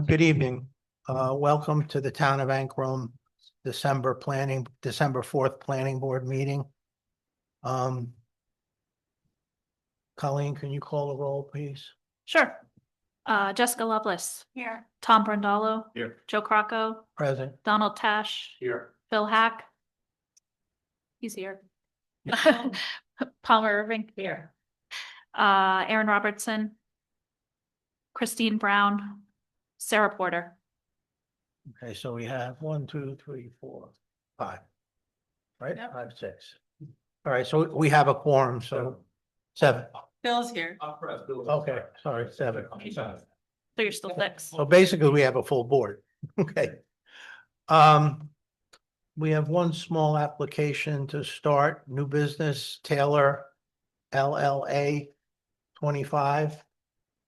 Good evening. Welcome to the Town of Ankrum December 4th Planning Board meeting. Colleen, can you call the roll, please? Sure. Jessica Lovelace. Here. Tom Brandalo. Here. Joe Crocco. Present. Donald Tash. Here. Phil Hack. He's here. Palmer Irving. Here. Aaron Robertson. Christine Brown. Sarah Porter. Okay, so we have 1, 2, 3, 4, 5. Right? Yep. 5, 6. All right, so we have a quorum, so 7. Bill's here. Okay, sorry, 7. So you're still 6. So basically, we have a full board. Okay. We have one small application to start, new business, Taylor LLA 25.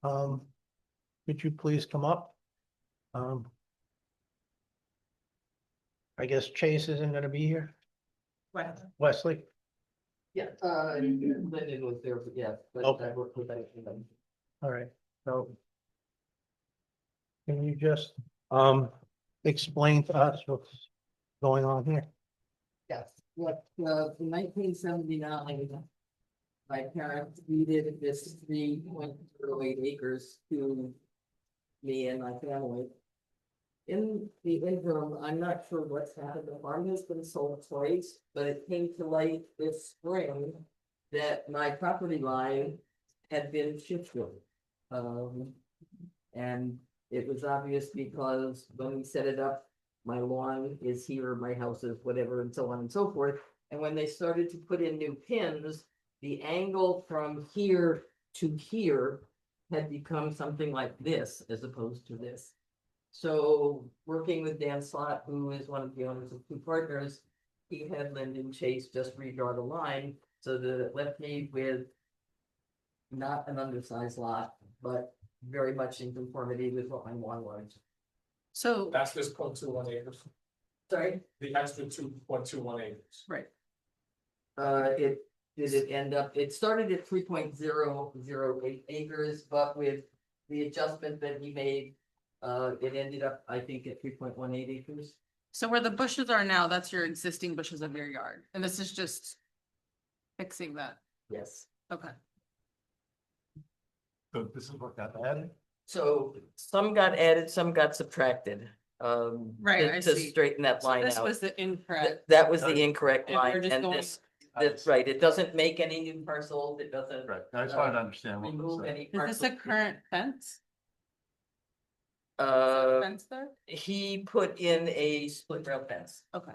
Could you please come up? I guess Chase isn't gonna be here. Wesley? Yeah, Lyndon was there, but yeah, but Okay. I worked with them. All right, so. Can you just, explain to us what's going on here? Yes, what, in 1979, my parents deeded this 3.08 acres to me and my family. In the interim, I'm not sure what's happened. The farm has been sold twice, but it came to light this spring that my property line had been shifted. And it was obvious because when we set it up, my lawn is here, my house is whatever, and so on and so forth. And when they started to put in new pins, the angle from here to here had become something like this as opposed to this. So working with Dan Slott, who is one of the owners of Two Partners, he had Lyndon Chase just redraw the line so that it left me with not an undersized lot, but very much in conformity with what my lawn was. So, That's this 0.21 acres, Sorry, the extra 2.21 acres. right, it started at 3.008 acres, but with the adjustment that he made, it ended up, I think, at 3.18 acres. so where the bushes are now, that's your existing bushes of your yard, and this is just fixing that, Yes. okay. So this is what got added? So some got added, some got subtracted. Right, I to see. straighten that So line this out. was the incorrect, That was the incorrect And we're line, just and going- that's right, it doesn't make any new parcels, it doesn't Right, I just wanted to understand what remove was any is this parcels. a current fence? Is there a fence there? He put in a split rail fence. Okay,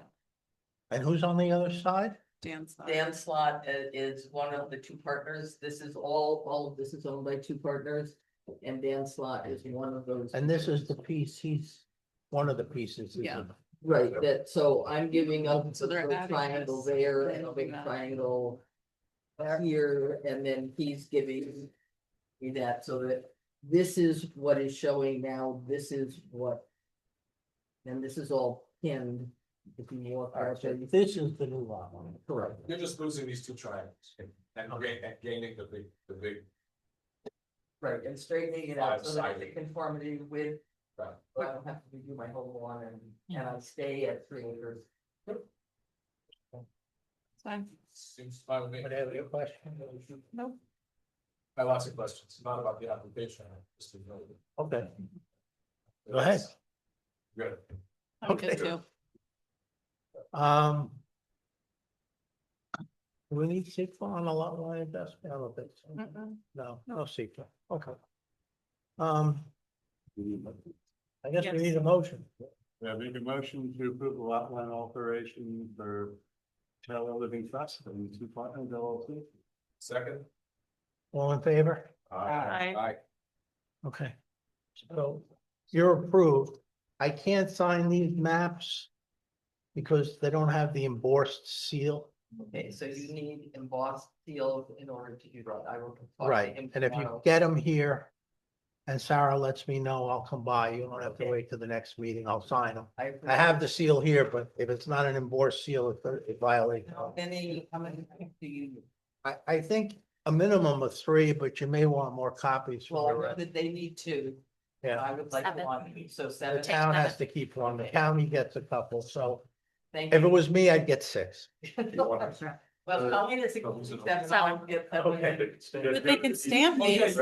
And who's on the other side? Dan's side. Dan Slott is one of the Two Partners. This is all of this is owned by Two Partners. And Dan Slott is one of those. And this is the piece, he's one of the pieces. isn't Yeah. it? Right, that, so I'm giving up So the they're little adding triangle this there and and a big moving that. triangle. Here, and then he's giving me that, so that this is what is showing now, this is what. And this is all pinned. If you want. All right, so this is the new lot line. Correct. You're just losing these two triangles and gaining the big. Right, and straightening it out so that it's Five-sided. in conformity with, Right. so I don't have to redo my whole lawn and I stay at 3 acres. Fine, Seems fine with me. Would have your question? nope, I have lots of questions, not about the application, just to know. Okay, go ahead. Good. I'm good Okay. too. Do we need CEQA on a lot line investment? I don't think so. Mm-mm. No CEQA. Okay. I guess we Yes. need a motion. Yeah, make a motion to approve the lot line alteration for Taylor Living Trust and Two Partners LLC. Second? All in favor? Aye. Aye. Okay. So you're approved. I can't sign these maps because they don't have the embossed seal. Okay, so you need embossed seals in order to do that. I will. talk to Right, him and if you tomorrow. get them here and Sarah lets me know, I'll come by. You don't have to wait till the next meeting. I'll sign them. I have the seal here, but if it's not an embossed seal, it violates. How many do you need? I think a minimum of 3, but you may want more copies. Well, I for know that they need 2. Yeah, I would like Seven. one, so the seven. town has to keep one, the county gets a couple, so Thank if it you. was me, I'd get 6. Well, tell me it's seven, I'll get that. But they can stamp these.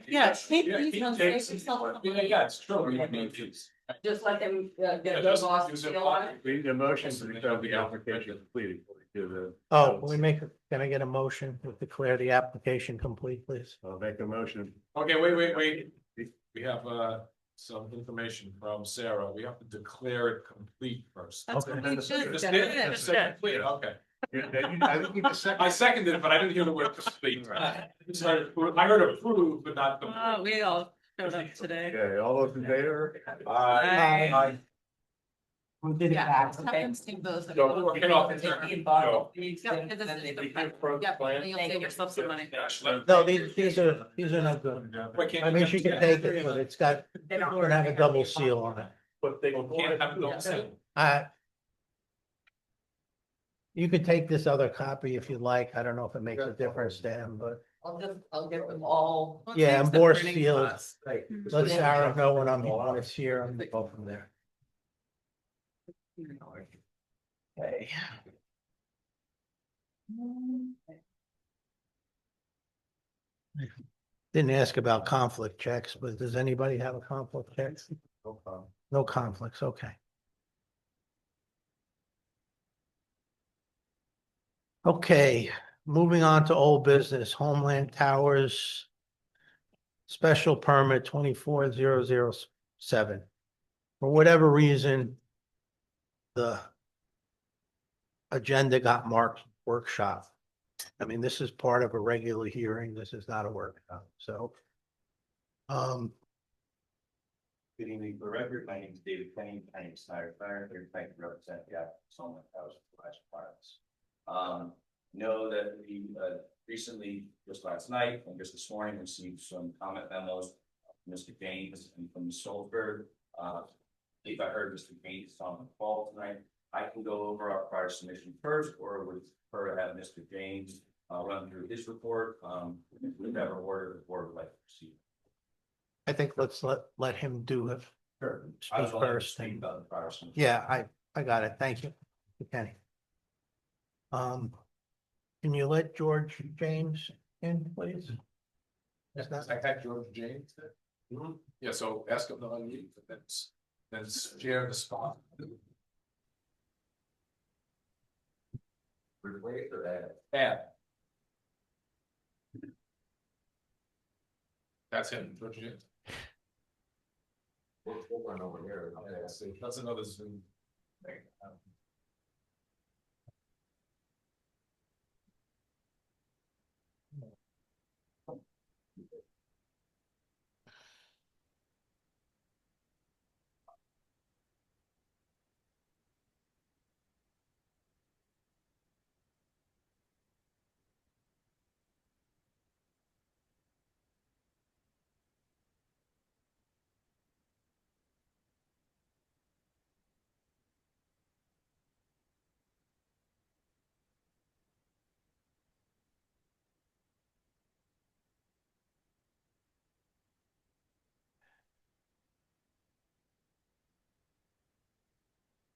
Yeah, take these and save yourself. Yeah, it's true. You need these. Just let them Yeah, get just the boss use it. seal on it. We need a motion to declare the application completed. Oh, can I get a motion to declare the application complete, please? I'll make a motion. Okay, wait. We have, some information from Sarah. We have to declare it complete first. That's Okay. what we should. Just did? Just said complete, okay. I think you just I seconded it, but I didn't hear the word complete. I heard approve, but not Oh, complete. we all showed up today. Okay, all those in favor? Aye. We did Yeah, have them stamp those. So we're working off the- Take the involved, the Yep, extent, because then this they is the begin plan. Yep, and you'll save yourself some money. No, these are no good. Why can't I you mean, have she can them- take it, but it's got, They it's don't- gonna have a double seal on it. But they Can't have them same. You could take this other copy if you'd like. I don't know if it makes a difference to him, but I'll get them all. Well, it Yeah, saves the embossed printing sealed. costs. let Sarah know when it's here and we'll go from there. Okay. Didn't ask about conflict checks, but does anybody have a conflict check? No conflicts, okay. Okay, moving on to old business, Homeland Towers. Special permit 24007. For whatever reason, the agenda got marked workshop. I mean, this is part of a regular hearing. This is not a workshop, so. Good evening, for the record, my name is David Kenny, I am Snyder Fire, here to represent the Homeland Towers Flash Fires. Know that we recently, just last night and just this morning, received some comment memos from Mr. James and from Ms. Solberg. If I heard Mr. James on the call tonight, I can go over our prior submission first, or would prefer to have Mr. James run through his report, whatever order the board would like to proceed. I think let's let him do it. Or I was speak only first. speaking about the prior submission. Yeah, I got it. Thank you, Kenny. Can you let George James in, please? Is that- I had George James there. Yeah, so ask him to unmute, but then share the spot. Replace or add? Add. That's him, George James. We'll run over here. Yeah, so that's another Zoom thing.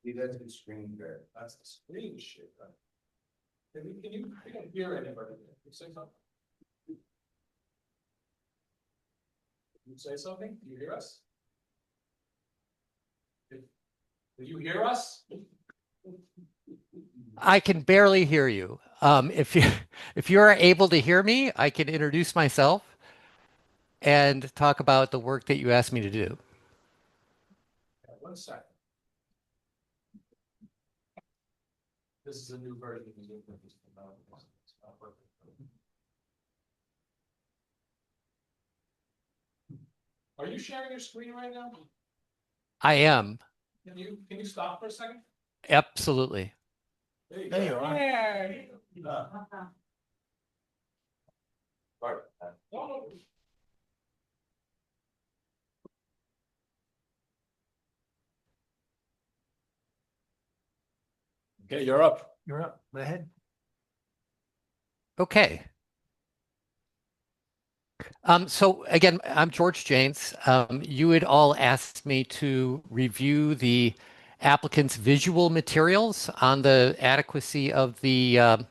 See, that's the screen there. That's the screen shit. Right? Can you hear anybody? Can you say something? Can you say something? Do you hear us? Do you hear us? I can barely hear you. If you if you're able to hear me, I can introduce myself and talk about the work that you asked me to do. Yeah, 1 second. This is a new version of Zoom. It's not working. Are you sharing your screen right now? I am. Can you stop for a second? Absolutely. There you are. Sorry. No. Okay, you're up. You're up. Go ahead. Okay. So again, I'm George Janes. You had all asked me to review the applicant's visual materials on the adequacy of the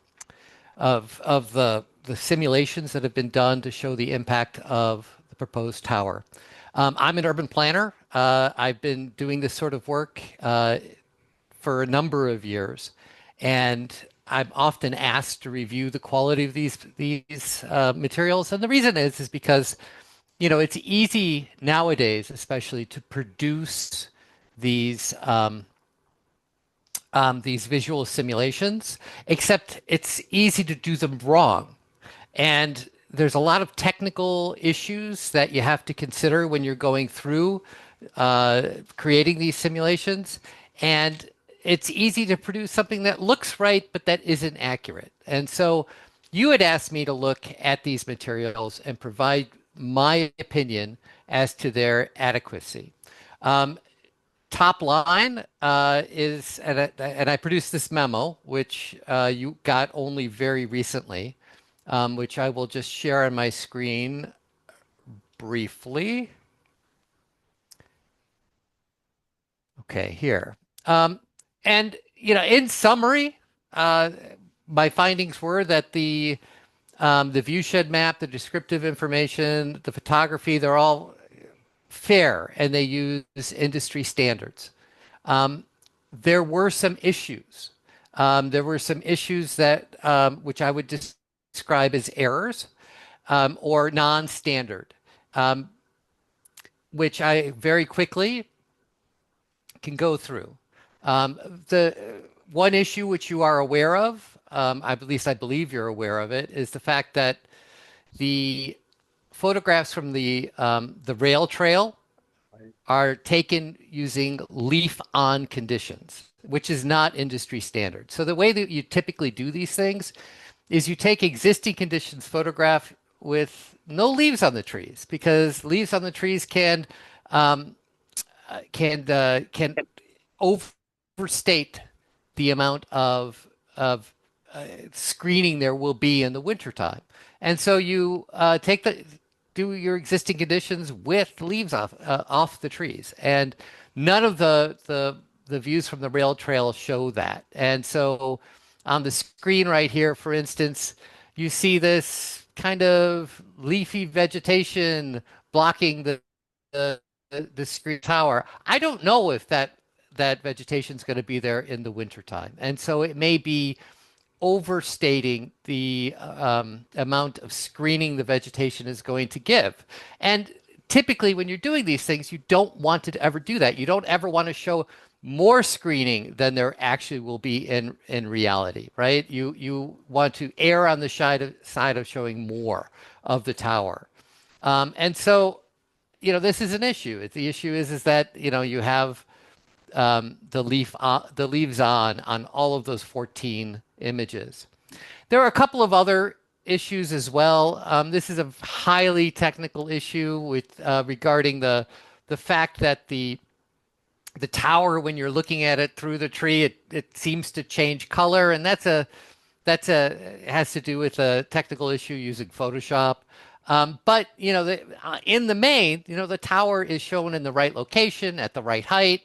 the simulations that have been done to show the impact of the proposed tower. I'm an urban planner. I've been doing this sort of work for a number of years, and I'm often asked to review the quality of these materials. And the reason is because, you know, it's easy nowadays, especially to produce these visual simulations, except it's easy to do them wrong. And there's a lot of technical issues that you have to consider when you're going through creating these simulations. And it's easy to produce something that looks right, but that isn't accurate. And so you had asked me to look at these materials and provide my opinion as to their adequacy. Top line is, and I produced this memo, which you got only very recently, which I will just share on my screen briefly. Okay, here. And, you know, in summary, my findings were that the viewshed map, the descriptive information, the photography, they're all fair and they use industry standards. There were some issues. There were some issues that which I would describe as errors or non-standard, which I very quickly can go through. The one issue which you are aware of, at least I believe you're aware of it, is the fact that the photographs from the rail trail are taken using leaf-on conditions, which is not industry standard. So the way that you typically do these things is you take existing conditions photograph with no leaves on the trees, because leaves on the trees can overstate the amount of screening there will be in the wintertime. And so you do your existing conditions with leaves off the trees, and none of the views from the rail trail show that. And so on the screen right here, for instance, you see this kind of leafy vegetation blocking the screen tower. I don't know if that vegetation is going to be there in the wintertime, and so it may be overstating the amount of screening the vegetation is going to give. And typically when you're doing these things, you don't want to ever do that. You don't ever want to show more screening than there actually will be in reality, right? You want to err on the side of showing more of the tower. And so, you know, this is an issue. The issue is that, you know, you have the leaves on all of those 14 images. There are a couple of other issues as well. This is a highly technical issue with regarding the fact that the tower, when you're looking at it through the tree, it seems to change color, and it has to do with a technical issue using Photoshop. But you know, in the main, you know, the tower is shown in the right location at the right height.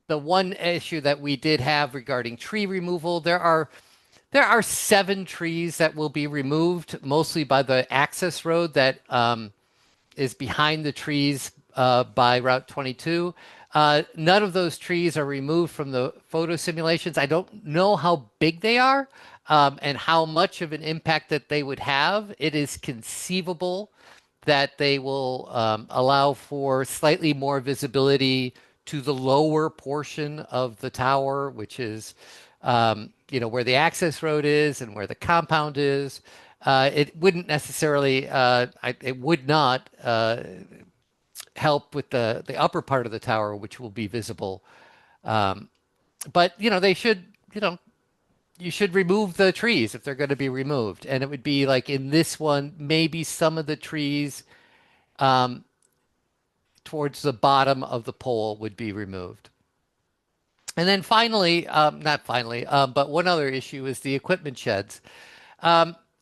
The one issue that we did have regarding tree removal, there are 7 trees that will be removed, mostly by the access road that is behind the trees by Route 22. None of those trees are removed from the photo simulations. I don't know how big they are and how much of an impact that they would have. It is conceivable that they will allow for slightly more visibility to the lower portion of the tower, which is, you know, where the access road is and where the compound is. It wouldn't necessarily, it would not help with the upper part of the tower, which will be visible. But, you know, they should, you know, you should remove the trees if they're going to be removed. And it would be like in this one, maybe some of the trees towards the bottom of the pole would be removed. And then finally, not finally, but one other issue is the equipment sheds.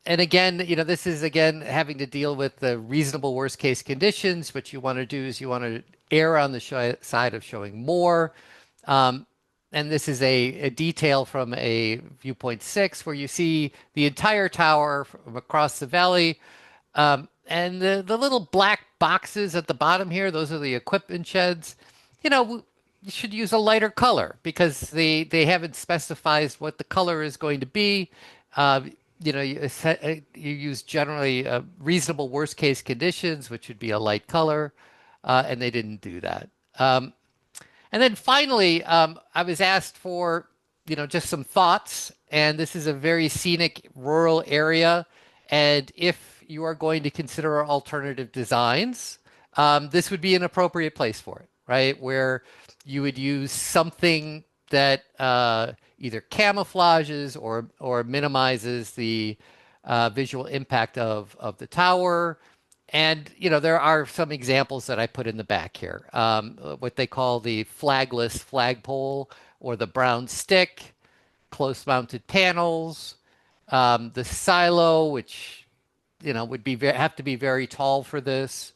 and again, you know, this is again having to deal with the reasonable worst case conditions. What you want to do is you want to err on the side of showing more. And this is a detail from a viewpoint 6 where you see the entire tower from across the valley. And the little black boxes at the bottom here, those are the equipment sheds. You know, you should use a lighter color because they haven't specified what the color is going to be. You know, you use generally reasonable worst case conditions, which would be a light color, and they didn't do that. And then finally, I was asked for, you know, just some thoughts, and this is a very scenic rural area, and if you are going to consider alternative designs, this would be an appropriate place for it, right? Where you would use something that either camouflages or minimizes the visual impact of the tower. And, you know, there are some examples that I put in the back here. What they call the flagless flagpole or the brown stick, close mounted panels, the silo, which, you know, would be have to be very tall for this,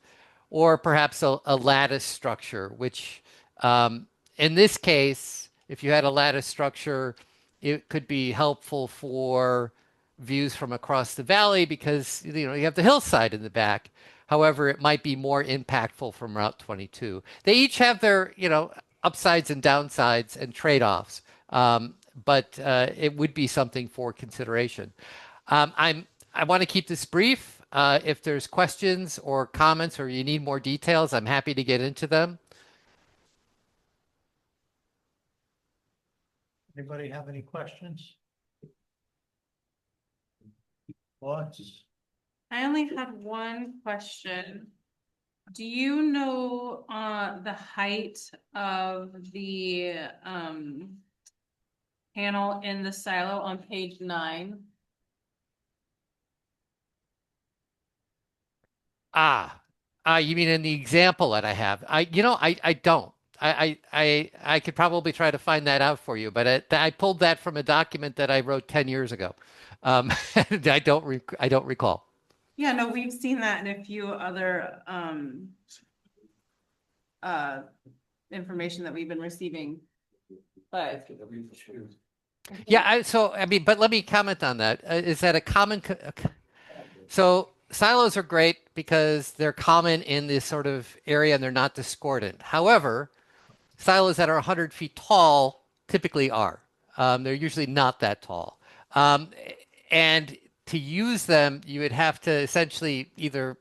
or perhaps a lattice structure, which in this case, if you had a lattice structure, it could be helpful for views from across the valley because, you know, you have the hillside in the back. However, it might be more impactful from Route 22. They each have their, you know, upsides and downsides and trade-offs, but it would be something for consideration. I want to keep this brief. If there's questions or comments or you need more details, I'm happy to get into them. Anybody have any questions? Thoughts? I only had one question. Do you know the height of the panel in the silo on page 9? You mean in the example that I have? I don't. I could probably try to find that out for you, but I pulled that from a document that I wrote 10 years ago. I don't recall. Yeah, no, we've seen that in a few other information that we've been receiving. But Yeah, so I mean, but let me comment on that. Is that a common? So silos are great because they're common in this sort of area and they're not discordant. However, silos that are 100 feet tall typically are. They're usually not that tall. And to use them, you would have to essentially either,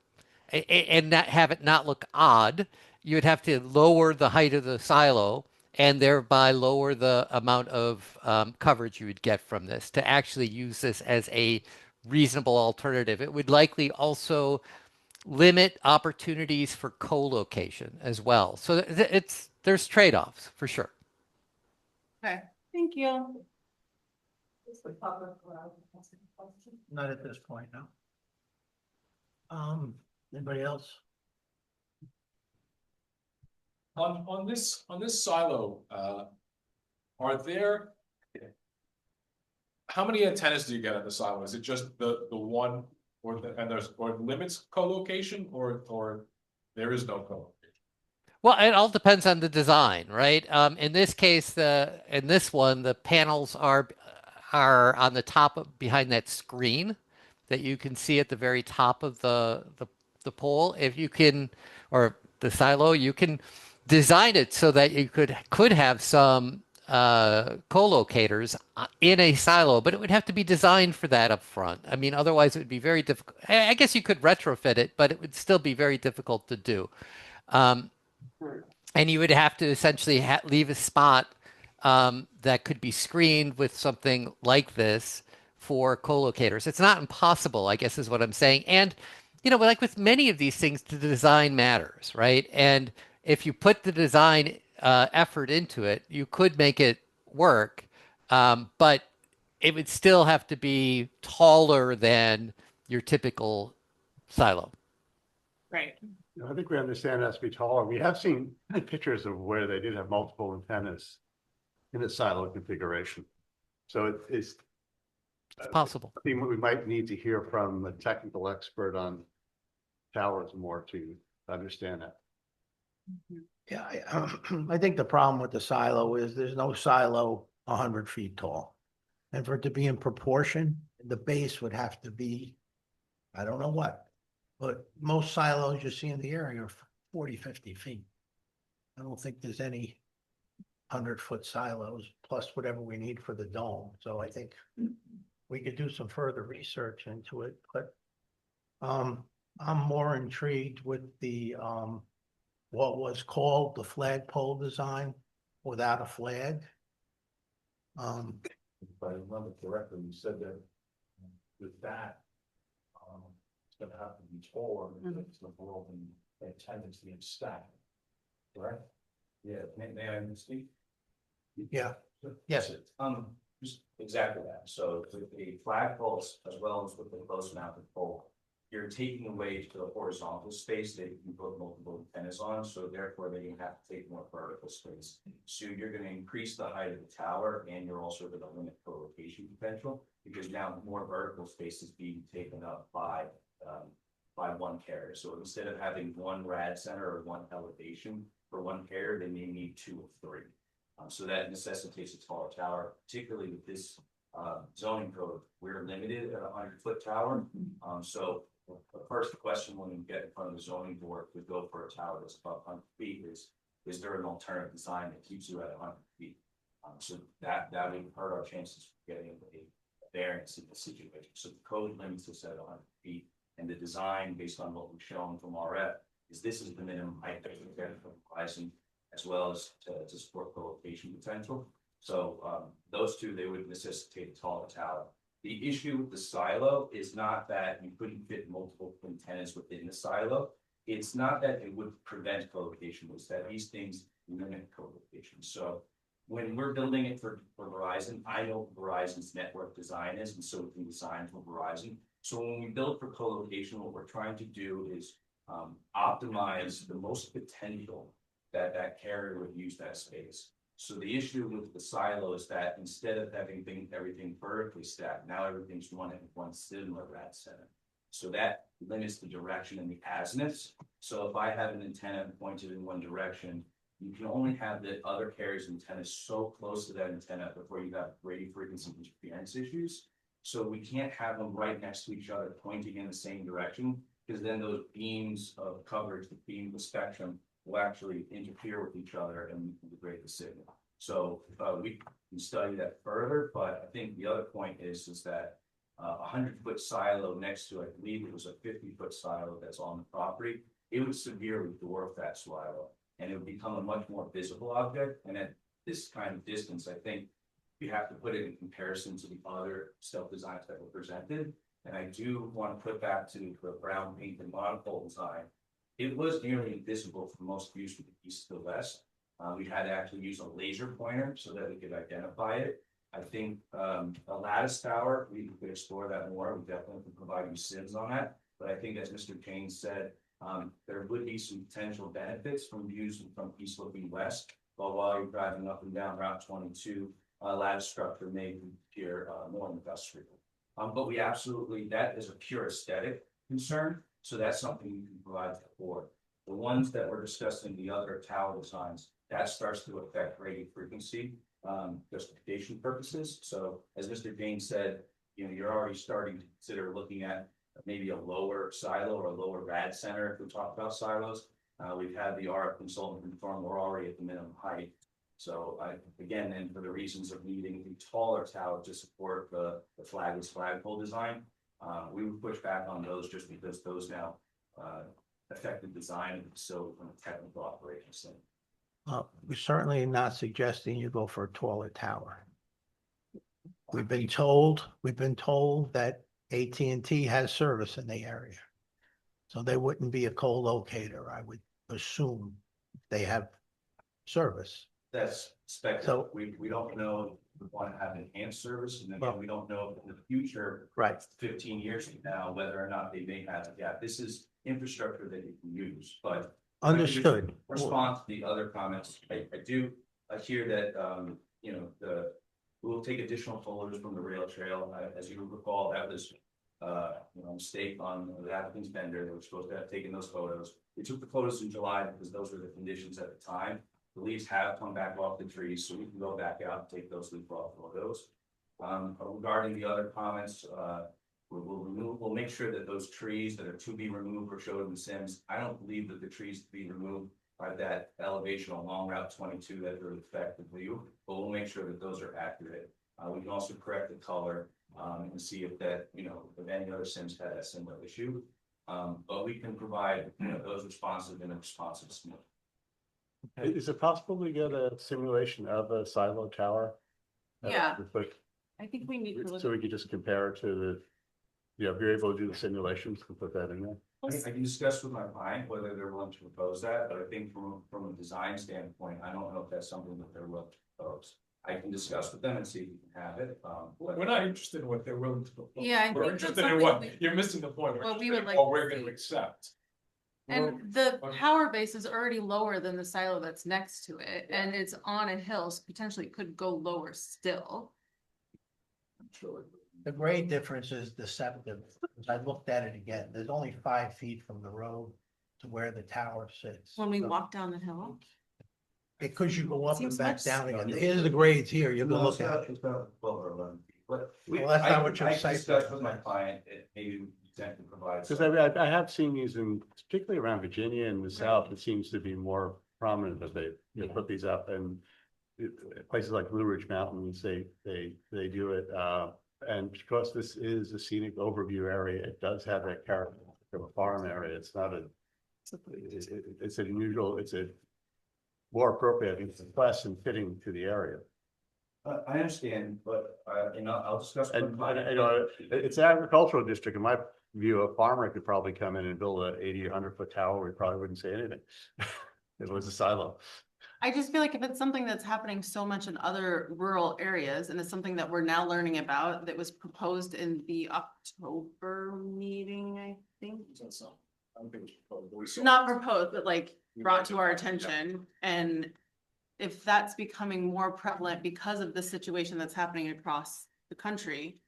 and not have it not look odd, you would have to lower the height of the silo and thereby lower the amount of coverage you would get from this to actually use this as a reasonable alternative. It would likely also limit opportunities for co-location as well. So there's trade-offs for sure. okay, thank you. Not at this point, no. Anybody else? On this silo, are there? How many antennas do you get at the silo? Is it just the one, or it limits co-location, or there is no co-location? Well, it all depends on the design, right? In this case, in this one, the panels are on the top behind that screen that you can see at the very top of the pole. If you can, or the silo, you can design it so that you could have some co-locators in a silo, but it would have to be designed for that up front. I mean, otherwise it would be very difficult. I guess you could retrofit it, but it would still be very difficult to do. And you would have to essentially leave a spot that could be screened with something like this for co-locators. It's not impossible, I guess is what I'm saying. And, you know, like with many of these things, the design matters, right? And if you put the design effort into it, you could make it work, but it would still have to be taller than your typical silo. Right. I think we understand it has to be taller. We have seen pictures of where they did have multiple antennas in a silo configuration. So it's It's possible. I think we might need to hear from a technical expert on towers more to understand that. Yeah, I think the problem with the silo is there's no silo 100 feet tall. And for it to be in proportion, the base would have to be, I don't know what, but most silos you see in the area are 40, 50 feet. I don't think there's any 100-foot silos plus whatever we need for the dome. So I think we could do some further research into it, but I'm more intrigued with the what was called the flagpole design without a flag. If I remember correctly, you said that with that, it's gonna have to be taller because the world and tendency in stack. Correct? Yeah, may I speak? Yeah, yes, Just exactly that. So with the flagpoles as well as with the close mounted pole, you're taking away to the horizontal space that you can put multiple antennas on, so therefore they have to take more vertical space. So you're gonna increase the height of the tower and you're also gonna limit co-location potential because now more vertical space is being taken up by one carrier. So instead of having one rad center or one elevation for one carrier, they may need 2 or 3. So that necessitates a taller tower, particularly with this zoning code. We're limited at a 100-foot tower. So the first question when you get in front of the zoning board to go for a tower that's above 100 feet is there an alternative design that keeps you at 100 feet? So that would hurt our chances of getting a variance in the situation. So the code limits us at 100 feet, and the design based on what we've shown from RF is this is the minimum height that we get from Verizon, as well as to support co-location potential. So those two, they would necessitate a taller tower. The issue with the silo is not that you couldn't fit multiple antennas within the silo. It's not that it would prevent co-location, it's that these things limit co-location. So when we're building it for Verizon, I know what Verizon's network design is, and so we can design for Verizon. So when we build for co-location, what we're trying to do is optimize the most potential that carrier would use that space. So the issue with the silo is that instead of having everything vertically stacked, now everything's one similar rad center. So that limits the direction and the azimuths. So if I have an antenna pointed in one direction, you can only have the other carrier's antennas so close to that antenna before you have radio frequency interference issues. So we can't have them right next to each other pointing in the same direction, because then those beams of coverage, the beam of spectrum, will actually interfere with each other and degrade the signal. So we can study that further, but I think the other point is that a 100-foot silo next to, I believe it was a 50-foot silo that's on the property, it would severely dwarf that silo, and it would become a much more visible object. And at this kind of distance, I think you have to put it in comparison to the other stealth designs that were presented. And I do want to put back to the brown paint and monopole design. It was nearly invisible for most views from the east to the west. We had to actually use a laser pointer so that we could identify it. I think a lattice tower, we could explore that more. We definitely can provide you SIMs on that. But I think as Mr. James said, there would be some potential benefits from views from east looking west. While you're driving up and down Route 22, lattice structure may appear more industrial. But we absolutely, that is a pure aesthetic concern. So that's something you can provide to the board. The ones that we're discussing, the other tower designs, that starts to affect radio frequency justification purposes. So as Mr. James said, you're already starting to consider looking at maybe a lower silo or a lower rad center if we talk about silos. We've had the RF consultant confirm we're already at the minimum height. So again, and for the reasons of needing a taller tower to support the flagless flagpole design, we would push back on those just because those now affect the design of the facility from a technical operations standpoint. We're certainly not suggesting you go for a taller tower. We've been told that AT&T has service in the area. So they wouldn't be a co-locator, I would assume. They have service. That's speculative. So- We don't know if we want to have enhanced service, and then Well- we don't know in the future, Right. 15 years from now, whether or not they may have a gap. This is infrastructure that you can use, but Understood. response to the other comments, I do hear that, We will take additional photos from the rail trail. As you recall, that was, a mistake on the applicant's vendor. They were supposed to have taken those photos. We took the photos in July because those were the conditions at the time. The leaves have come back off the trees, so we can go back out and take those leaf off photos. Regarding the other comments, we'll make sure that those trees that are to be removed were showed in the Sims. I don't believe that the trees to be removed are that elevation along Route 22 that would affect the view, but we'll make sure that those are accurate. We can also correct the color and see if that, if any other Sims had a similar issue. But we can provide, those responsive in a responsive smooth. Is it possible to get a simulation of a silo tower? Yeah. But, I think we need to look. so we could just compare it to if you're able to do the simulations, we put that in there. I can discuss with my client whether they're willing to propose that, but I think from a design standpoint, I don't know if that's something that they're willing to propose. I can discuss with them and see if we can have it. But We're not interested in what they're willing to propose. Yeah, I We're think that's interested in something what, we- you're missing the point. We're What we interested would in like what to we're gonna see. accept. And the power base is already lower than the silo that's next to it, and it's on a hill, so potentially it could go lower still. I'm sure. The grade difference is deceptive. I looked at it again. There's only 5 feet from the road to where the tower sits. When we So- walk down the hill. Because you go up and Seems back much- down again. Here's the grades here. You can No, look at it. it's about 12 or 11 feet, but Well, that's not what your I site discussed plan with my says. client, maybe we can provide. Because some- I have seen these in, particularly around Virginia and the South, it seems to be more prominent that they, put these up and places like Blue Ridge Mountains, they do it, and because this is a scenic overview area, it does have that character of a farm area. It's not it's an unusual, it's a more appropriate, it's less and fitting to the area. I understand, but, I'll discuss. with And, my client. it's an agricultural district. In my view, a farmer could probably come in and build a 80 or 100-foot tower. We probably wouldn't say anything. If it was a silo. I just feel like if it's something that's happening so much in other rural areas, and it's something that we're now learning about, that was proposed in the October meeting, I think. So, I don't think it's proposed, but we saw- Not proposed, but like brought to our attention, and if that's becoming more prevalent because of the situation that's happening across the country,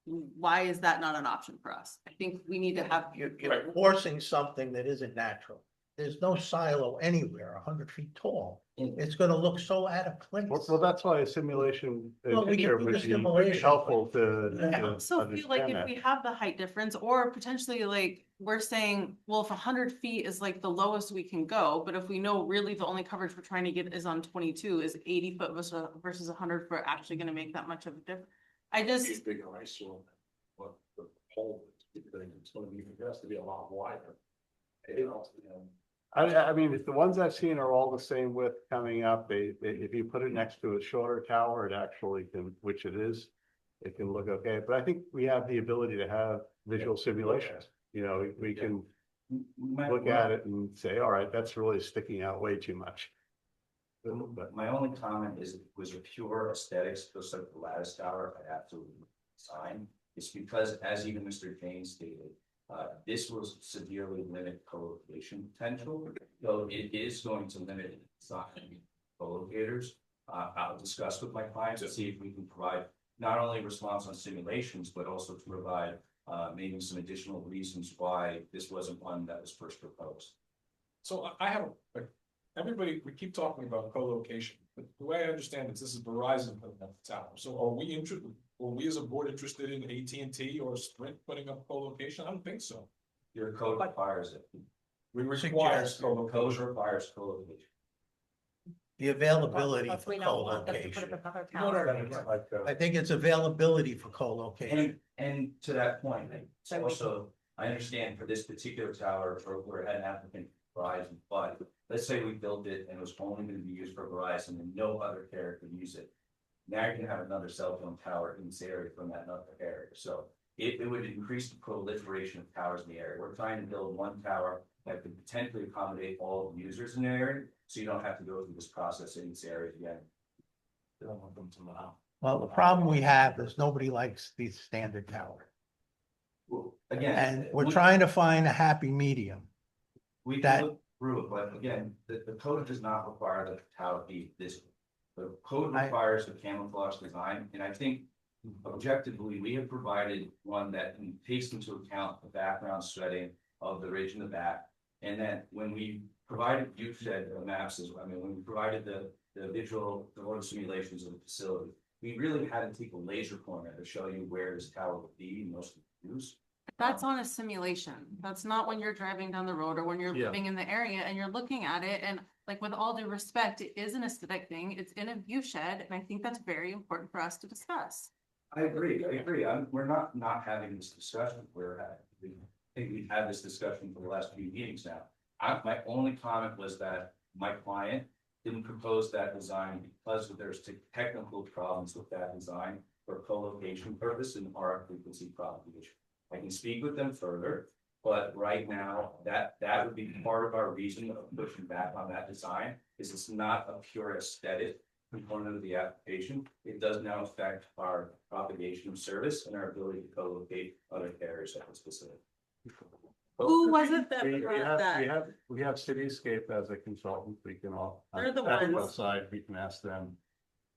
why is that not an option for us? I think we need to have. You're forcing something that isn't natural. There's no silo anywhere 100 feet tall. It's gonna look so out of place. Well, that's why a simulation Well, we can picture do would the be simulation, helpful but- to. I I also feel like if we have the height difference, or potentially like, we're saying, well, if 100 feet is like the lowest we can go, but if we know really the only coverage we're trying to get is on 22, is 80 foot versus 100 foot actually gonna make that much of a difference? I It's just, bigger eyesore. What the pole, it's gonna be, it has to be a lot wider. I mean, if the ones I've seen are all the same width coming up, if you put it next to a shorter tower, it actually can, which it is. It can look okay, but I think we have the ability to have visual simulations. We can look at it and say, all right, that's really sticking out way too much. But My only comment is, was a pure aesthetics, just like the lattice tower, I absolutely sign. It's because, as even Mr. James stated, this will severely limit co-location potential. So it is going to limit design co-locators. I'll discuss with my clients to see if we can provide not only response on simulations, but also to provide maybe some additional reasons why this wasn't one that was first proposed. So I have, everybody, we keep talking about co-location, but the way I understand it, this is Verizon putting up the tower. So are we as a board interested in AT&T or Sprint putting up co-location? I don't think so. Your code requires it. We require Suggest- Code co-location. requires co-location. The availability for co-location. I think it's availability for co-location. And to that point, also, I understand for this particular tower, where it had an applicant for Verizon, but let's say we built it and it was only gonna be used for Verizon and no other carrier could use it. Now you're gonna have another cell phone tower in this area from that other carrier, so it would increase the proliferation of towers in the area. We're trying to build one tower that could potentially accommodate all the users in the area, so you don't have to go through this process in this area again. They don't want them to know. Well, the problem we have is nobody likes these standard towers. Well, again. And we're trying to find a happy medium. We that- can look through it, but again, the code does not require that the tower be this. The code I- requires a camouflage design, and I think objectively, we have provided one that takes into account the background setting of the ridge in the back. And then when we provided view shed maps, when we provided the visual, the order simulations of the facility, we really had to take a laser pointer to show you where this tower would be in most of the views. That's on a simulation. That's not when you're driving down the road or when you're Yeah. living in the area and you're looking at it. And like, with all due respect, it is an aesthetic thing. It's in a view shed, and I think that's very important for us to discuss. I agree. We're not having this discussion. I think we've had this discussion for the last few meetings now. My only comment was that my client didn't propose that design because there's technical problems with that design for co-location purpose and RF frequency propagation. I can speak with them further, but right now, that would be part of our reason of pushing back on that design, is it's not a pure aesthetic component of the application. It does now affect our propagation of service and our ability to co-locate other carriers at this facility. Who was it that We brought have, that? we have Cityscape as a consultant, we can all. They're the at ones- Website, we can ask them.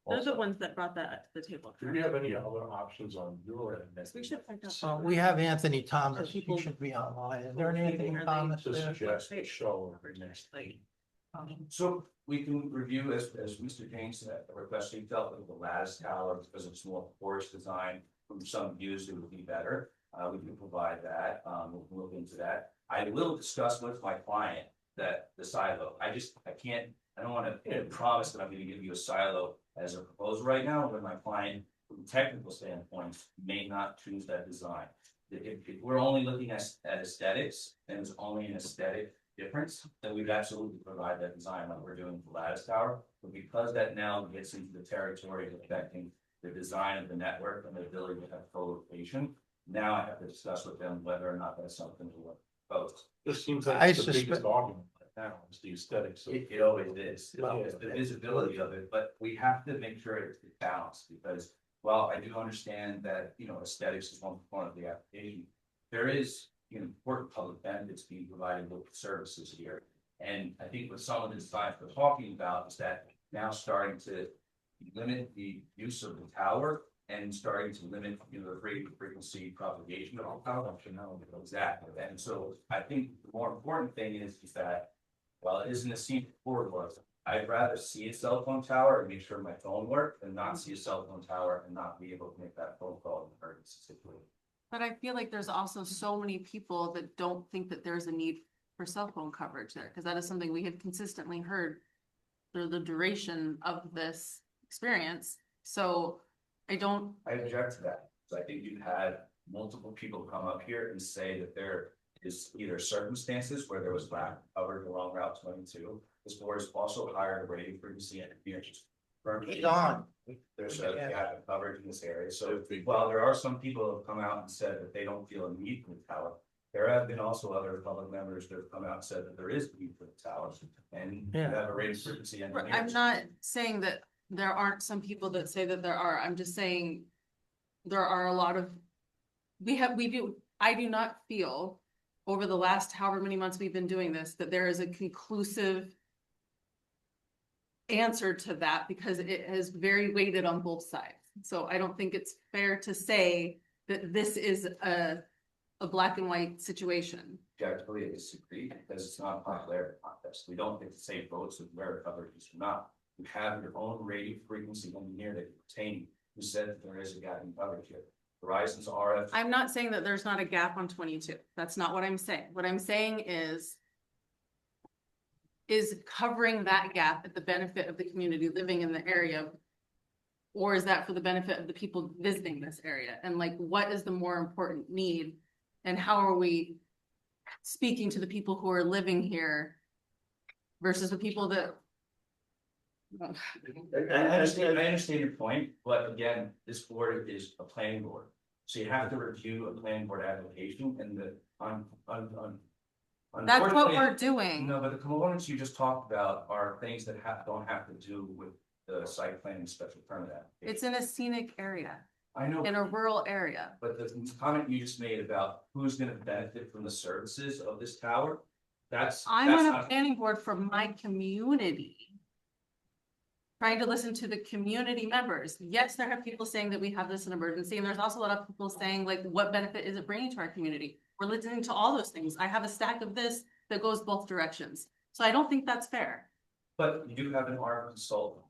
They're the also. ones that brought that to the table. Do we have any other options on your end? We should find out. We have Anthony Thomas. So He people- should be online. Is there an Anthony Are they- Thomas To there? suggest a show or next. Like, So we can review, as Mr. James said, the request, he felt that the lattice tower, because it's more porous design, from some views, it would be better. We can provide that, we can look into that. I will discuss with my client that the silo, I don't wanna promise that I'm gonna give you a silo as a proposal right now, when my client, from a technical standpoint, may not choose that design. If we're only looking at aesthetics, and it's only an aesthetic difference, then we'd absolutely provide that design like we're doing for Lattice Tower. But because that now gets into the territory of affecting the design of the network and the ability to have co-location, now I have to discuss with them whether or not that's something we want to propose. This seems I like the suspect- biggest argument right now, is the aesthetics. It always is, Well, it's the visibility of it, but we have to make sure it's balanced, because while I do understand that, aesthetics is one component of the application, there is important public benefits being provided with services here. And I think what some of the designs we're talking about is that now starting to limit the use of the tower and starting to limit, the radio frequency propagation of the tower. Exactly, and so I think the more important thing is that while it isn't a scenic corridor, I'd rather see a cell phone tower and make sure my phone works than not see a cell phone tower and not be able to make that phone call in an emergency situation. but I feel like there's also so many people that don't think that there's a need for cell phone coverage there, because that is something we have consistently heard through the duration of this experience. So I I object to that, because I think you've had multiple people come up here and say that there is either circumstances where there was lack of coverage along Route 22. This board has also hired a radio frequency engineer. He's on. There's a gap in coverage in this area, so while there are some people who have come out and said that they don't feel a need for the tower, there have been also other public members that have come out and said that there is a need for the towers, and you Yeah. have a radio frequency engineer. I'm not saying that there aren't some people that say that there are, I'm just saying there are a lot of, I do not feel over the last however many months we've been doing this, that there is a conclusive answer to that, because it has very weighted on both sides. So I don't think it's fair to say that this is a black and white situation. Objectively, I disagree, because it's not a popularity contest. We don't get to say votes of where coverage is or not. You have your own radio frequency engineer that you retain, who said that there is a gap in coverage here. Verizon's RF. I'm not saying that there's not a gap on 22. That's not what I'm saying. What I'm saying is covering that gap at the benefit of the community living in the area? Or is that for the benefit of the people visiting this area? And like, what is the more important need? And how are we speaking to the people who are living here versus the people that? I understand your point, but again, this board is a planning board. So you have to review a planning board application and That's what unfortunately- we're doing. No, but the components you just talked about are things that don't have to do with the site plan and special permit application. It's in a scenic area, I know, in a rural area. but the comment you just made about who's gonna benefit from the services of this tower, that's I'm on a not- planning board for my community. trying to listen to the community members. Yes, there are people saying that we have this an emergency, and there's also a lot of people saying like, what benefit is it bringing to our community? We're listening to all those things. I have a stack of this that goes both directions. So I don't think that's fair. But you do have an ARPA consultant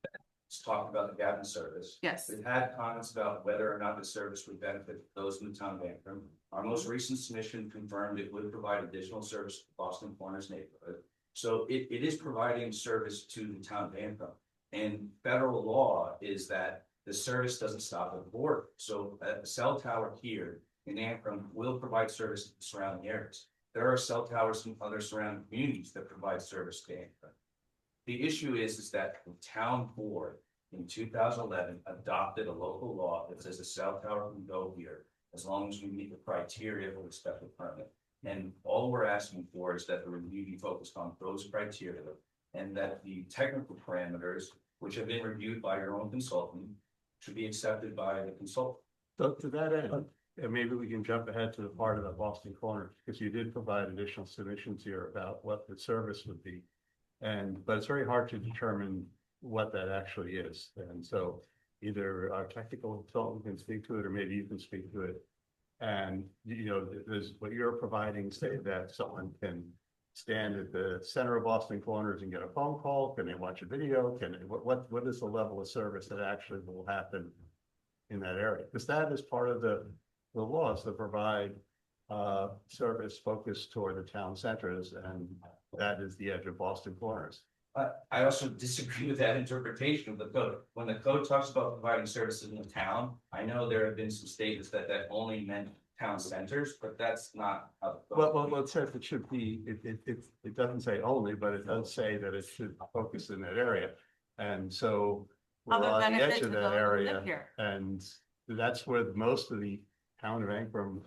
that's talked about the Gavin service. Yes. We've had comments about whether or not the service would benefit those in the town of Antrim. Our most recent submission confirmed it would provide additional service to Boston Corners neighborhood. So it is providing service to the town of Antrim. And federal law is that the service doesn't stop at the border. So a cell tower here in Antrim will provide service to the surrounding areas. There are cell towers in other surrounding communities that provide service to Antrim. The issue is that the town board in 2011 adopted a local law that says a cell tower can go here as long as we meet the criteria for the special permit. And all we're asking for is that the review be focused on those criteria and that the technical parameters, which have been reviewed by your own consultant, should be accepted by the consultant. So to that end, and maybe we can jump ahead to the part of the Boston Corners, because you did provide additional submissions here about what the service would be. But it's very hard to determine what that actually is. And so either our technical consultant can speak to it, or maybe you can speak to it. And, you know, there's what you're providing, say that someone can stand at the center of Boston Corners and get a phone call. Can they watch a video? What is the level of service that actually will happen in that area? Because that is part of the laws that provide service focused toward the town centers, and that is the edge of Boston Corners. I also disagree with that interpretation of the code. When the code talks about providing services in the town, I know there have been some statements that only meant town centers, but that's not how the code. Well, it says it should be, it doesn't say only, but it does say that it should focus in that area. And so we're Other on the benefit edge to of those that who live area, here. and that's where most of the town of Ankrum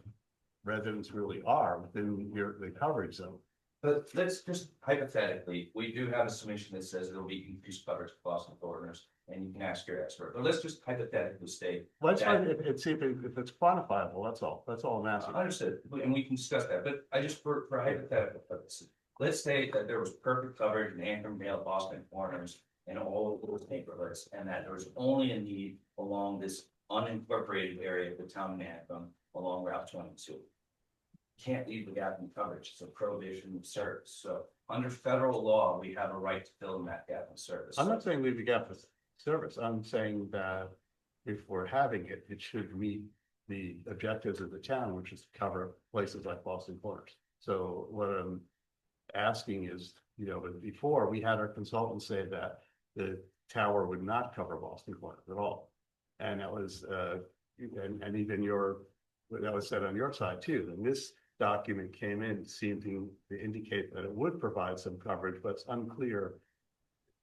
residents really are, within the coverage zone. But let's just hypothetically, we do have a submission that says there'll be increased coverage for Boston Corners, and you can ask your expert, but let's just hypothetically state. Let's that- find if it's quantifiable, that's all I'm asking. Understood, and we can discuss that, but I just, for hypothetical purposes, let's say that there was perfect coverage in Antrim, Vale, Boston Corners, and all of those neighborhoods, and that there was only a need along this unincorporated area of the town of Antrim, along Route 22. Can't leave the gap in coverage, it's a prohibition of service, so under federal law, we have a right to fill in that gap in service. I'm not saying leave the gap with service, I'm saying that if we're having it, it should meet the objectives of the town, which is to cover places like Boston Corners. So what I'm asking is, you know, before we had our consultants say that the tower would not cover Boston Corners at all. And that was, and even that was said on your side too. And this document came in seeming to indicate that it would provide some coverage, but it's unclear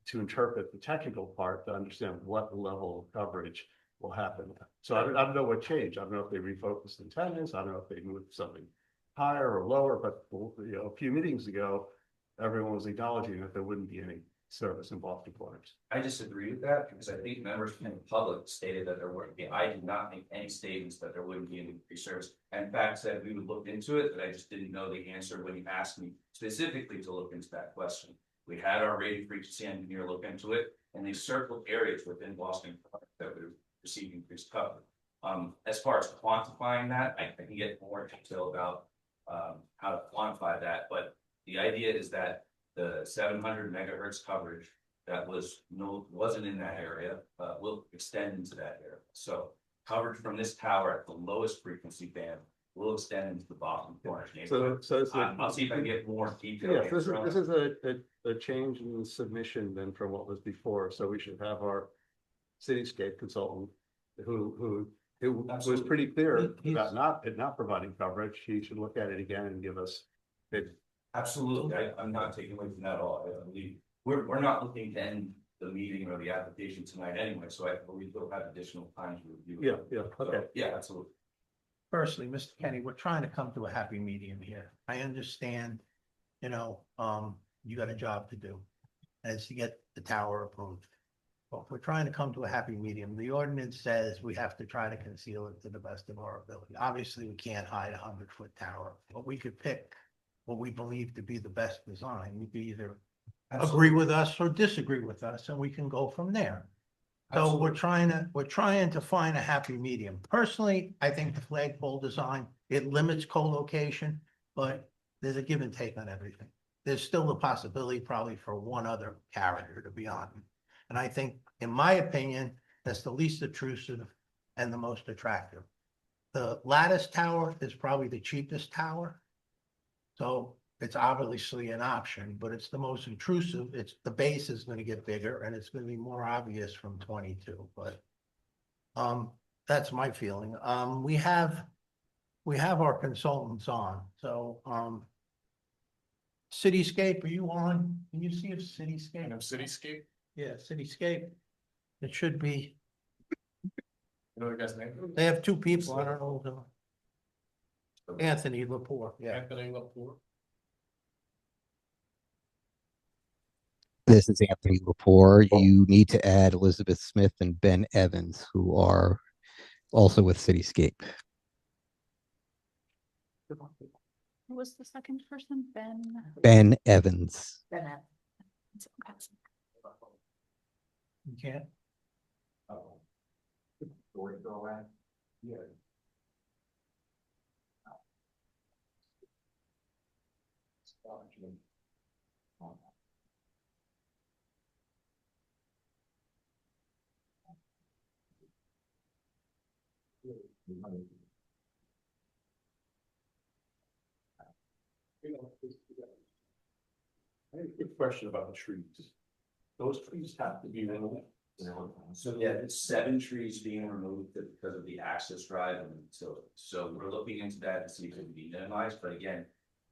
to interpret the technical part to understand what level of coverage will happen. So I don't know what changed. I don't know if they refocused antennas. I don't know if they moved something higher or lower, but you know, a few meetings ago, everyone was acknowledging that there wouldn't be any service in Boston Corners. I disagree with that because I think members from the public stated that there wouldn't be. I did not make any statements that there wouldn't be any increased service. In fact, said we would look into it, but I just didn't know the answer when you asked me specifically to look into that question. We had our radio frequency engineer look into it, and they circled areas within Boston that would receive increased coverage. As far as quantifying that, I can get more detail about how to quantify that, but the idea is that the 700 megahertz coverage that wasn't in that area will extend into that area. So coverage from this tower at the lowest frequency band will extend into the Boston Corners neighborhood. So it's I'll see if I can get more detail. yeah, this is a change in the submission then from what was before. So we should have our cityscape consultant who was Absolutely. pretty clear He's- about not providing coverage. He should look at it again and give us it. Absolutely, I'm not taking away from that at all. I believe we're not looking to end the meeting or the application tonight anyway, so I believe we'll have additional time to review. it. Yeah, So, okay. yeah, absolutely. Firstly, Mr. Kenny, we're trying to come to a happy medium here. I understand, you know, you got a job to do. And it's to get the tower approved. But we're trying to come to a happy medium. The ordinance says we have to try to conceal it to the best of our ability. Obviously, we can't hide a 100-foot tower, but we could pick what we believe to be the best design. We could either agree with us or disagree with us, and we can go from there. So we're trying to find a happy medium. Personally, I think the flagpole design, it limits co-location, but there's a give and take on everything. There's still the possibility probably for one other carrier to be on. And I think, in my opinion, that's the least intrusive and the most attractive. The lattice tower is probably the cheapest tower. So it's obviously an option, but it's the most intrusive. It's, the base is gonna get bigger and it's gonna be more obvious from 22, but that's my feeling. We have our consultants on, so Cityscape, are you on? Can you see if Cityscape? Cityscape, Yeah, Cityscape. It should be, you know the guy's name? they have two people, I don't know. Anthony Lepore, yeah. Anthony Lepore. This is Anthony Lepore. You need to add Elizabeth Smith and Ben Evans, who are also with Cityscape. Who was the second person? Ben? Ben Evans. Okay. You can't? Yeah. I have a quick question about the trees. Those trees have to be removed. So yeah, it's 7 trees being removed because of the access drive, and so we're looking into that to see if it can be minimized, but again,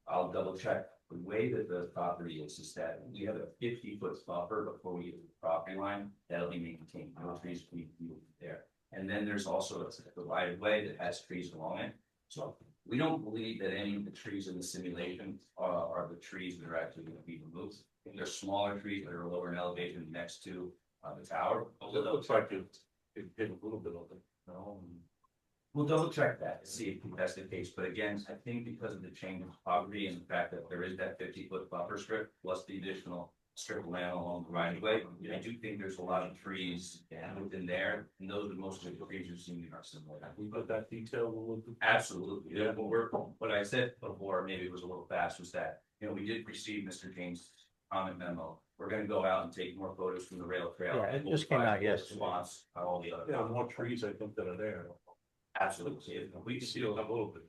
I'll double check. The way that the property is that we have a 50-foot buffer before we get to the property line, that'll be maintained, no trees will be moved there. And then there's also the right of way that has trees along it, so we don't believe that any of the trees in the simulation are the trees that are actually going to be removed. I think there's smaller trees that are lower in elevation next to the tower. It looks like it hit a little bit of it, you know. We'll double check that to see if that's the case, but again, I think because of the change of property and the fact that there is that 50-foot buffer strip, plus the additional strip of land along the right of way, I do think there's a lot of trees within there, and those are most of the trees you've seen in our simulation. We put that detail, we'll look. Absolutely, yeah, what I said before, maybe it was a little fast, was that, we did receive Mr. James' comment memo. We're gonna go out and take more photos from the rail trail. Yeah, it and we'll just came provide out yesterday. response on all the other. Yeah, more trees, I think, that are there. Absolutely, if we We can see a little bit.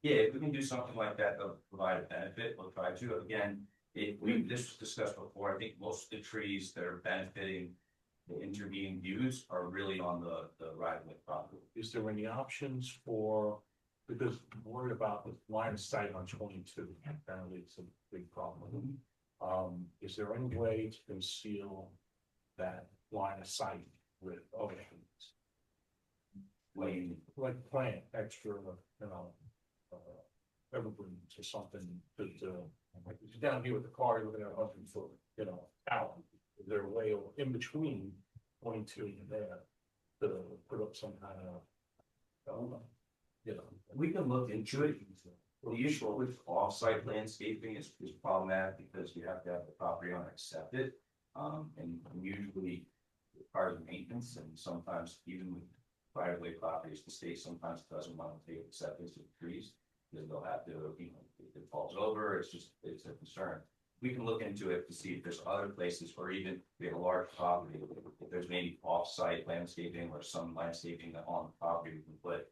yeah, if we can do something like that, that'll provide a benefit, we'll try to. Again, this was discussed before, I think most of the trees that are benefiting the intervening views are really on the right of way property. Is there any options for, because I'm worried about the line of sight on 22, apparently it's a big problem. Is there any way to conceal that line of sight with other things? Like plant extra, evergreens or something that, like if you're down here with the car, you're looking at 100-foot, tower. Is there a way in between 22 and there to put up some kind of, We can look into it. The issue with off-site landscaping is problematic because you have to have the property owner accept it. And usually requires maintenance, and sometimes even with right of way properties, the state sometimes doesn't want to take acceptance of trees. Because they'll have to, if it falls over, it's a concern. We can look into it to see if there's other places, or even if we have a large property, if there's maybe off-site landscaping or some landscaping on the property we can put,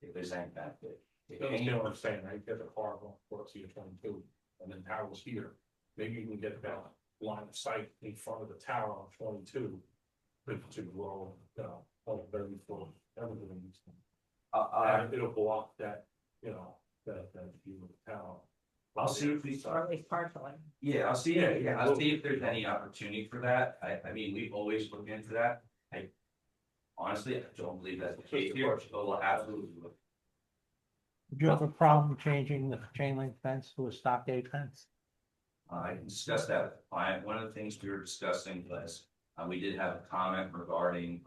if there's any benefit. you understand what I'm saying, right? You get the car going towards the 22, and then tower's here. Maybe you can get that line of sight in front of the tower on 22, to grow, on 34, everything. And it'll block that, that view of the tower. I'll see if we Or at least partially. Yeah, I'll see, I'll see if there's any opportunity for that. I mean, we've always looked into that. Honestly, I don't believe that's the case here, but we'll absolutely look. Would you have a problem changing the chain link fence to a stockade fence? I can discuss that with the client. One of the things we were discussing was, we did have a comment regarding,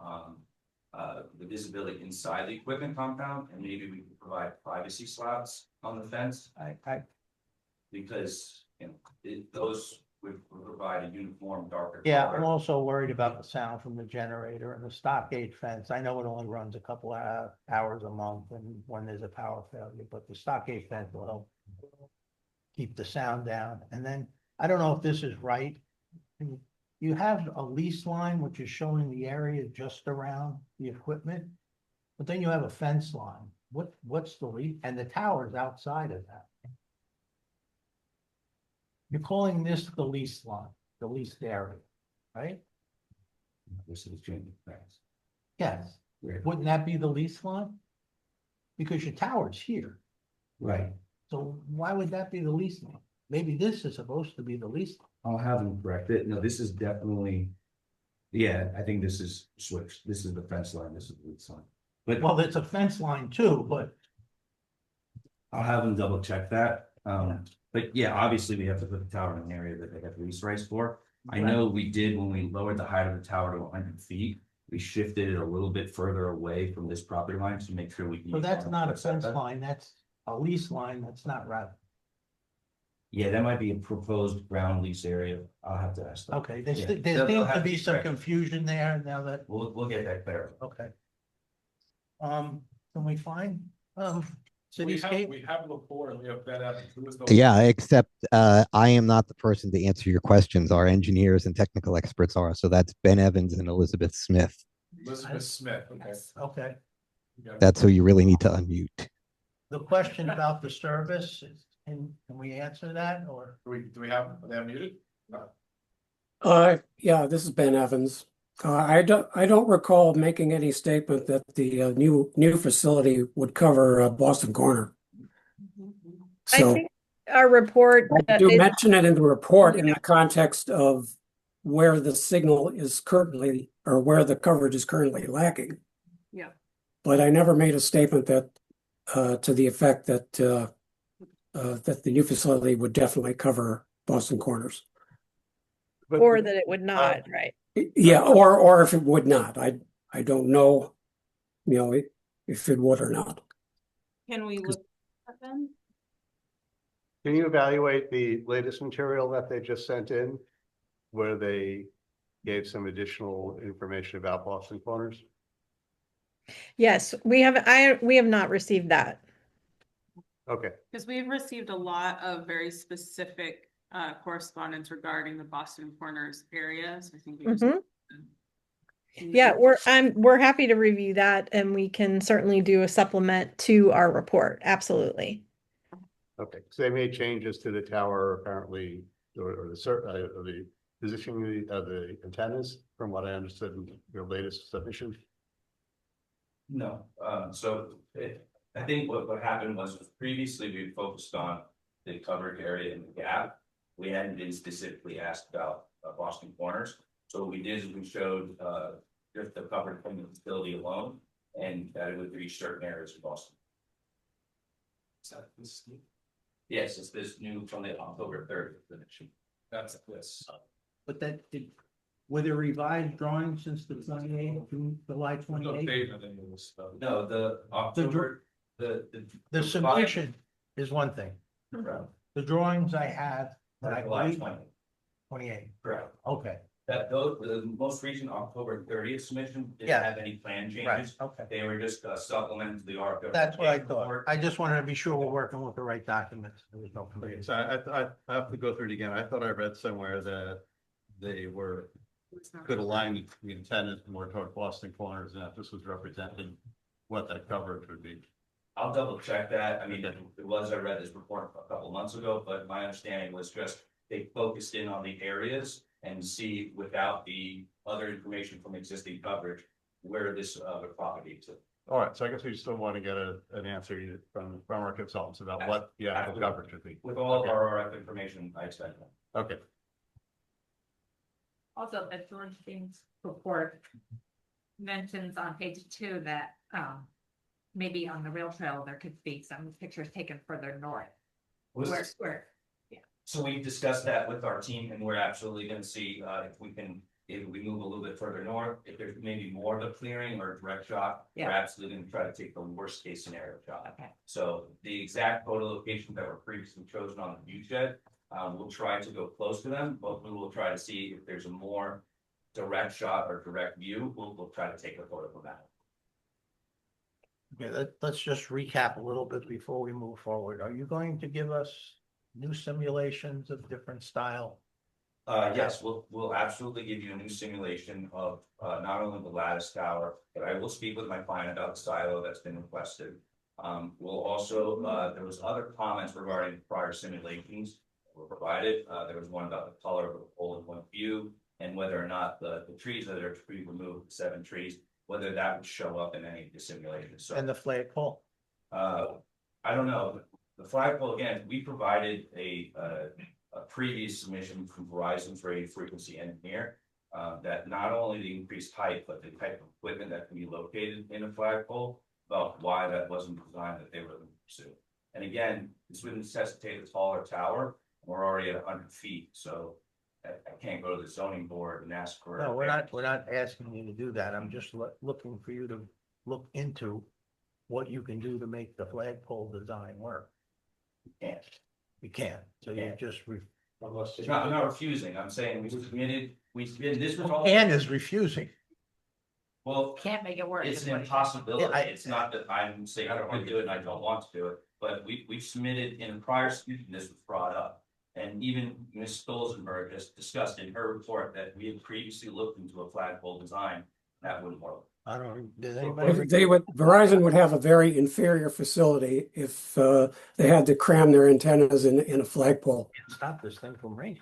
the visibility inside the equipment compound, and maybe we could provide privacy slats on the fence. Because, those would provide a uniform darker. Yeah, color. I'm also worried about the sound from the generator and the stockade fence. I know it only runs a couple of hours a month and when there's a power failure, but the stockade fence will help keep the sound down. And then, I don't know if this is right. You have a lease line, which is showing the area just around the equipment. But then you have a fence line. What's the lease? And the tower's outside of that. You're calling this the lease line, the leased area, right? This is changing things. Yes. Right. Wouldn't that be the lease line? Because your tower's here. Right. So why would that be the lease line? Maybe this is supposed to be the lease line. I'll have them correct it. No, this is definitely. Yeah, I think this is switched. This is the fence line. This is the lease line. But Well, it's a fence line too, but I'll have them double check that. Yeah. But yeah, obviously we have to put the tower in an area that they have lease rights for. I know we did when we lowered the height of the tower to 100 feet. We shifted it a little bit further away from this property line to make sure we can. so that's not a fence setback. line, that's a lease line, that's not right. Yeah, that might be a proposed ground lease area. I'll have to ask them. Okay, Yeah. there They'll seems to have be some correct. confusion there now that, We'll get that clear. okay. Can we find, We cityscape? have Lepore and we have Ben Evans. Who is the- Yeah, except I am not the person to answer your questions. Our engineers and technical experts are. So that's Ben Evans and Elizabeth Smith. Elizabeth Smith, okay. Okay, You got it. That's who you really need to unmute. the question about the service, can we answer that or? Do we have, are they muted? Yeah, this is Ben Evans. I don't recall making any statement that the new facility would cover Boston Corner. I So think our report. I do mention it in the report in the context of where the signal is currently, or where the coverage is currently lacking. Yeah. But I never made a statement that to the effect that that the new facility would definitely cover Boston Corners. Or that it would not, right? Yeah, or if it would not, I don't know, if it would or not. Can we look at them? Can you evaluate the latest material that they just sent in? Where they gave some additional information about Boston Corners? Yes, we have not received that. Okay, Because we've received a lot of very specific correspondence regarding the Boston Corners area, so I think we just. Mhm. Yeah, we're happy to review that and we can certainly do a supplement to our report. Absolutely. okay. So they made changes to the tower apparently, or the positioning of the antennas, from what I understood in your latest submission. No, I think what happened was previously we focused on the covered area in the gap. We hadn't been specifically asked about Boston Corners. So what we did is we showed just the covered from the facility alone and that it would reach certain areas of Boston. Yes, it's this new from the October 3rd prediction. That's this. But were there revised drawings since the 28th, July No 28th? date on any of this stuff. No, the October, The submission is one thing. The drawings I have, that I July believe, 20, 28, correct. okay, The most recent October 30th submission didn't Yeah. have any plan right, changes. okay. They were just supplemental to the ARC. That's what I thought. I just wanted to be sure we're working with the right documents. There was no Okay, confusion. so I have to go through it again. I thought I read somewhere that they could align the antennas more toward Boston Corners, and that this was representing what that coverage would be. I'll double check that. I mean, it was, I read this report a couple months ago, but my understanding was just they focused in on the areas and see without the other information from existing coverage, where this would propagate to. All right, so I guess we still want to get an answer from our consultants about what the actual coverage would be. With all of Okay. our RF information, I expect that. Okay, Also, the George James report mentions on page 2 that maybe on the rail trail, there could be some pictures taken further north. Where? So we discussed that with our team and we're absolutely gonna see if we move a little bit further north, if there's maybe more of a clearing or a direct shot. We're Yeah. absolutely gonna try to take the worst case scenario shot. Okay. So the exact photo locations that were previously chosen on the view shed, We'll try to go close to them, but we will try to see if there's a more direct shot or direct view. We'll try to take a photo of that. Okay, let's just recap a little bit before we move forward. Are you going to give us new simulations of different style? Yes, we'll absolutely give you a new simulation of, not only the lattice tower, but I will speak with my client about the silo that's been requested. We'll also, there was other comments regarding prior simulations that were provided. There was one about the color of the pole in one view and whether or not the trees that are to be removed, 7 trees, whether that would show up in any of the simulations. So, And the flagpole? I don't know. The flagpole, again, we provided a previous submission from Verizon's radio frequency engineer. That not only the increased height, but the type of equipment that can be located in a flagpole, about why that wasn't designed that they were going to pursue. And again, this would necessitate a taller tower. We're already at 100 feet, so I can't go to the zoning board and ask for. No, we're not asking you to do that. I'm just looking for you to look into what you can do to make the flagpole design work. Can't. You can't, so you Can't. just. Unless. I'm not refusing. I'm saying we submitted, this was all. And is refusing. Well, Can't make it work. it's is an what he said. impossibility. Yeah, It's not that I'm saying I don't want to do it and I don't want to do it, but we've submitted in a prior submission, this was brought up. And even Ms. Stolzenberg has discussed in her report that we had previously looked into a flagpole design. That wouldn't work. I don't, does anybody? Verizon would have a very inferior facility if they had to cram their antennas in a flagpole. Stop this thing from raining.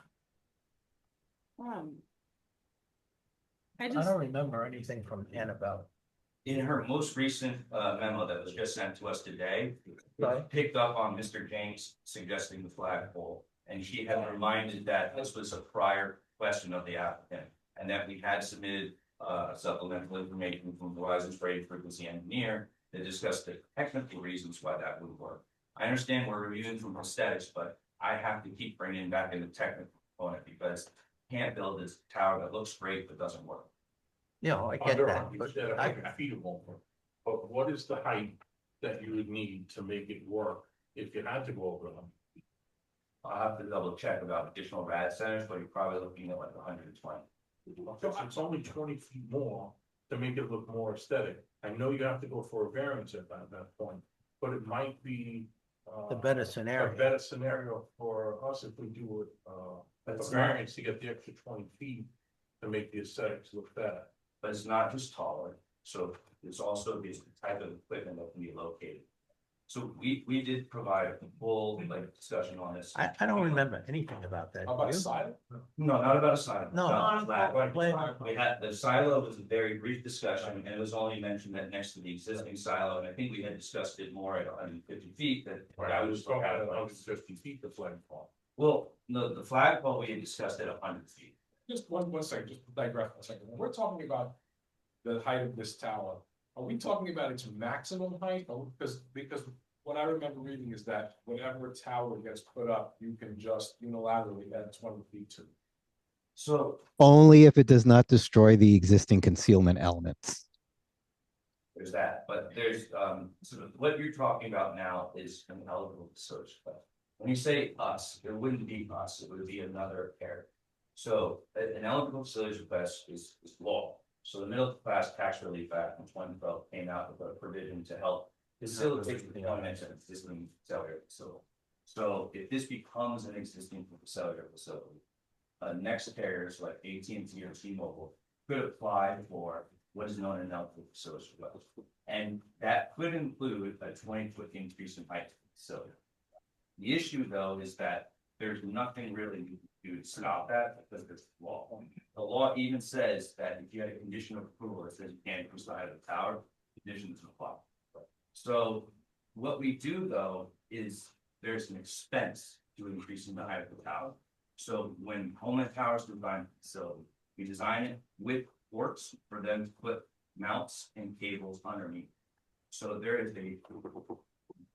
I I just, don't remember anything from Annabelle. In her most recent memo that was just sent to us today, Right. picked up on Mr. James suggesting the flagpole. And she had reminded that this was a prior question of the applicant and that we had submitted supplemental information from Verizon's radio frequency engineer that discussed the technical reasons why that wouldn't work. I understand we're reviewing from aesthetics, but I have to keep bringing back in the technical component because you can't build this tower that looks great but doesn't work. You know, I get Under that, 100 but feet, I, 100 feet or more. But what is the height that you would need to make it work if you had to go over them? I'll have to double check about additional rad centers, but you're probably looking at like 120. It's only 20 feet more to make it look more aesthetic. I know you have to go for a variance at that point, but it might be. the better A scenario. better scenario for us if we do it, a variance to get the extra 20 feet to make the aesthetics look better. But it's not just taller, so it's also the type of equipment that can be located. So we did provide a full like discussion on this. I don't remember anything about that. How about do a you? silo? No, not about a silo. No. Flat. Flat. We had, the silo was a very brief discussion and it was only mentioned that next to the existing silo, and I think we had discussed it more at 150 feet that. I was talking about 150 feet the flagpole. Well, the flagpole we had discussed at 100 feet. Just one second, just digress for a second. When we're talking about the height of this tower, are we talking about its maximum height? Or because what I remember reading is that whenever a tower gets put up, you can just unilaterally add 20 feet to it. So Only if it does not destroy the existing concealment elements. there's that, but there's, sort of what you're talking about now is an eligible facility. But when you say us, there wouldn't be us, it would be another area. So an eligible facilities request is law. So the Middle Class Tax Relief Act in 2012 came out with a provision to help facilitate the deployment of existing cellular facility. So if this becomes an existing cellular facility, next carriers like AT&T or T-Mobile could apply for what is known as an eligible facilities request. And that could include a 20-foot increase in height of the facility. The issue though is that there's nothing really you can do to stop that because there's law. The law even says that if you had a condition of approval that says you can't increase the height of the tower, conditions apply. So what we do though is there's an expense to increasing the height of the tower. So when Homeland Towers design the facility, we design it with ports for them to put mounts and cables underneath. So there is a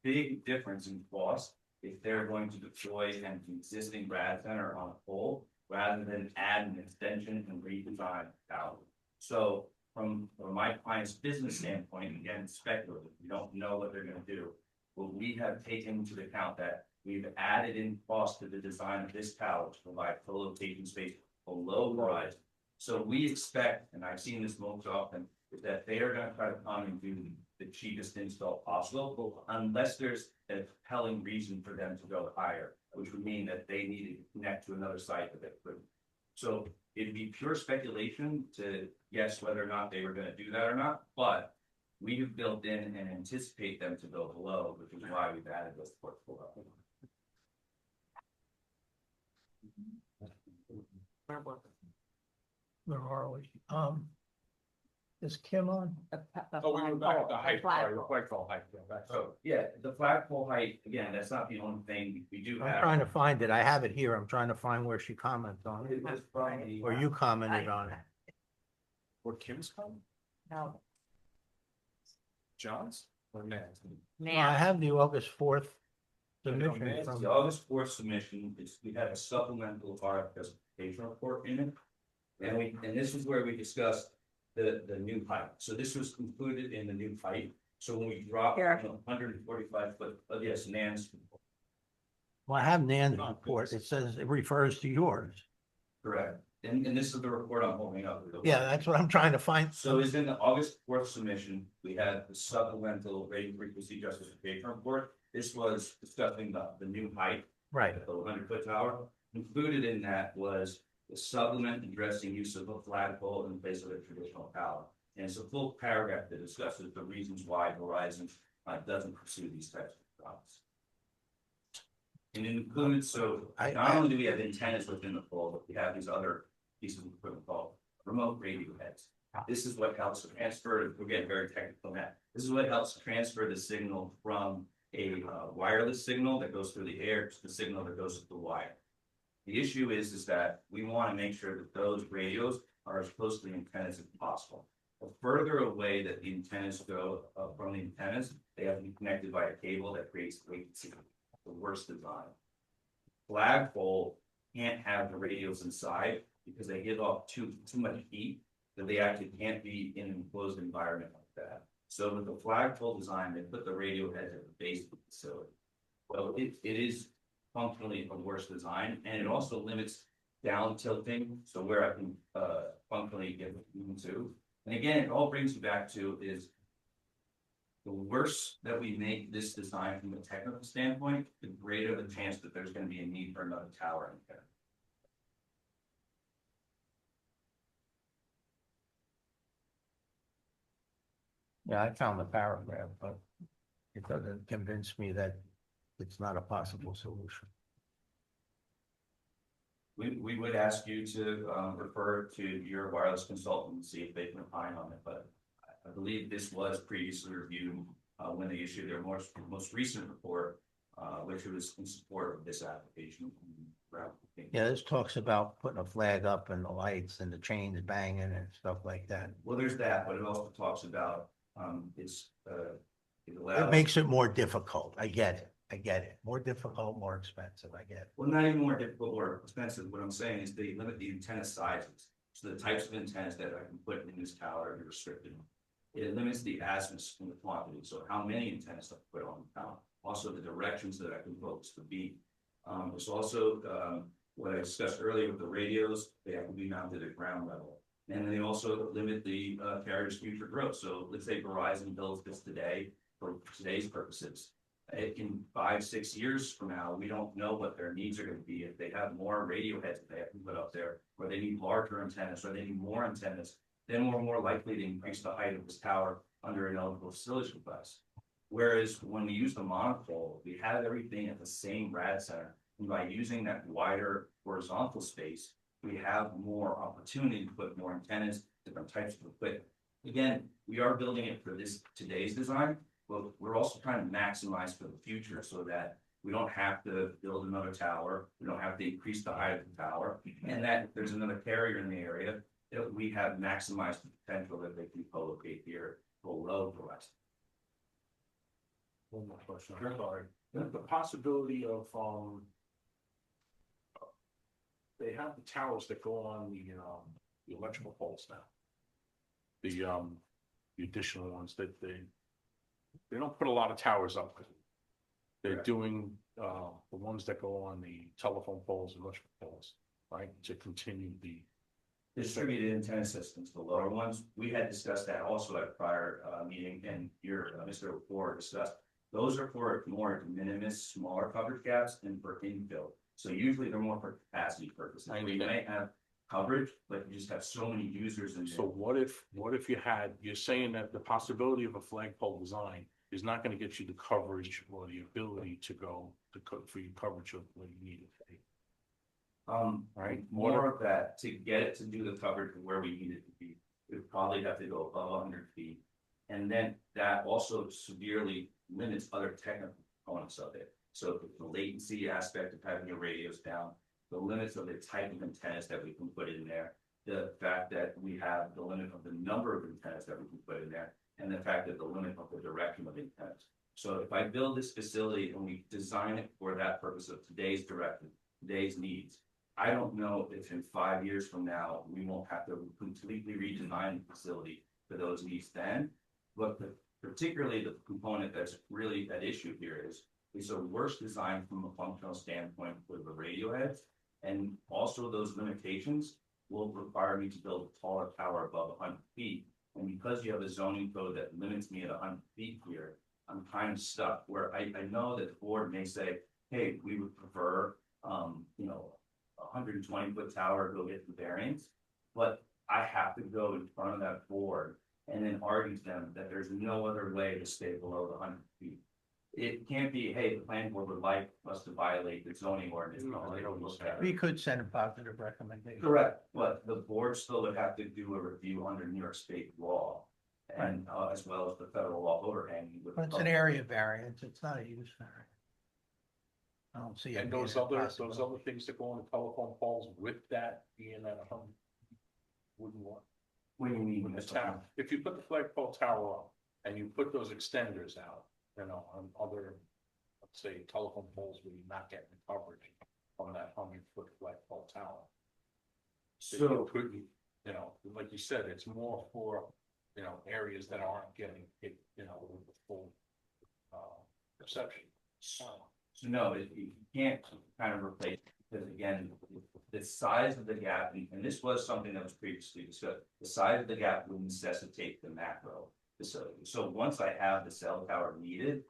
big difference in cost if they're going to deploy an existing rad center on a pole rather than add an extension and redesign the tower. So from my client's business standpoint, again, speculative, we don't know what they're gonna do. But we have taken into account that we've added in cost to the design of this tower to provide co-location space below Verizon. So we expect, and I've seen this most often, is that they are gonna try to come and do the cheapest install possible, unless there's a compelling reason for them to go higher, which would mean that they need to connect to another site that they couldn't. So it'd be pure speculation to guess whether or not they were gonna do that or not, but we have built in and anticipate them to go below, which is why we've added this port below. Where are we? Is Kim on? Oh, we were back at the height, sorry, the flagpole height, yeah, back. So, yeah, the flagpole height, again, that's not the only thing we do I'm have. trying to find it. I have it here. I'm trying to find where she commented on it. It was from the- Or you commented on it. Where Kim's come, No. John's or Nan's? Well, I have the August 4th submission Nan's from. The August 4th submission, we had a supplemental RF justification report in it. And this is where we discussed the new height. So this was included in the new height. So when we dropped Here. 145 foot, yes, Nan's, Well, I have Nan's report. It says it refers to yours. correct. And this is the report I'm holding up. Yeah, that's what I'm trying to find. So is in the August 4th submission, we had the supplemental radio frequency justification report. This was discussing the new height. Right. The 100-foot tower. Included in that was the supplement addressing use of a flagpole in place of a traditional tower. And it's a full paragraph that discusses the reasons why Verizon doesn't pursue these types of problems. And it includes, so not only do we have antennas within the pole, but we have these other pieces of equipment called remote radio heads. This is what helps transfer, we're getting very technical now. This is what helps transfer the signal from a wireless signal that goes through the air to the signal that goes through the wire. The issue is that we want to make sure that those radios are as close to the antennas as possible. The further away that the antennas go from the antennas, they have to be connected by a cable that creates latency. The worst design. Flagpole can't have the radios inside because they give off too much heat that they actually can't be in an enclosed environment like that. So with the flagpole design, they put the radio heads at the base of the facility. Well, it is functionally a worse design, and it also limits down tilting, so where I can functionally get into. And again, it all brings you back to is the worse that we make this design from a technical standpoint, the greater the chance that there's going to be a need for another tower in there. Yeah, I found the paragraph, but it doesn't convince me that it's not a possible solution. We would ask you to refer to your wireless consultant and see if they can opine on it, but I believe this was previously reviewed when they issued their most recent report, which was in support of this application. Yeah, this talks about putting a flag up and the lights and the chains banging and stuff like that. Well, there's that, but it also talks about it It allows. makes it more difficult. I get it. I get it. More difficult, more expensive. I get it. Well, not even more difficult or expensive. What I'm saying is they limit the antenna sizes. So the types of antennas that I can put in this tower are restricted. It limits the azimuths and the quantity. So how many antennas I can put on the tower. Also the directions that I can focus the beam. There's also what I discussed earlier with the radios, they have to be mounted at ground level. And they also limit the carrier's future growth. So let's say Verizon builds this today for today's purposes. In 5-6 years from now, we don't know what their needs are going to be. If they have more radio heads that they have to put up there, or they need larger antennas, or they need more antennas, then we're more likely to increase the height of this tower under an eligible facilities request. Whereas when we use the monopole, we have everything at the same rad center. And by using that wider horizontal space, we have more opportunity to put more antennas, different types of equipment. Again, we are building it for today's design, but we're also trying to maximize for the future so that we don't have to build another tower. We don't have to increase the height of the tower, and that if there's another carrier in the area, that we have maximized the potential that they can co-locate here below the rest. One more question. I'm sorry. The possibility of, they have the towers that go on the electrical poles now. The additional ones that they don't put a lot of towers up. They're doing the ones that go on the telephone poles and electric poles, right, to continue the. Distributed antenna systems, the lower ones, we had discussed that also at a prior meeting, and your Mr. Ford discussed. Those are for more de minimis, smaller coverage gaps and for infill. So usually they're more for capacity purposes. I We understand. might have coverage, but you just have so many users in So there. what if you had, you're saying that the possibility of a flagpole design is not gonna get you the coverage or the ability to go to for your coverage of what you need it to be. Right. More of that, to get it to do the coverage of where we need it to be, we'd probably have to go above 100 feet. And then that also severely limits other technical components of it. So the latency aspect of having your radios down, the limits of the type of antennas that we can put in there, the fact that we have the limit of the number of antennas that we can put in there, and the fact that the limit of the direction of antennas. So if I build this facility and we design it for that purpose of today's directive, today's needs, I don't know if in 5 years from now, we won't have to completely redesign the facility for those needs then. But particularly the component that's really at issue here is a worse design from a functional standpoint for the radio heads. And also those limitations will require me to build a taller tower above 100 feet. And because you have a zoning code that limits me at 100 feet here, I'm kind of stuck where I know that the board may say, hey, we would prefer, 120-foot tower, go get the variance. But I have to go in front of that board and then argue to them that there's no other way to stay below the 100 feet. It can't be, hey, the planning board would like us to violate the zoning ordinance. No, I don't look at We it. could send a positive recommendation. Correct, but the board still would have to do a review under New York State law. And as well as the federal law overhanging. with- But it's an area variance, it's not a use variance. I don't see it. And being those a other possibility. things that go on the telephone poles with that being at 100, wouldn't want. What do you mean? The tower, if you put the flagpole tower up and you put those extenders out, on other, let's say, telephone poles where you're not getting coverage on that 100-foot flagpole tower. That you So, couldn't, like you said, it's more for, areas that aren't getting hit, with the full reception. so no, you can't kind of replace, because again, the size of the gap, and this was something that was previously discussed, the size of the gap would necessitate the macro facility. So once I have the cell tower needed,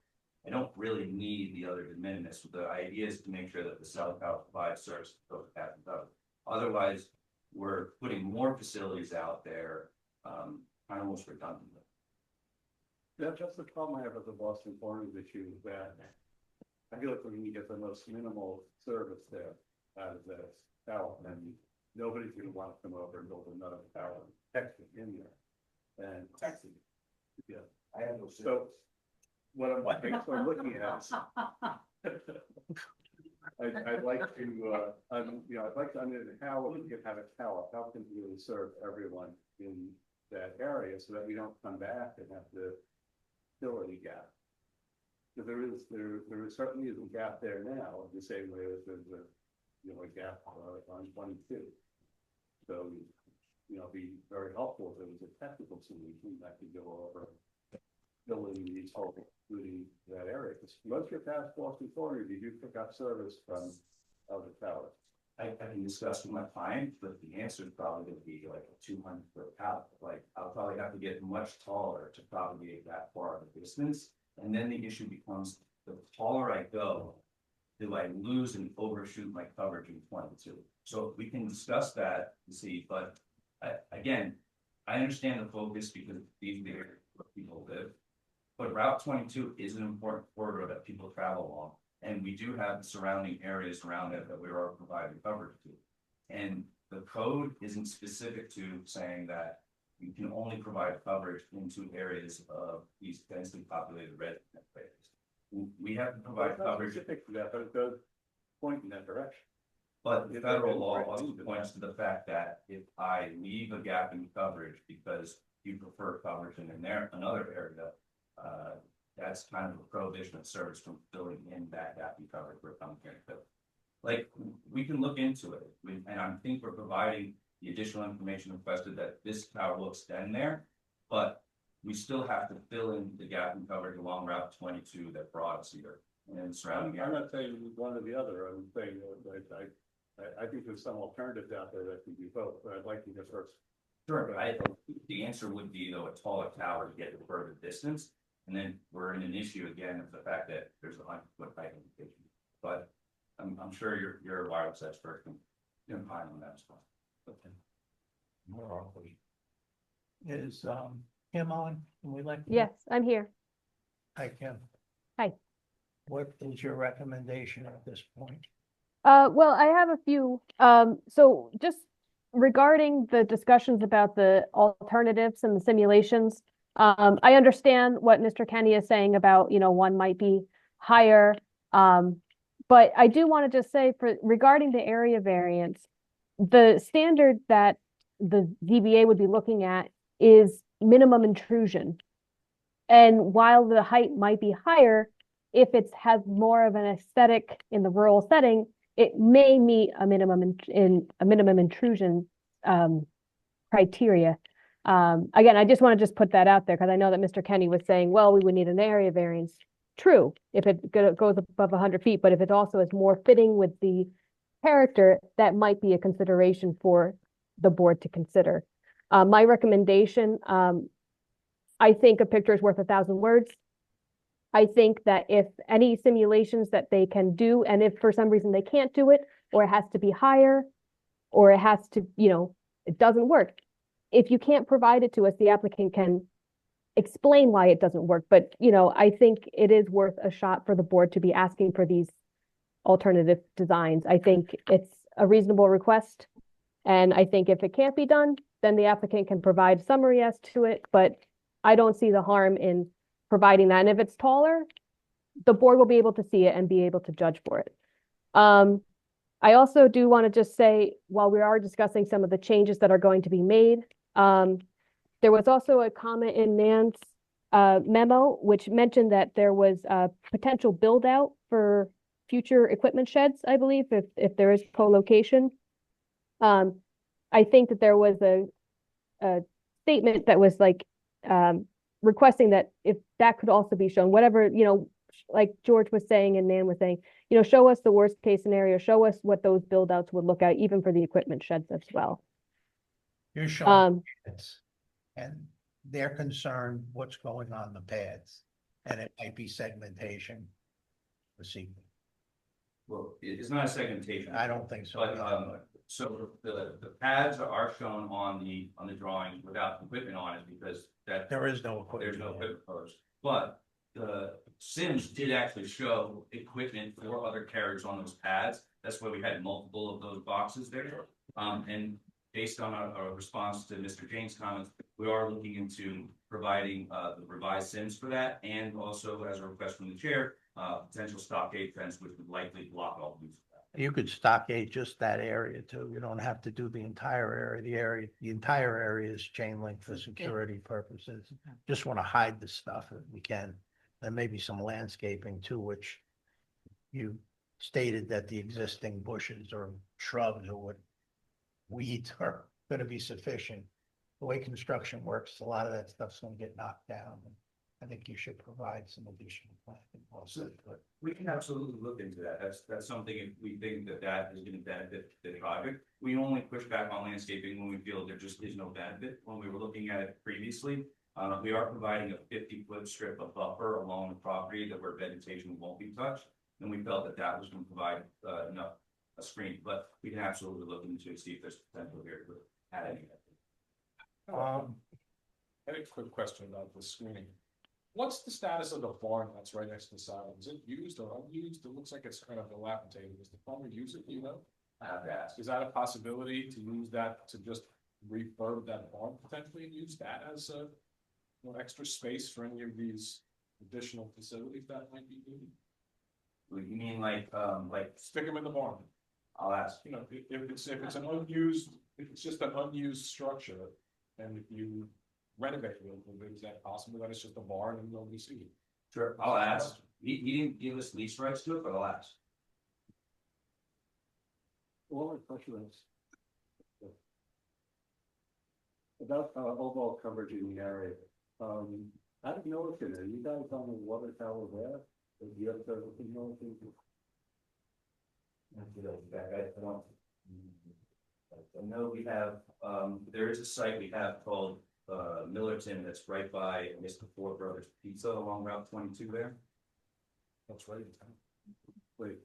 I don't really need the other de minimis. The idea is to make sure that the cell tower provides service to those that have done. Otherwise, we're putting more facilities out there, kind of almost redundant. That's just the problem I have with the Boston Corners issue, that I feel like we're gonna get the most minimal service there out of this tower, and nobody's gonna want to come over and build another tower, Texas in there. And Texas, yeah, I have no. so what I'm looking at is, I'd like to, I'd like to understand how we can have a tower, how can we really serve everyone in that area so that we don't come back and have to fill any gap. So there certainly is a gap there now, the same way as there's a gap on 22. So, it'd be very helpful if there was a technical solution that could go over filling these holes, including that area. Because most of your past Boston Corners, you do pick up service from other towers. I can discuss with my client, but the answer is probably gonna be like a 200-foot tower. Like, I'll probably have to get much taller to propagate that far of a distance. And then the issue becomes, the taller I go, do I lose and overshoot my coverage in 22? So we can discuss that and see, but again, I understand the focus because these are where people live. But Route 22 is an important corridor that people travel along. And we do have surrounding areas around it that we are providing coverage to. And the code isn't specific to saying that you can only provide coverage into areas of these densely populated residential areas. We have to provide It's not coverage, specific to that, but it does point in that direction. but the federal law also points to the fact that if I leave a gap in coverage because you prefer coverage in another area, that's kind of a prohibition of service from filling in that gap in coverage we're coming here to. Like, we can look into it, and I think we're providing the additional information requested that this tower will extend there, but we still have to fill in the gap in coverage along Route 22 that brought us here. and surrounding I'm area. not saying one or the other, I'm saying, I think there's some alternatives out there that can do both, but I'd like to get first. Sure, but the answer would be though, a taller tower to get the further distance. And then we're in an issue again of the fact that there's a 100-foot height limitation. But I'm sure your wireless expert can opine on that as well. Where are we? Is, Kim on? Can we let? Kim? Yes, I'm here. Hi, Kim. Hi. What is your recommendation at this point? Well, I have a few. So just regarding the discussions about the alternatives and the simulations, I understand what Mr. Kenny is saying about, one might be higher. But I do want to just say regarding the area variance, the standard that the ZBA would be looking at is minimum intrusion. And while the height might be higher, if it has more of an aesthetic in the rural setting, it may meet a minimum intrusion criteria. Again, I just want to put that out there because I know that Mr. Kenny was saying, well, we would need an area variance. True, if it goes above 100 feet, but if it also is more fitting with the character, that might be a consideration for the board to consider. My recommendation, I think a picture is worth 1,000 words. I think that if any simulations that they can do, and if for some reason they can't do it, or it has to be higher, or it has to, it doesn't work. If you can't provide it to us, the applicant can explain why it doesn't work. But, I think it is worth a shot for the board to be asking for these alternative designs. I think it's a reasonable request. And I think if it can't be done, then the applicant can provide summary as to it, but I don't see the harm in providing that. And if it's taller, the board will be able to see it and be able to judge for it. I also do want to just say, while we are discussing some of the changes that are going to be made, there was also a comment in Nan's memo, which mentioned that there was a potential build out for future equipment sheds, I believe, if there is co-location. I think that there was a statement that was like requesting that if that could also be shown, whatever, like George was saying and Nan was saying, show us the worst case scenario, show us what those build outs would look at, even for the equipment sheds as well. You're showing pads, and they're concerned what's going on the pads, and it might be segmentation. Well, it's not a segmentation. I don't think so. But, so the pads are shown on the drawing without equipment on it because There is no equipment. there's no equipment proposed. But the Sims did actually show equipment for other carriers on those pads. That's why we had multiple of those boxes there. And based on our response to Mr. James' comments, we are looking into providing the revised Sims for that, and also as a request from the chair, potential stockade fence, which would likely block all views. You could stockade just that area too. You don't have to do the entire area. The entire area is chain link for security purposes. Just want to hide the stuff if we can. There may be some landscaping too, which you stated that the existing bushes or shrubs or what weeds are going to be sufficient. The way construction works, a lot of that stuff's going to get knocked down. I think you should provide some additional planting also. But We can absolutely look into that. That's something if we think that is going to benefit the project. We only push back on landscaping when we feel there just is no benefit. When we were looking at it previously, we are providing a 50-foot strip of buffer along the property that where vegetation won't be touched. And we felt that was going to provide enough a screen, but we can absolutely look into see if there's potential here to add any. I had a quick question about the screening. What's the status of the barn that's right next to the silo? Is it used or unused? It looks like it's kind of dilapidated. Does the farmer use it, I have to ask. Is that a possibility to use that to just refurb that barn potentially and use that as a extra space for any of these additional facilities that might be needed? You mean like Stick them in the barn. I'll ask. If it's an unused, if it's just an unused structure, and if you renovate it, is that possible that it's just a barn and nobody sees it? Sure, I'll ask. He didn't give us lease rights to it, but I'll ask. One more question is about overall coverage in the area. I didn't notice it. Are you guys on the water tower there? The other side of the thing, I know we have, there is a site we have called, Millerton that's right by, I guess, the Four Brothers Pizza along Route 22 there. That's right. wait,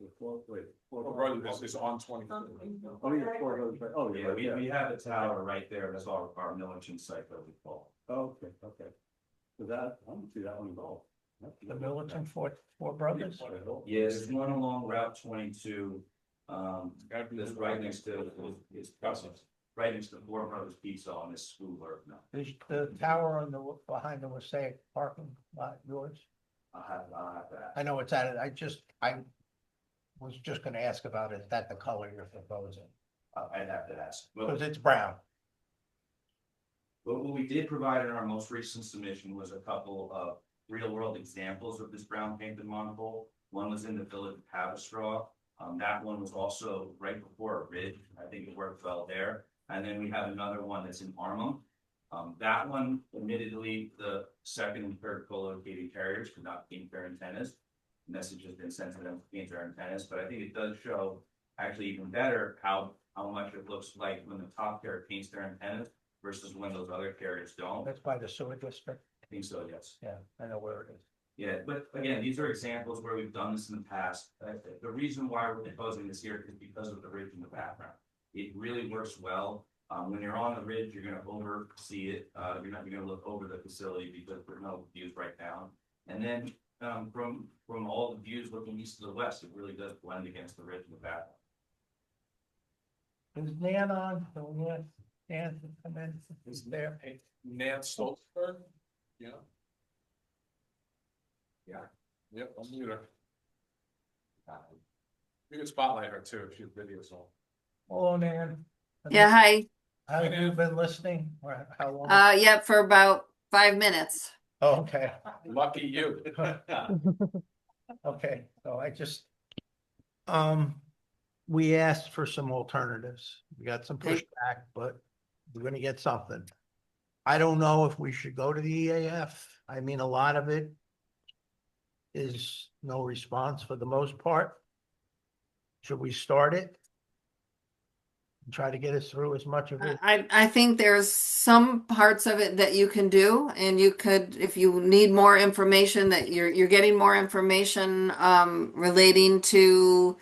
Oh, brother, this is on 20. Oh, yeah, four of those, right. Oh, Yeah, we have a tower right there, that's our Millerton site that we call. Oh, okay. So that, I don't see that one at all. The Militant Four Brothers? Yeah, there's one along Route 22, that's right next to, it's right next to Four Brothers Pizza on this school road now. Is the tower on the, behind the Wasaic parking lot yours? I'll have that. I know it's at it, I was just gonna ask about it, is that the color you're proposing? I'd have to ask. Because it's brown. But what we did provide in our most recent submission was a couple of real world examples of this brown painted monopole. One was in the village of Haverstraw. That one was also right before a ridge. I think it worked well there. And then we have another one that's in Armum. That one, admittedly, the second and third co-located carriers could not paint their antennas. Message has been sent to them to paint their antennas, but I think it does show actually even better how much it looks like when the top carrier paints their antennas versus when those other carriers don't. That's by the sewer district. I think so, yes. Yeah, I know where it is. Yeah, but again, these are examples where we've done this in the past. The reason why we're proposing this here is because of the ridge in the background. It really works well. When you're on the ridge, you're gonna oversee it. You're not gonna look over the facility because there's no views right down. And then from all the views looking east to the west, it really does blend against the ridge in the background. Is Nan on? So we have Nan to come in. Is there? Hey, Nan Stolzberg? Yeah. Yeah. Yep, I'll mute her. You can spotlight her too if she videos on. Hello, Nan. Yeah, hi. How have you been listening? Or how long? Yep, for about 5 minutes. Oh, okay. Lucky you. Okay, so I just, we asked for some alternatives. We got some Okay. pushback, but we're gonna get something. I don't know if we should go to the EAF. I mean, a lot of it is no response for the most part. Should we start it? And try to get us through as much of it? I think there's some parts of it that you can do, and you could, if you need more information, that you're getting more information relating to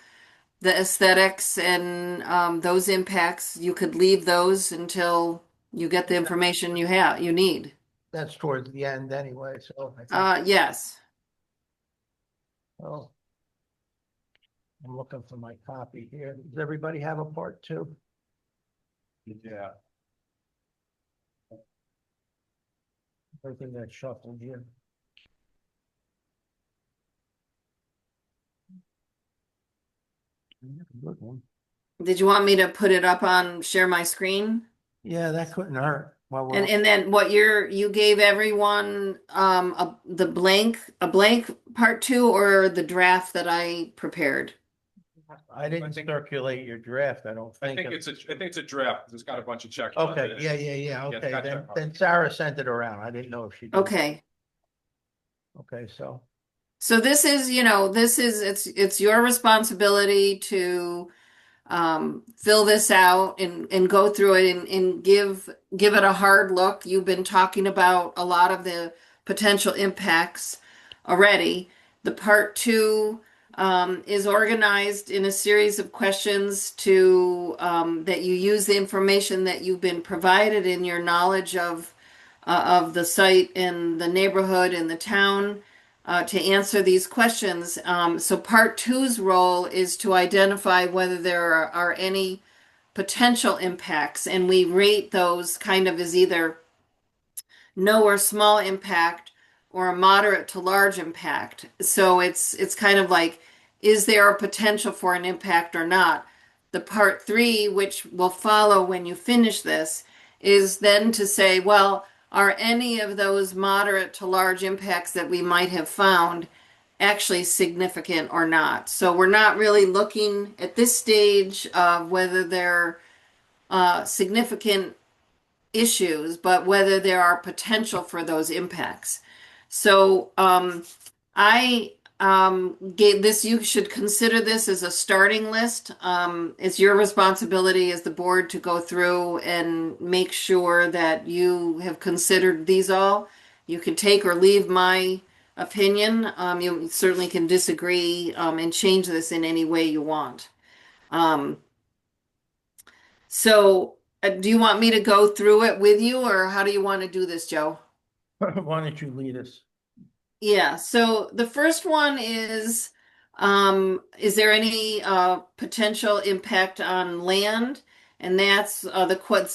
the aesthetics and those impacts. You could leave those until you get the information you need. That's towards the end anyway, so. I think- Yes. Oh. I'm looking for my copy here. Does everybody have a part two? Yeah. Everything that's shuffled here. Good one. Did you want me to put it up on share my screen? Yeah, that couldn't hurt. While we're- And then what you gave everyone a blank part 2 or the draft that I prepared? I didn't circulate your draft, I don't I think. think it's a draft. It's got a bunch of checks. Okay, yeah, Yeah, okay, gotcha. then Sarah sent it around. I didn't know if she did. Okay. Okay, so, So this is, it's your responsibility to fill this out and go through it and give it a hard look. You've been talking about a lot of the potential impacts already. The part 2 is organized in a series of questions to that you use the information that you've been provided in your knowledge of the site and the neighborhood and the town to answer these questions. So part 2's role is to identify whether there are any potential impacts, and we rate those kind of as either no or small impact or a moderate to large impact. So it's kind of like, is there a potential for an impact or not? The part 3, which will follow when you finish this, is then to say, well, are any of those moderate to large impacts that we might have found actually significant or not? So we're not really looking at this stage of whether they're significant issues, but whether there are potential for those impacts. So I gave this, you should consider this as a starting list. It's your responsibility as the board to go through and make sure that you have considered these all. You can take or leave my opinion. You certainly can disagree, and change this in any way you want. So do you want me to go through it with you, or how do you want to do this, Joe? Why don't you lead us? Yeah, so the first one is there any potential impact on land? And that's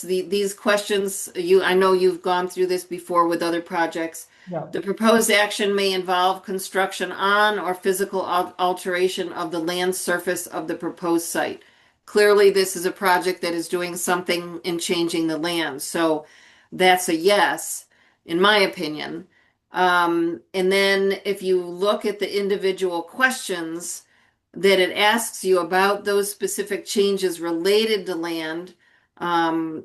these questions, I know you've gone through this before with other projects. Yeah. The proposed action may involve construction on or physical alteration of the land surface of the proposed site. Clearly, this is a project that is doing something in changing the land, so that's a yes, in my opinion. And then if you look at the individual questions that it asks you about those specific changes related to land, I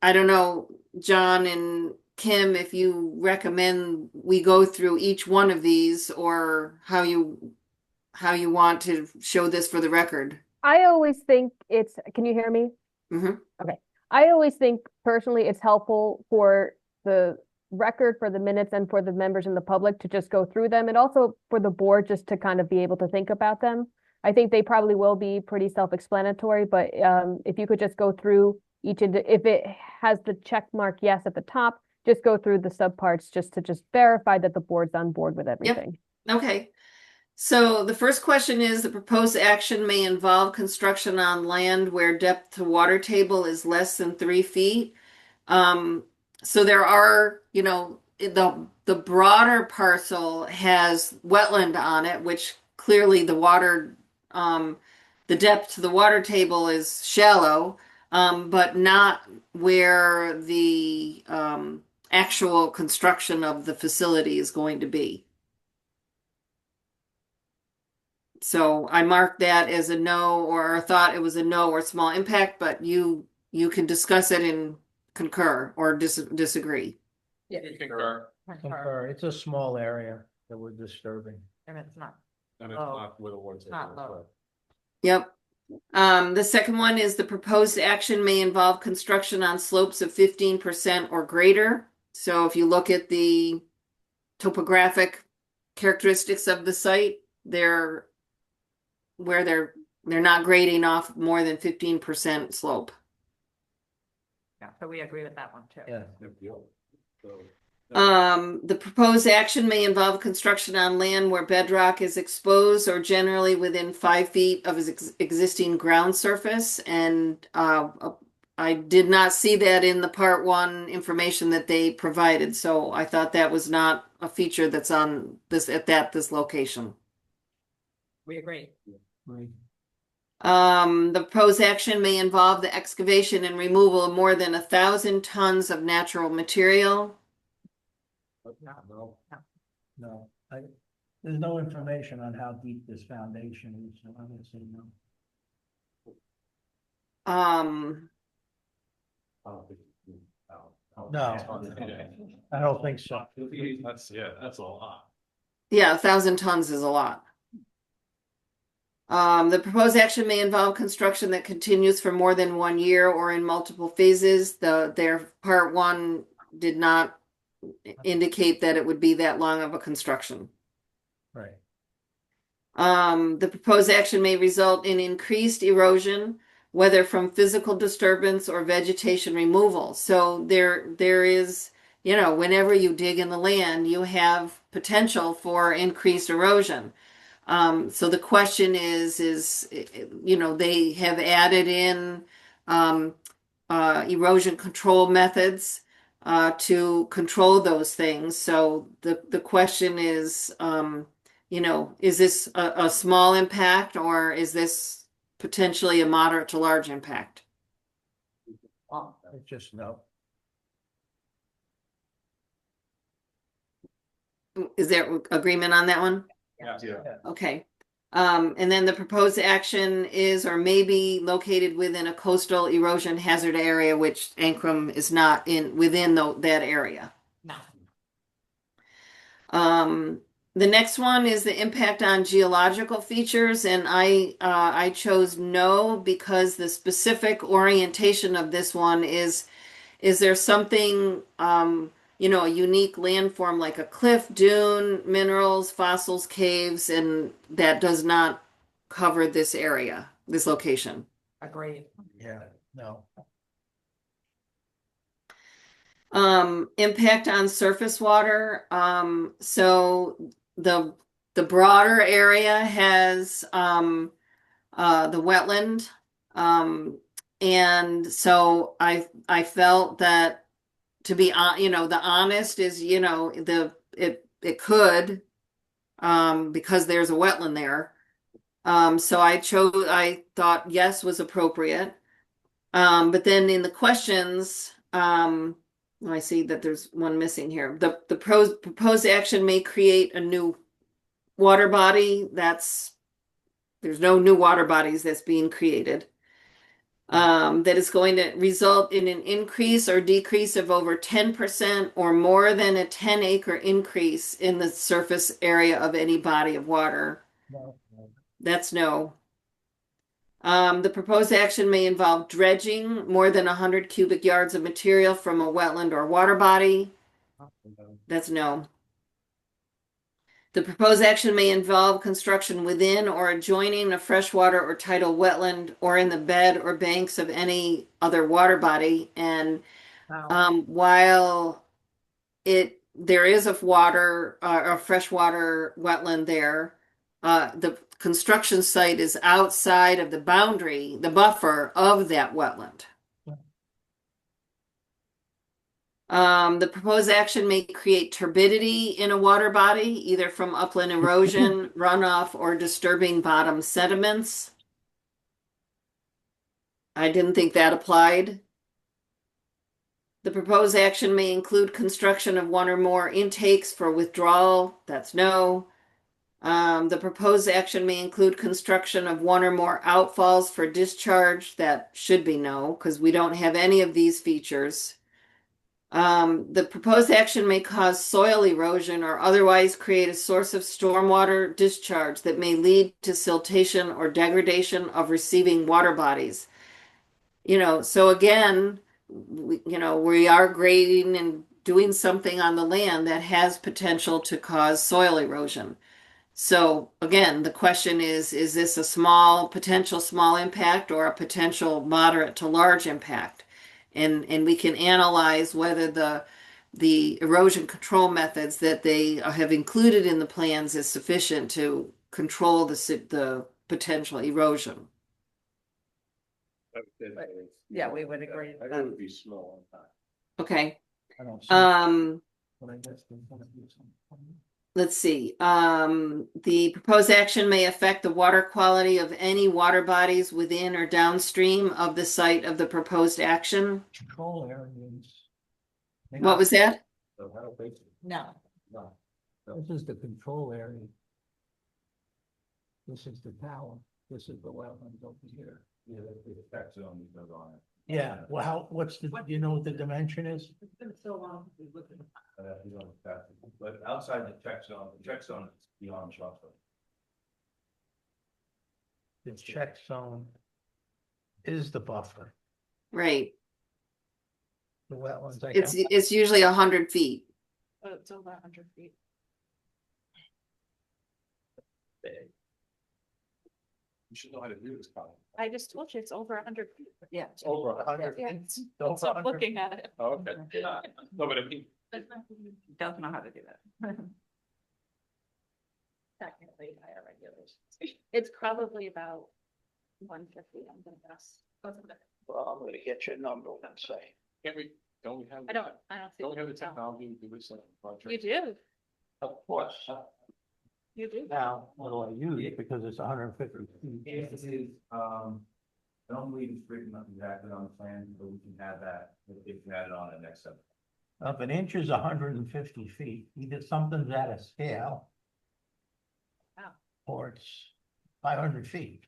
don't know, John and Kim, if you recommend we go through each one of these, or how you want to show this for the record. I always think can you hear me? Mhm. Okay. I always think personally it's helpful for the record, for the minutes, and for the members in the public to just go through them, and also for the board just to kind of be able to think about them. I think they probably will be pretty self-explanatory, but if you could just go through each, if it has the check mark yes at the top, just go through the subparts just to verify that the board's on board with everything. Okay. So the first question is, the proposed action may involve construction on land where depth to water table is less than 3 feet. So there are, the broader parcel has wetland on it, which clearly the water, the depth to the water table is shallow, but not where the actual construction of the facility is going to be. So I marked that as a no, or thought it was a no or small impact, but you can discuss it and concur or disagree. Yeah. Concur. Concur. It's a small area that we're disturbing. And it's not. And it's Oh. not with a water. Not low. Yep. The second one is, the proposed action may involve construction on slopes of 15% or greater. So if you look at the topographic characteristics of the site, they're not grading off more than 15% slope. Yeah, so we agree with that one too. Yeah. The proposed action may involve construction on land where bedrock is exposed or generally within 5 feet of its existing ground surface. And I did not see that in the part 1 information that they provided, so I thought that was not a feature that's on this location. We agree. Right. The proposed action may involve the excavation and removal of more than 1,000 tons of natural material. No, there's no information on how deep this foundation is, so I'm gonna say no. No, I don't think so. That's a lot. Yeah, 1,000 tons is a lot. The proposed action may involve construction that continues for more than 1 year or in multiple phases. Their part 1 did not indicate that it would be that long of a construction. Right. The proposed action may result in increased erosion, whether from physical disturbance or vegetation removal. So there is, whenever you dig in the land, you have potential for increased erosion. So the question is, they have added in erosion control methods to control those things. So the question is, is this a small impact, or is this potentially a moderate to large impact? It's just no. Is there agreement on that one? Yeah. Okay. And then the proposed action is or may be located within a coastal erosion hazard area, which Ancrum is not within that area. No. The next one is the impact on geological features, and I chose no because the specific orientation of this one is there something you know, a unique landform like a cliff, dune, minerals, fossils, caves, and that does not cover this area, this location. Agreed. Yeah, no. Impact on surface water. So the broader area has the wetland. And so I felt that, to be you know, the honest is, you know, it could because there's a wetland there. So I thought yes was appropriate. But then in the questions, I see that there's one missing here. The proposed action may create a new water body. There's no new water bodies that's being created. That is going to result in an increase or decrease of over 10% or more than a 10-acre increase in the surface area of any body of water. No. That's no. The proposed action may involve dredging more than 100 cubic yards of material from a wetland or water body. That's no. The proposed action may involve construction within or adjoining a freshwater or tidal wetland or in the bed or banks of any other water body. And while there is a water or freshwater wetland there, the construction site is outside of the boundary, the buffer of that wetland. The proposed action may create turbidity in a water body, either from upland erosion, runoff, or disturbing bottom sediments. I didn't think that applied. The proposed action may include construction of one or more intakes for withdrawal. That's no. The proposed action may include construction of one or more outfalls for discharge. That should be no, because we don't have any of these features. The proposed action may cause soil erosion or otherwise create a source of stormwater discharge that may lead to siltation or degradation of receiving water bodies. You know, so again, we are grading and doing something on the land that has potential to cause soil erosion. So again, the question is this a potential small impact or a potential moderate to large impact? And we can analyze whether the erosion control methods that they have included in the plans is sufficient to control the potential erosion. Yeah, we would agree. I think it would be small. Okay. I don't see. But I guess there's gonna be some. Let's see. The proposed action may affect the water quality of any water bodies within or downstream of the site of the proposed action. Control areas. What was that? No. This is the control area. This is the tower. This is the wetland over here. Yeah, the effect zone that goes on it. Yeah, well, you know what the dimension is? It's been so long. Since we looked at But outside the check zone is beyond chocolate. The check zone is the buffer, Right. the wetlands. It's usually 100 feet. Oh, it's over 100 feet. You should know how to do this, Colin. I just told you it's over 100 feet. Yeah. It's over 100 Yeah. feet. It's over Stop 100. looking at it. Oh, okay. No, but I mean, Doesn't know how to do that. Technically higher regulations. It's probably about 150, I'm gonna guess. Well, I'm gonna get your number and say. don't we have? I don't see. Don't we have the no. technology to do this on a project? You do, Of course. you do. Now, what do I use? Because it's 150 feet. This is, I don't believe it's written up exactly on the plan, but we can have that, if we add it on the next step. If an inch is 150 feet, either something's at a scale. Wow. Or it's 500 feet.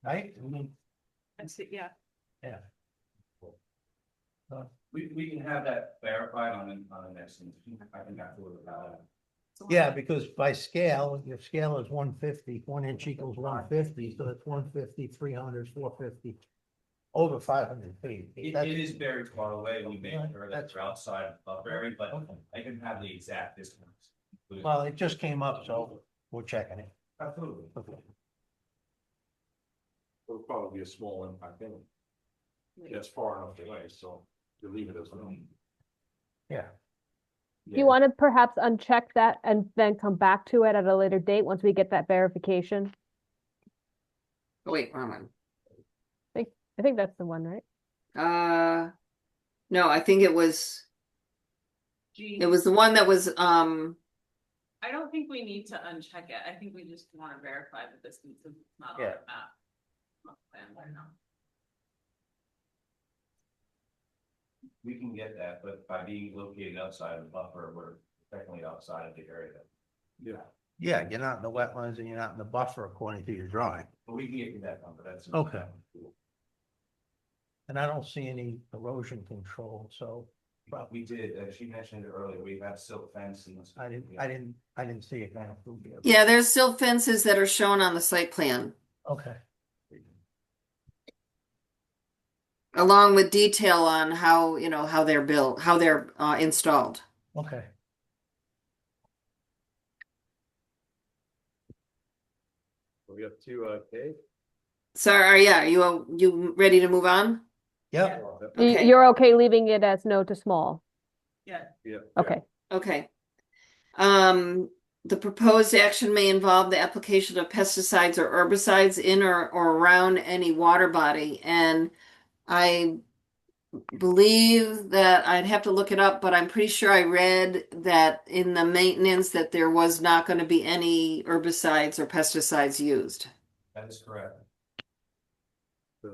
Right? I mean, I see, yeah. yeah. We can have that verified on the next, I think after we're about it. Yeah, because by scale, your scale is 150, 1 inch equals 150, so it's 150, 300, 450, over 500 feet. It That's- is very far away. We make Yeah, sure that that's- we're outside of buffer area, but Okay. I can have the exact distance. Well, it just came up, so we're checking it. Absolutely. Okay. It'll probably be a small impact anyway. It's far enough away, so you leave it as well. Yeah. Do you want to perhaps uncheck that and then come back to it at a later date once we get that verification? Oh, wait, wrong one. I think that's the one, right? No, I think it was G, the one that was I don't think we need to uncheck it. I think we just want to verify the distance if it's not on Yeah. the map. Not planned right now. We can get that, but by being located outside of the buffer, we're technically outside of the area. Yeah. Yeah, you're not in the wetlands and you're not in the buffer according to your drawing. But we can get you that number, that's. Okay. And I don't see any erosion control, so But we did, she mentioned it earlier, we have silk fence and. I didn't see it going through here. yeah, there's still fences that are shown on the site plan, Okay, along with detail on how, how they're built, how they're installed. okay. We have two, K. So, are you ready to move on? Yep, Okay. You're okay leaving it as no to small? Yeah. Yeah. Okay. Okay. The proposed action may involve the application of pesticides or herbicides in or around any water body. And I believe that I'd have to look it up, but I'm pretty sure I read that in the maintenance that there was not going to be any herbicides or pesticides used. That is correct. So,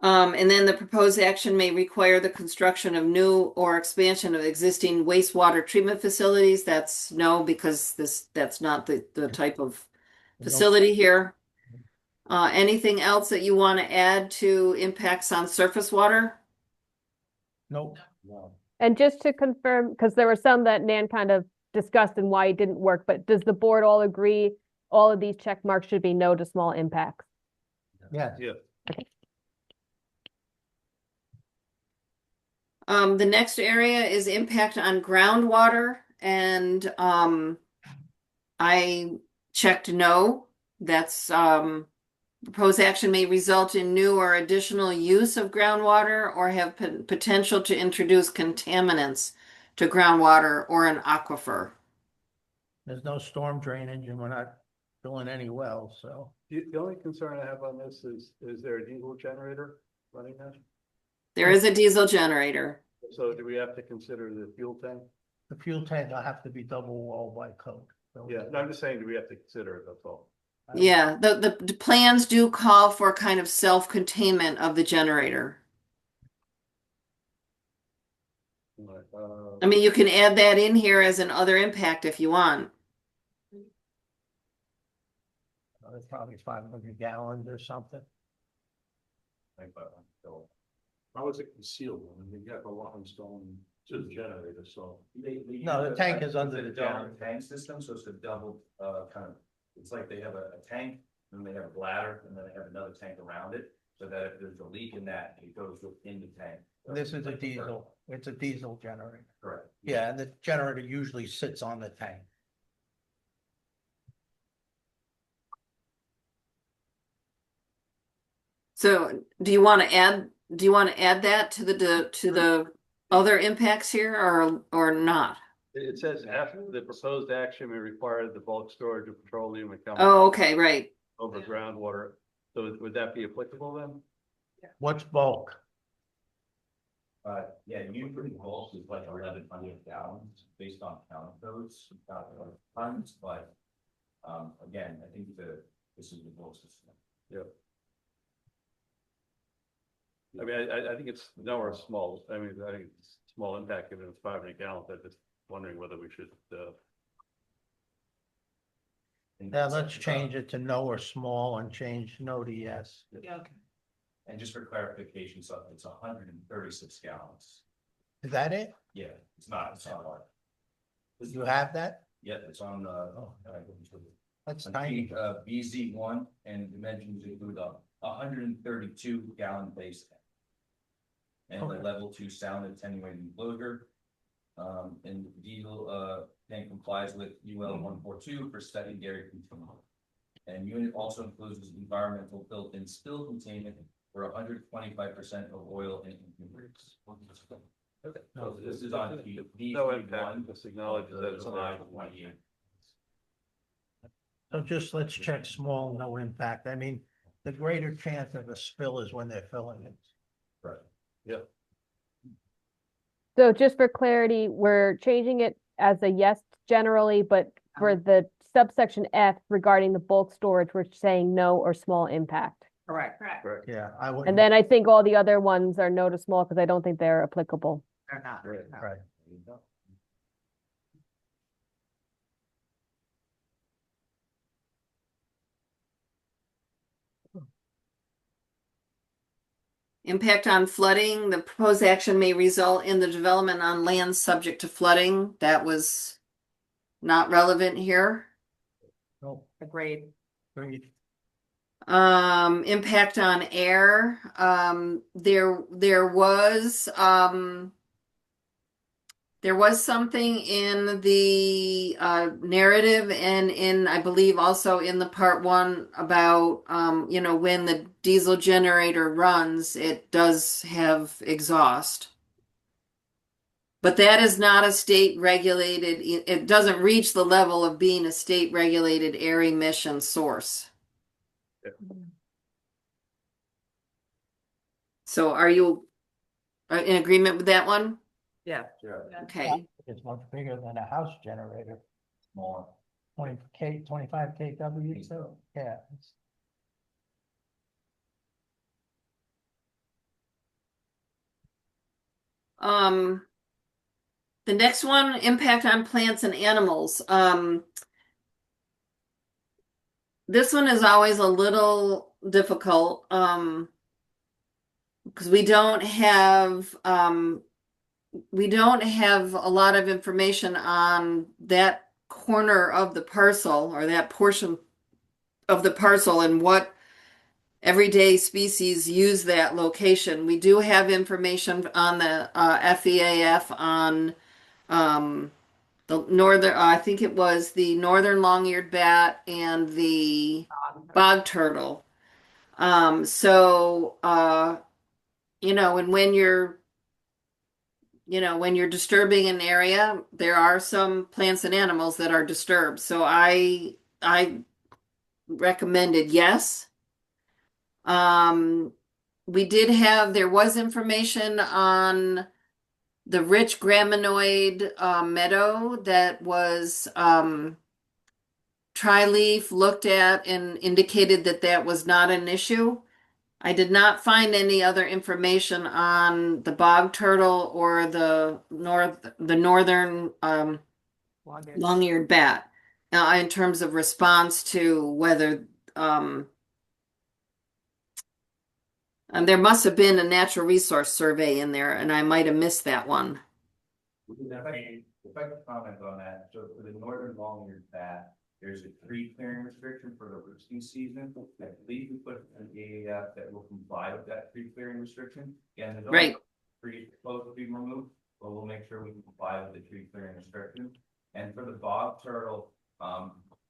And then the proposed action may require the construction of new or expansion of existing wastewater treatment facilities. That's no, because that's not the type of facility here. Anything else that you want to add to impacts on surface water? nope. No. And just to confirm, because there were some that Nan kind of discussed and why it didn't work, but does the board all agree all of these check marks should be no to small impacts? Yeah, yeah, The next area is impact on groundwater, and I checked no. That's proposed action may result in new or additional use of groundwater or have potential to introduce contaminants to groundwater or an aquifer. there's no storm drainage and we're not drilling any wells, so. the only concern I have on this is there a diesel generator running now? There is a diesel generator. So do we have to consider the fuel tank? The fuel tank will have to be double walled by code. So- Yeah, no, I'm just saying, do we have to consider it, that's all. Yeah, the plans do call for kind of self-containment of the generator. Right, I mean, you can add that in here as an other impact if you want. It's probably 500 gallons or something. How is it concealed? I mean, you got the limestone to the generator, so. No, the tank is under the double generator. tank system, so it's a double, kind of, it's like they have a tank, and they have a bladder, and then they have another tank around it. So that if there's a leak in that, it goes within the tank. This is a diesel, it's a diesel generator. Correct. Yeah, and the generator usually sits on the tank. So do you want to add that to the other impacts here or not? It says after the proposed action may require the bulk storage of petroleum and Oh, chemicals okay, right. over groundwater. So would that be applicable then? What's bulk? Yeah, usually bulk is like 1,100 gallons based on counting codes, tons, but, again, I think this is the bulk system. Yeah. I mean, I think it's nowhere small. I mean, I think it's small impact given it's 500 gallons. I'm just wondering whether we should, Yeah, let's change it to no or small and change no to yes. Yeah, okay. And just for clarification, so it's 136 gallons. Is that it? Yeah, it's not a lot. You have that? Yep, it's on, That's on tiny. sheet, BZ1, and dimensions include a 132-gallon base tank. And the Okay. level 2 sound attenuating enclosure. And the diesel, tank complies with UL 142 for secondary containment. And unit also includes environmental built-in spill containment for 125% of oil and ingredients. Okay, so this is on sheet BZ1. Just acknowledge that it's July on. 28th. So just let's check small, no impact. I mean, the greater chance of a spill is when they're filling it. Right. So just for clarity, we're changing it as a yes generally, but for the subsection F regarding the bulk storage, we're saying no or small impact. Correct. Correct. Yeah, I would. And then I think all the other ones are no to small because I don't think they're applicable. They're not. no. Right. Impact on flooding, the proposed action may result in the development on land subject to flooding. That was not relevant here. No, Agreed. agreed. Impact on air, there was something in the narrative and in, I believe, also in the part one about, when the diesel generator runs, it does have exhaust. But that is not a state regulated, it doesn't reach the level of being a state regulated air emission source. So are you in agreement with that one? Yeah. Okay. It's much bigger than a house generator, Smaller. 25 kW, so, yeah. The next one, impact on plants and animals. This one is always a little difficult, because we don't have a lot of information on that corner of the parcel or that portion of the parcel and what everyday species use that location. We do have information on the FEAF on the northern, I think it was the northern long-eared bat and the bog turtle. And when you're disturbing an area, there are some plants and animals that are disturbed. So I recommended yes. There was information on the rich graminoid meadow that was Tri-Leaf looked at and indicated that that was not an issue. I did not find any other information on the bog turtle or the northern long-eared bat in terms of response to whether there must have been a natural resource survey in there, and I might have missed that one. If I could comment on that, so for the northern long-eared bat, there's a tree clearing restriction for the roosting season. I believe we put an EAF that will comply with that tree clearing restriction. Again, there's only trees supposed to be removed, but we'll make sure we can comply with the tree clearing restriction. And for the bog turtle,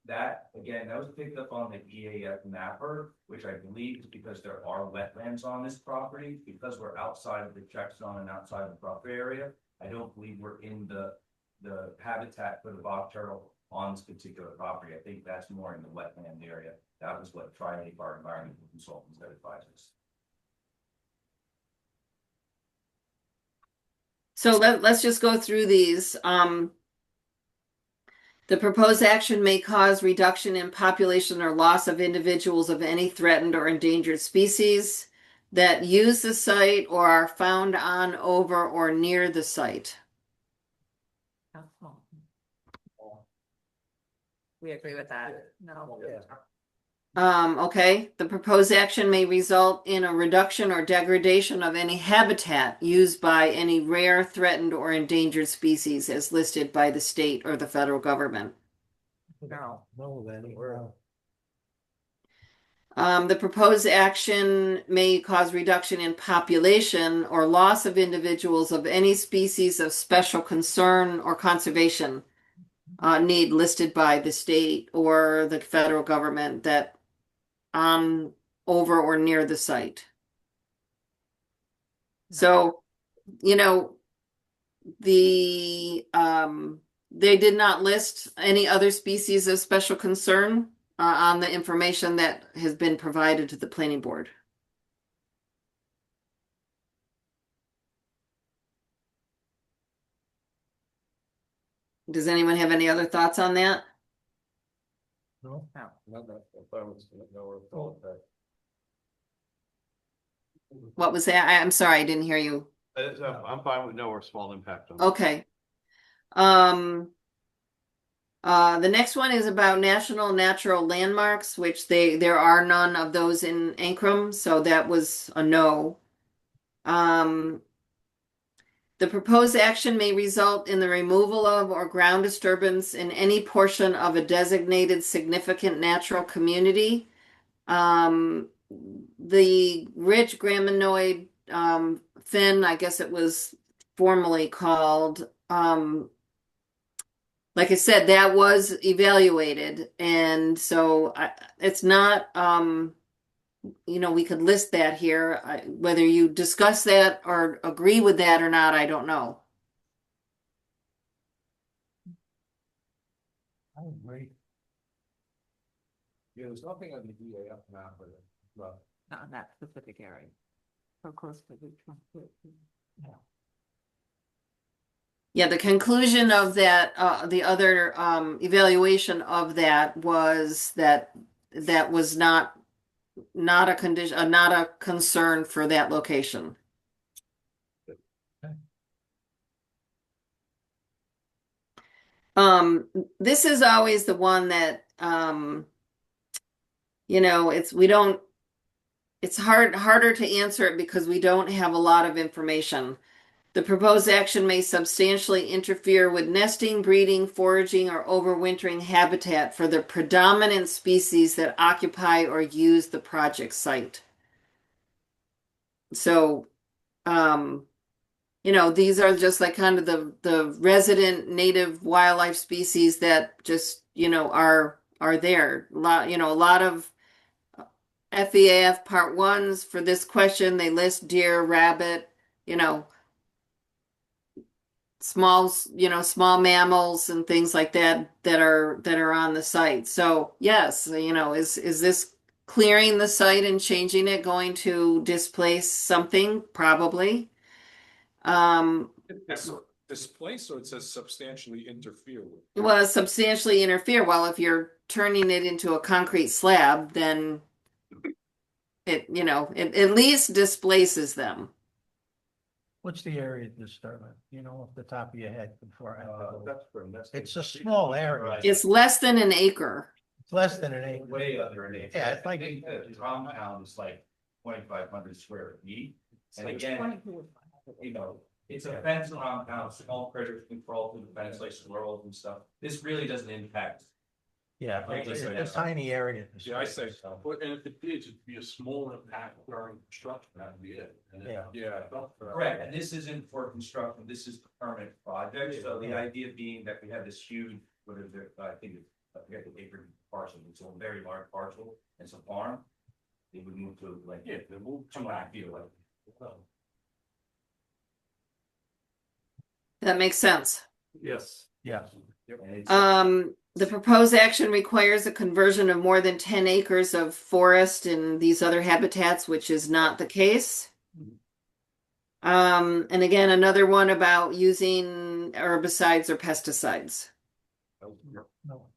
that was picked up on the EAF mapper, which I believe is because there are wetlands on this property. Because we're outside of the check zone and outside of the property area, I don't believe we're in the habitat for the bog turtle on this particular property. I think that's more in the wetland area. That was what Tri-Leaf, our environmental consultants, that advised us. So let's just go through these. The proposed action may cause reduction in population or loss of individuals of any threatened or endangered species that use the site or are found on, over, or near the site. We agree with that. No. Okay, the proposed action may result in a reduction or degradation of any habitat used by any rare, threatened, or endangered species as listed by the state or the federal government. No. No, then, The proposed action may cause reduction in population or loss of individuals of any species of special concern or conservation need listed by the state or the federal government that on, over, or near the site. So, you know, they did not list any other species of special concern on the information that has been provided to the planning board. Does anyone have any other thoughts on that? no, What was that? I'm sorry, I didn't hear you. I'm fine with no or small impact on. Okay. The next one is about national natural landmarks, which there are none of those in Ancrum, so that was a no. The proposed action may result in the removal of or ground disturbance in any portion of a designated significant natural community. The rich graminoid fin, I guess it was formerly called, like I said, that was evaluated, and so it's not, you know, we could list that here. Whether you discuss that or agree with that or not, I don't know. I agree. Yeah, there's nothing on the DAF map, but, Not in that specific area. So close to the. Yeah, the conclusion of that, the other evaluation of that was that was not a condition, not a concern for that location. This is always the one that, you know, it's harder to answer it because we don't have a lot of information. The proposed action may substantially interfere with nesting, breeding, foraging, or overwintering habitat for the predominant species that occupy or use the project site. So, you know, these are just like kind of the resident native wildlife species that just, you know, are there. A lot of FEAF Part 1s for this question, they list deer, rabbit, you know, small mammals and things like that are on the site. So yes, you know, is this clearing the site and changing it going to displace something? Probably. it's displaced, or it says substantially interfere with. Well, substantially interfere. Well, if you're turning it into a concrete slab, then it, you know, it at least displaces them. What's the area disturbance, you know, off the top of your head before I have to go? That's. It's a small area. It's less than an acre. It's less than an acre. Way under an acre. Yeah, it's like- I think the compound is like 2,500 square feet. And again, you know, it's a fence compound, small critters controlled through the fence like squirrels and stuff. This really doesn't impact. Yeah, it's a tiny area. Yeah, I say so. But, and if it is, it'd be a small impact during construction, that'd be it. And then- Yeah. Correct, and this isn't for construction, this is the permanent project, so the idea being that we have this huge, what is it, I think it's, I forget the acre parcel, it's a very large parcel, it's a farm. They would move to like, Yeah, they move to. 2.5 feet away. That makes sense. Yes. Yeah. And it's- The proposed action requires a conversion of more than 10 acres of forest and these other habitats, which is not the case. And again, another one about using herbicides or pesticides. No.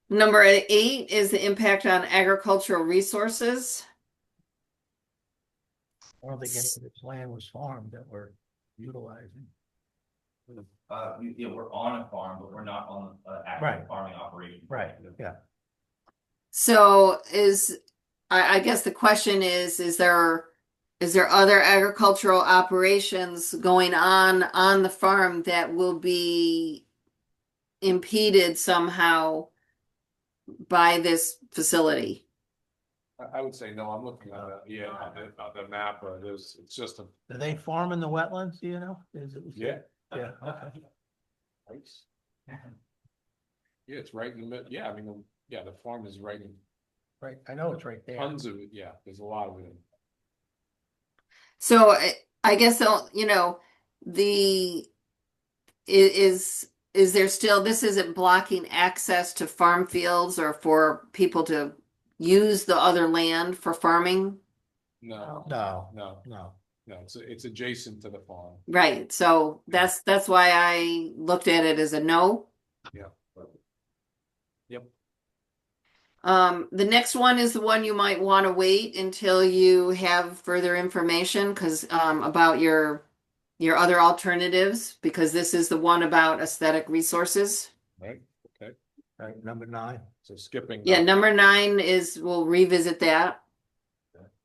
Number 8 is the impact on agricultural resources. I don't think any of this land was farmed that we're utilizing. yeah, we're on a farm, but we're not on Right. active farming operation. Right, yeah. So I guess the question is there other agricultural operations going on the farm that will be impeded somehow by this facility? I would say no, I'm looking at, the map, it's just a, Do they farm in the wetlands, do you know? yeah. Yeah, okay. Nice. Yeah, it's right in the mid, yeah, I mean, the farm is right in Right, I know it's right there. tons of it, yeah, there's a lot of it. So I guess, is there still, this isn't blocking access to farm fields or for people to use the other land for farming? No, No, no, no. no, it's adjacent to the farm. Right, so that's why I looked at it as a no. Yeah. Yep. The next one is the one you might want to wait until you have further information because about your other alternatives, because this is the one about aesthetic resources. Right, okay, All right, number 9. so skipping. Yeah, number 9 is, we'll revisit that.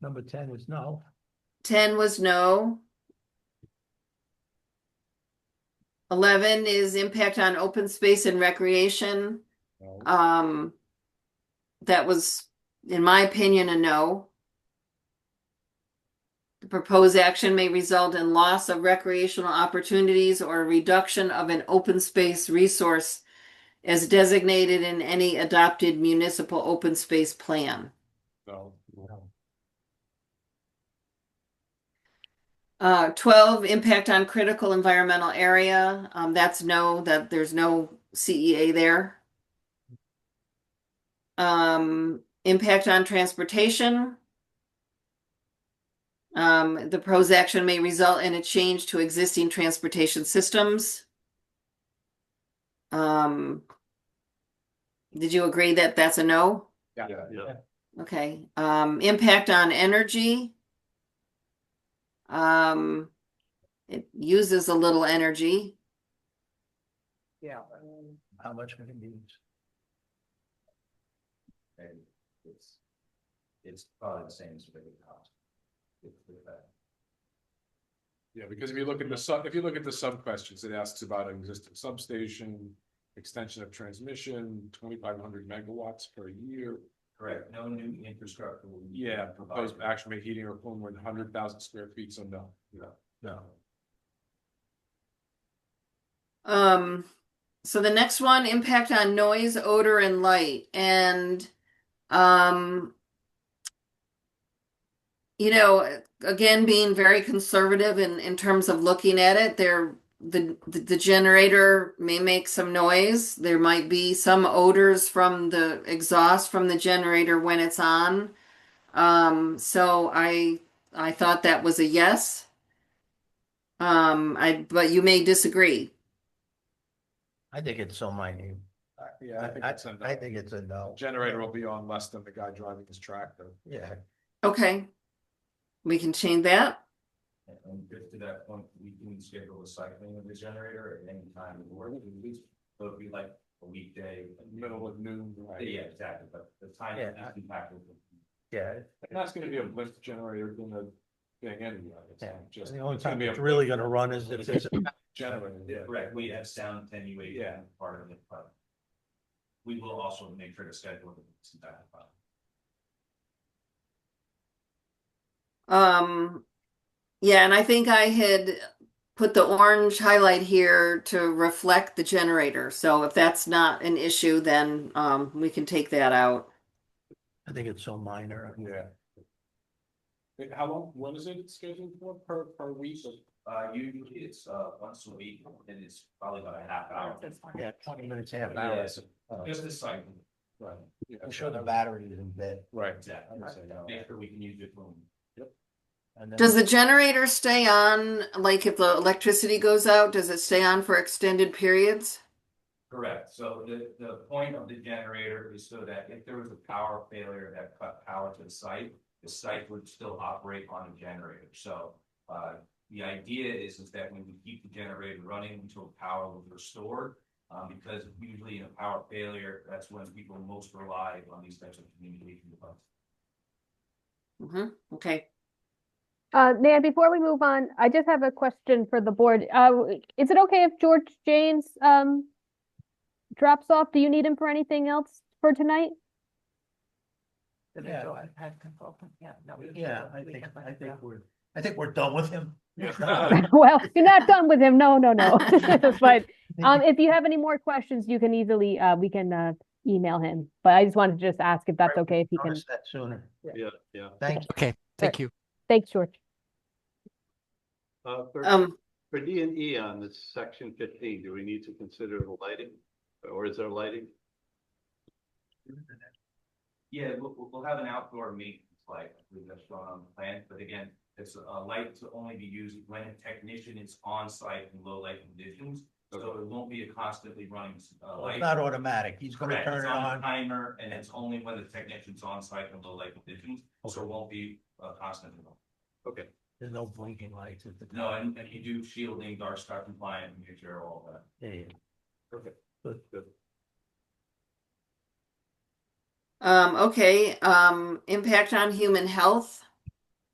Number 10 is no. 10 was no. 11 is impact on open space and recreation. No. That was, in my opinion, a no. The proposed action may result in loss of recreational opportunities or reduction of an open space resource as designated in any adopted municipal open space plan. No. 12, impact on critical environmental area. That's no, that there's no CEA there. Impact on transportation. The proposed action may result in a change to existing transportation systems. Did you agree that that's a no? Yeah. Okay. Impact on energy. It uses a little energy. Yeah. How much can it be used? And it's probably the same as what it costs. Yeah, because if you look at the sub questions, it asks about an existing substation, extension of transmission, 2,500 megawatts per year. Correct, no new infrastructure will be. Yeah, proposed action may heating or cooling more than 100,000 square feet, so no. No. So the next one, impact on noise, odor, and light. And again, being very conservative in terms of looking at it, the generator may make some noise. There might be some odors from the exhaust from the generator when it's on. So I thought that was a yes. But you may disagree. I think it's so minute. Yeah, I think it's a no. Generator will be on less than the guy driving his tractor. Yeah. Okay. We can change that. And to that point, we can schedule a cycling of the generator at any time of the work. So it'd be like a weekday. Middle of noon. Right. Yeah, exactly, but the time is impacted. Yeah. And that's gonna be a lift generator in the thing anyway. It's Yeah. just. The only it's gonna time be it's a really gonna run is if there's a generator. Yeah. Correct, we have sound attenuation. Yeah. Part of it, but we will also make sure to schedule it. Yeah, and I think I had put the orange highlight here to reflect the generator. So if that's not an issue, then we can take that out. I think it's so minor. Yeah. How long, when is it scheduled for, per week? Usually it's once a week, and it's probably about a half hour. Yeah, 20 minutes, half hour. Yeah, so just this cycle. Right. Yeah. I'm sure the battery is in bed. Right. Exactly. Make sure we can use it. And then Does the generator stay on, like if the electricity goes out, does it stay on for extended periods? Correct, so the point of the generator is so that if there was a power failure that cut power to the site would still operate on the generator, so. The idea is that we would keep the generator running until power was restored. Because usually in a power failure, that's when people most rely on these types of communication devices. Okay. Nan, before we move on, I just have a question for the board. Is it okay if George Janes drops off? Do you need him for anything else for tonight? Yeah. Yeah, no. Yeah, I think we're done with him. Well, you're not done with him. No. But if you have any more questions, you can easily we can email him. But I just wanted to just ask if that's okay if he can. Notice that sooner. Yeah. Thank you. Okay, thank you. Thanks, George. For D and E on this section 15, do we need to consider the lighting, or is there lighting? Yeah, we'll have an outdoor maintenance light, I believe that's shown on the plan, but again, it's a light to only be used when a technician is on site in low light conditions. So it won't be a constantly running light. It's not automatic. He's gonna Correct, turn it's it on a on. timer, and it's only when the technician's on site in low light conditions, so it won't be constantly. Okay. There's no blinking lights at the. No, and you do shielding, dark sky compliant, make sure all that. Yeah. Okay. Good. Okay, impact on human health.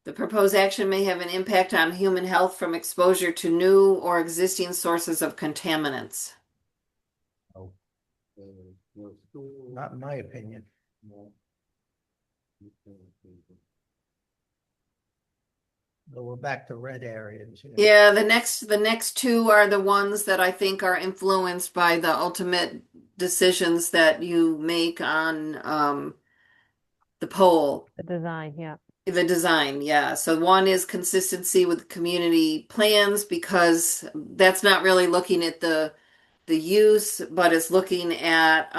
The proposed action may have an impact on human health from exposure to new or existing sources of contaminants. Not in my opinion. So we're back to red areas. Yeah, the next two are the ones that I think are influenced by the ultimate decisions that you make on the poll. The design, yeah. The design, yeah. So one is consistency with community plans, because that's not really looking at the use, but it's looking at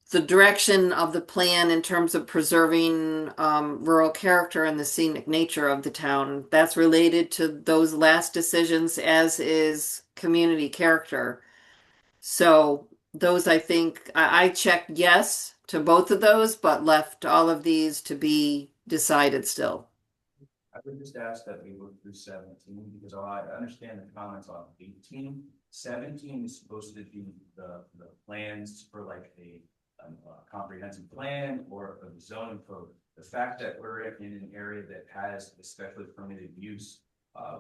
the direction of the plan in terms of preserving rural character and the scenic nature of the town. That's related to those last decisions, as is community character. So those, I think, I checked yes to both of those, but left all of these to be decided still. I would just ask that we look through 17, because I understand the comments on 18. 17 is supposed to be the plans for like a comprehensive plan or a zoning code. The fact that we're in an area that has especially permitted use,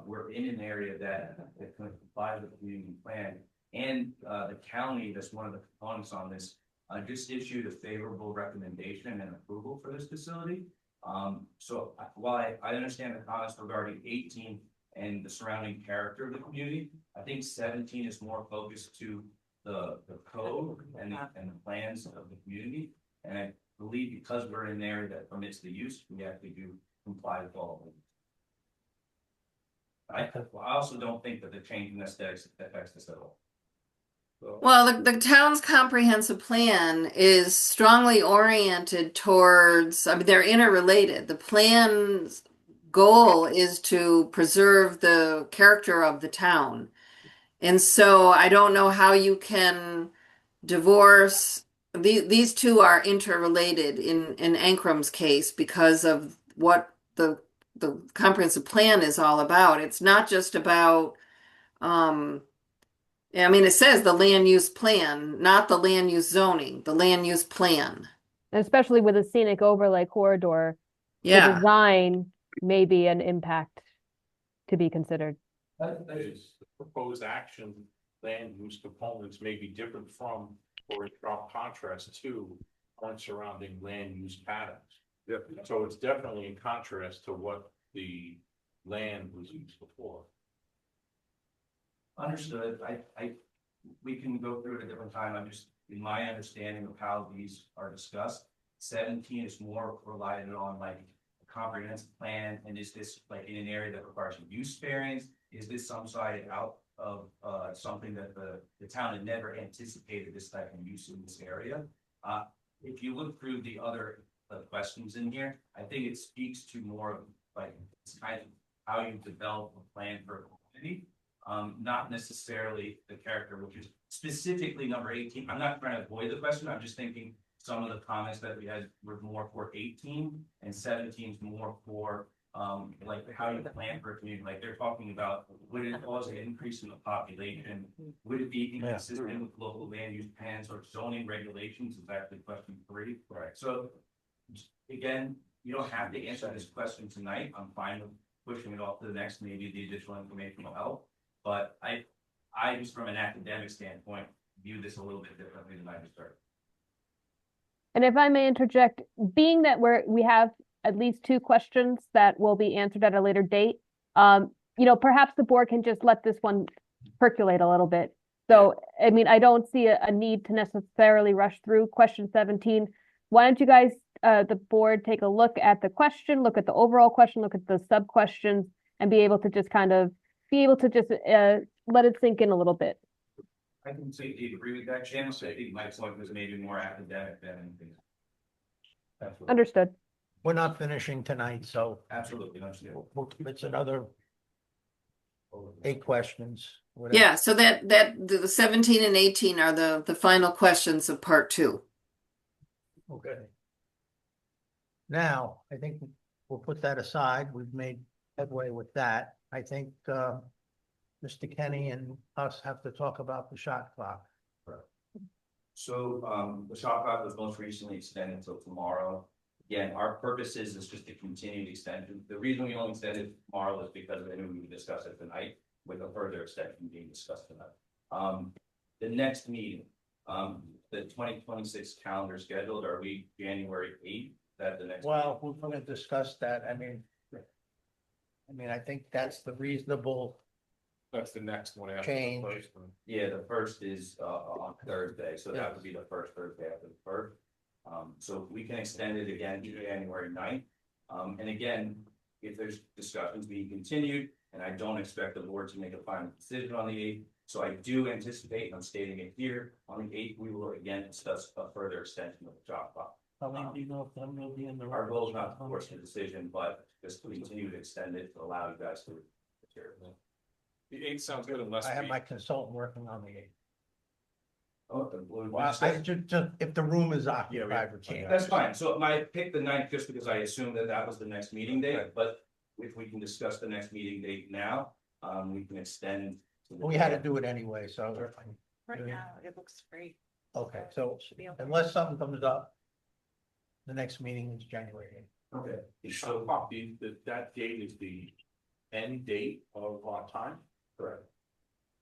we're in an area that can comply with the community plan, and the county, that's one of the components on this, just issued a favorable recommendation and approval for this facility. So while I understand the comments regarding 18 and the surrounding character of the community, I think 17 is more focused to the code and the plans of the community. And I believe because we're in an area that permits the use, we actually do comply with all of them. I also don't think that the change in aesthetics affects this at all. Well, the town's comprehensive plan is strongly oriented towards, I mean, they're interrelated. The plan's goal is to preserve the character of the town. And so I don't know how you can divorce, these two are interrelated in Ancrum's case because of what the comprehensive plan is all about. It's not just about, I mean, it says the land use plan, not the land use zoning, the land use plan. And especially with a scenic overlay corridor, the Yeah. design may be an impact to be considered. Is the proposed action, land use components may be different from, or in sharp contrast to, on surrounding land use patterns. Yeah. So it's definitely in contrast to what the land was used before. Understood. We can go through it a different time. I'm just, in my understanding of how these are discussed, 17 is more reliant on like a comprehensive plan. And is this like in an area that requires a use variance? Is this some side out of something that the town had never anticipated this type of use in this area? If you look through the other questions in here, I think it speaks to more of like it's kind of how you develop a plan for a community. Not necessarily the character, which is specifically number 18. I'm not trying to avoid the question. I'm just thinking some of the comments that we had were more for 18 and 17 is more for like how you plan for a community, like they're talking about, would it cause an increase in the population? Would it be inconsistent with local land use plans or zoning regulations, is actually question 3. Right. So, again, you don't have to answer this question tonight, I'm fine with pushing it off to the next, maybe the additional information will help. But I just from an academic standpoint, view this a little bit differently than I just started. And if I may interject, being that we have at least 2 questions that will be answered at a later date, perhaps the board can just let this one percolate a little bit. So, I mean, I don't see a need to necessarily rush through question 17. Why don't you guys, the board, take a look at the question, look at the overall question, look at the sub questions, and be able to just let it sink in a little bit. I can say agree with that, Jim. So I think my point was maybe more academic than anything. Absolutely. Understood. We're not finishing tonight, so Absolutely, understood. it's another 8 questions. whatever. Yeah, so that the 17 and 18 are the final questions of part 2. Okay. Now, I think we'll put that aside. We've made headway with that. I think, Mr. Kenny and us have to talk about the shot clock. So, the shot clock was most recently extended until tomorrow. Again, our purpose is just to continue the extension. The reason we only extended tomorrow is because I knew we would discuss it tonight with a further extension being discussed tonight. The next meeting, the 2026 calendar scheduled, are we January 8th? That the next? Well, we're going to discuss that. I mean, I think that's the reasonable That's the next one after change. the first one. Yeah, the first is on Thursday, so that would be the first Thursday after the first. So we can extend it again to January 9th. And again, if there's discussions being continued, and I don't expect the board to make a final decision on the 8th. So I do anticipate, and I'm stating it here, on the 8th, we will again discuss a further extension of the job clock. How long do you know if them will be in the? Our goal is not to force a decision, but just to continue to extend it to allow you guys to. The 8th sounds good unless. I have we- my consultant working on the 8th. Oh, Well, if the room is occupied, we can't. That's fine. So I picked the 9th just because I assumed that was the next meeting date, but if we can discuss the next meeting date now, we can extend. We had to do it anyway, so. Right now, it looks great. Okay, so Should be okay. unless something comes up, the next meeting is January 8th. Okay. So that date is the end date of our time? Correct.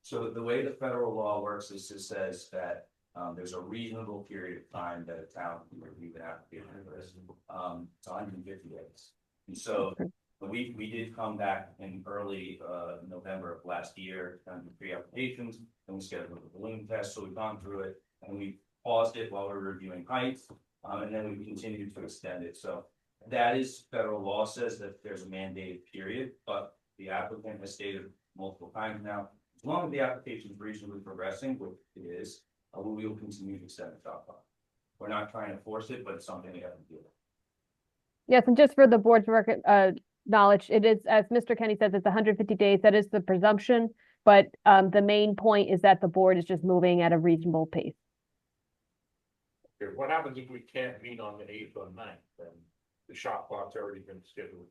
So the way the federal law works is it says that there's a reasonable period of time that a town can review the application for this. It's 150 days. And so we did come back in early November of last year, done 3 applications, and we scheduled a balloon test. So we've gone through it and we paused it while we were reviewing heights, and then we continued to extend it. So that is federal law says that there's a mandated period, but the applicant has stated multiple times now, as long as the application is reasonably progressing, which it is, we will continue to extend the job clock. We're not trying to force it, but it's something we have to do. Yes, and just for the board's record, knowledge, it is, as Mr. Kenny says, it's 150 days. That is the presumption. But the main point is that the board is just moving at a reasonable pace. Okay, what happens if we can't meet on the 8th or 9th? Then the shot clock's already been scheduled.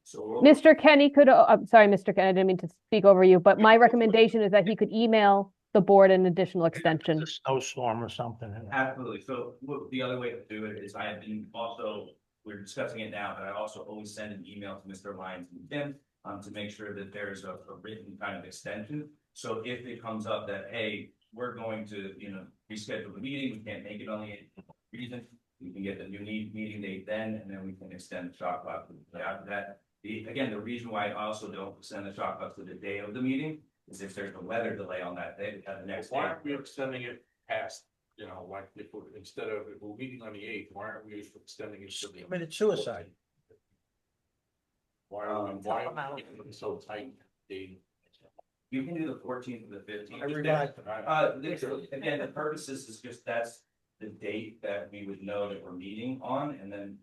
So Mr. Kenny could, I'm sorry, Mr. Kenny, I didn't mean to speak over you, but my recommendation is that he could email the board an additional extension. A snowstorm or something. absolutely. So the other way to do it is I have been also, we're discussing it now, but I also always send an email to Mr. Lyons and Tim to make sure that there's a written kind of extension. So if it comes up that, hey, we're going to, reschedule the meeting, we can't make it on the 8th reason, we can get the new meeting date then, and then we can extend the shot clock after that. Again, the reason why I also don't extend the shot clock to the day of the meeting is if there's a weather delay on that day, the next day. Why aren't we extending it past, like if we're meeting on the 8th, why aren't we extending it to the? Committed suicide. Why are we keeping it so tight? You can do the 14th and the 15th. I revised it. Again, the purpose is just that's the date that we would know that we're meeting on, and then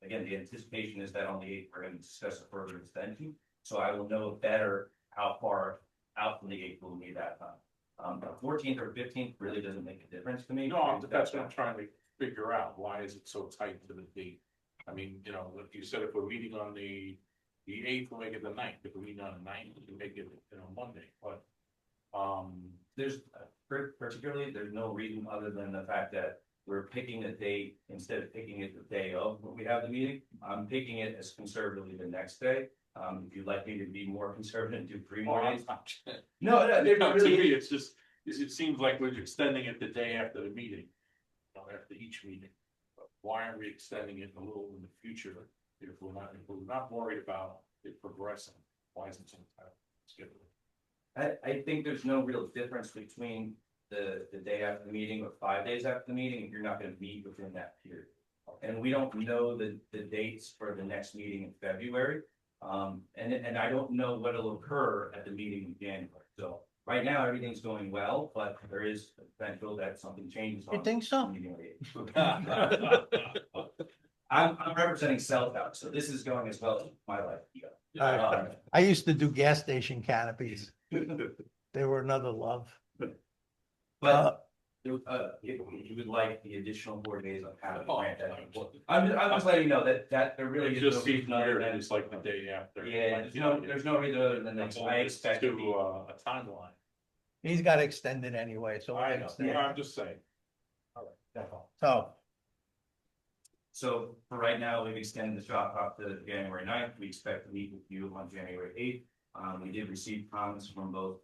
again, the anticipation is that on the 8th, we're going to discuss a further extension. So I will know better how far out from the 8th we'll need that time. The 14th or 15th really doesn't make a difference to me. No, that's what I'm trying to figure out. Why is it so tight to the date? I mean, like you said, if we're meeting on the the 8th, we'll make it the 9th, if we meet on the 9th, we can make it, Monday, but. There's, particularly, there's no reason other than the fact that we're picking a date instead of picking it the day of when we have the meeting. I'm picking it as conservatively the next day. If you'd like me to be more conservative and do 3 more days. No, To really. me, it's just, it seems like we're extending it the day after the meeting, after each meeting. But why aren't we extending it a little in the future if we're not worried about it progressing? Why isn't some time scheduled? I think there's no real difference between the day after the meeting or 5 days after the meeting, if you're not gonna meet within that period. And we don't know the dates for the next meeting in February. And I don't know what'll occur at the meeting in January. So right now, everything's going well, but there is potential that something changes. You think so? I'm representing cell tower, so this is going as well as my life. I used to do gas station canopies. They were another love. But if you would like the additional 4 days of having grant that. I'm just letting you know that there really It is. just no seems reason other weird, than- it's like the day after. Yeah, there's no reason other than that I expect To to be. a timeline. He's got extended anyway, so. I know, Yeah. I'm just saying. All right, that's all. So, For right now, we've extended the shop up to January 9th. We expect to meet with you on January 8th. We did receive comments from both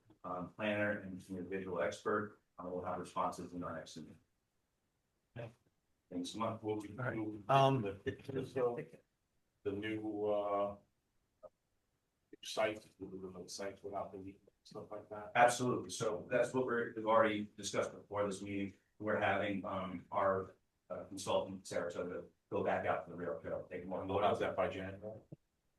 planner and individual expert. We'll have responses in our next meeting. Okay. Thanks so much. We'll be, All right. the new site, the sites without the stuff like that. Absolutely. So that's what we've already discussed before this meeting. We're having our consultant, Sarasota, go back out to the rail trail, take more. We'll have that by January.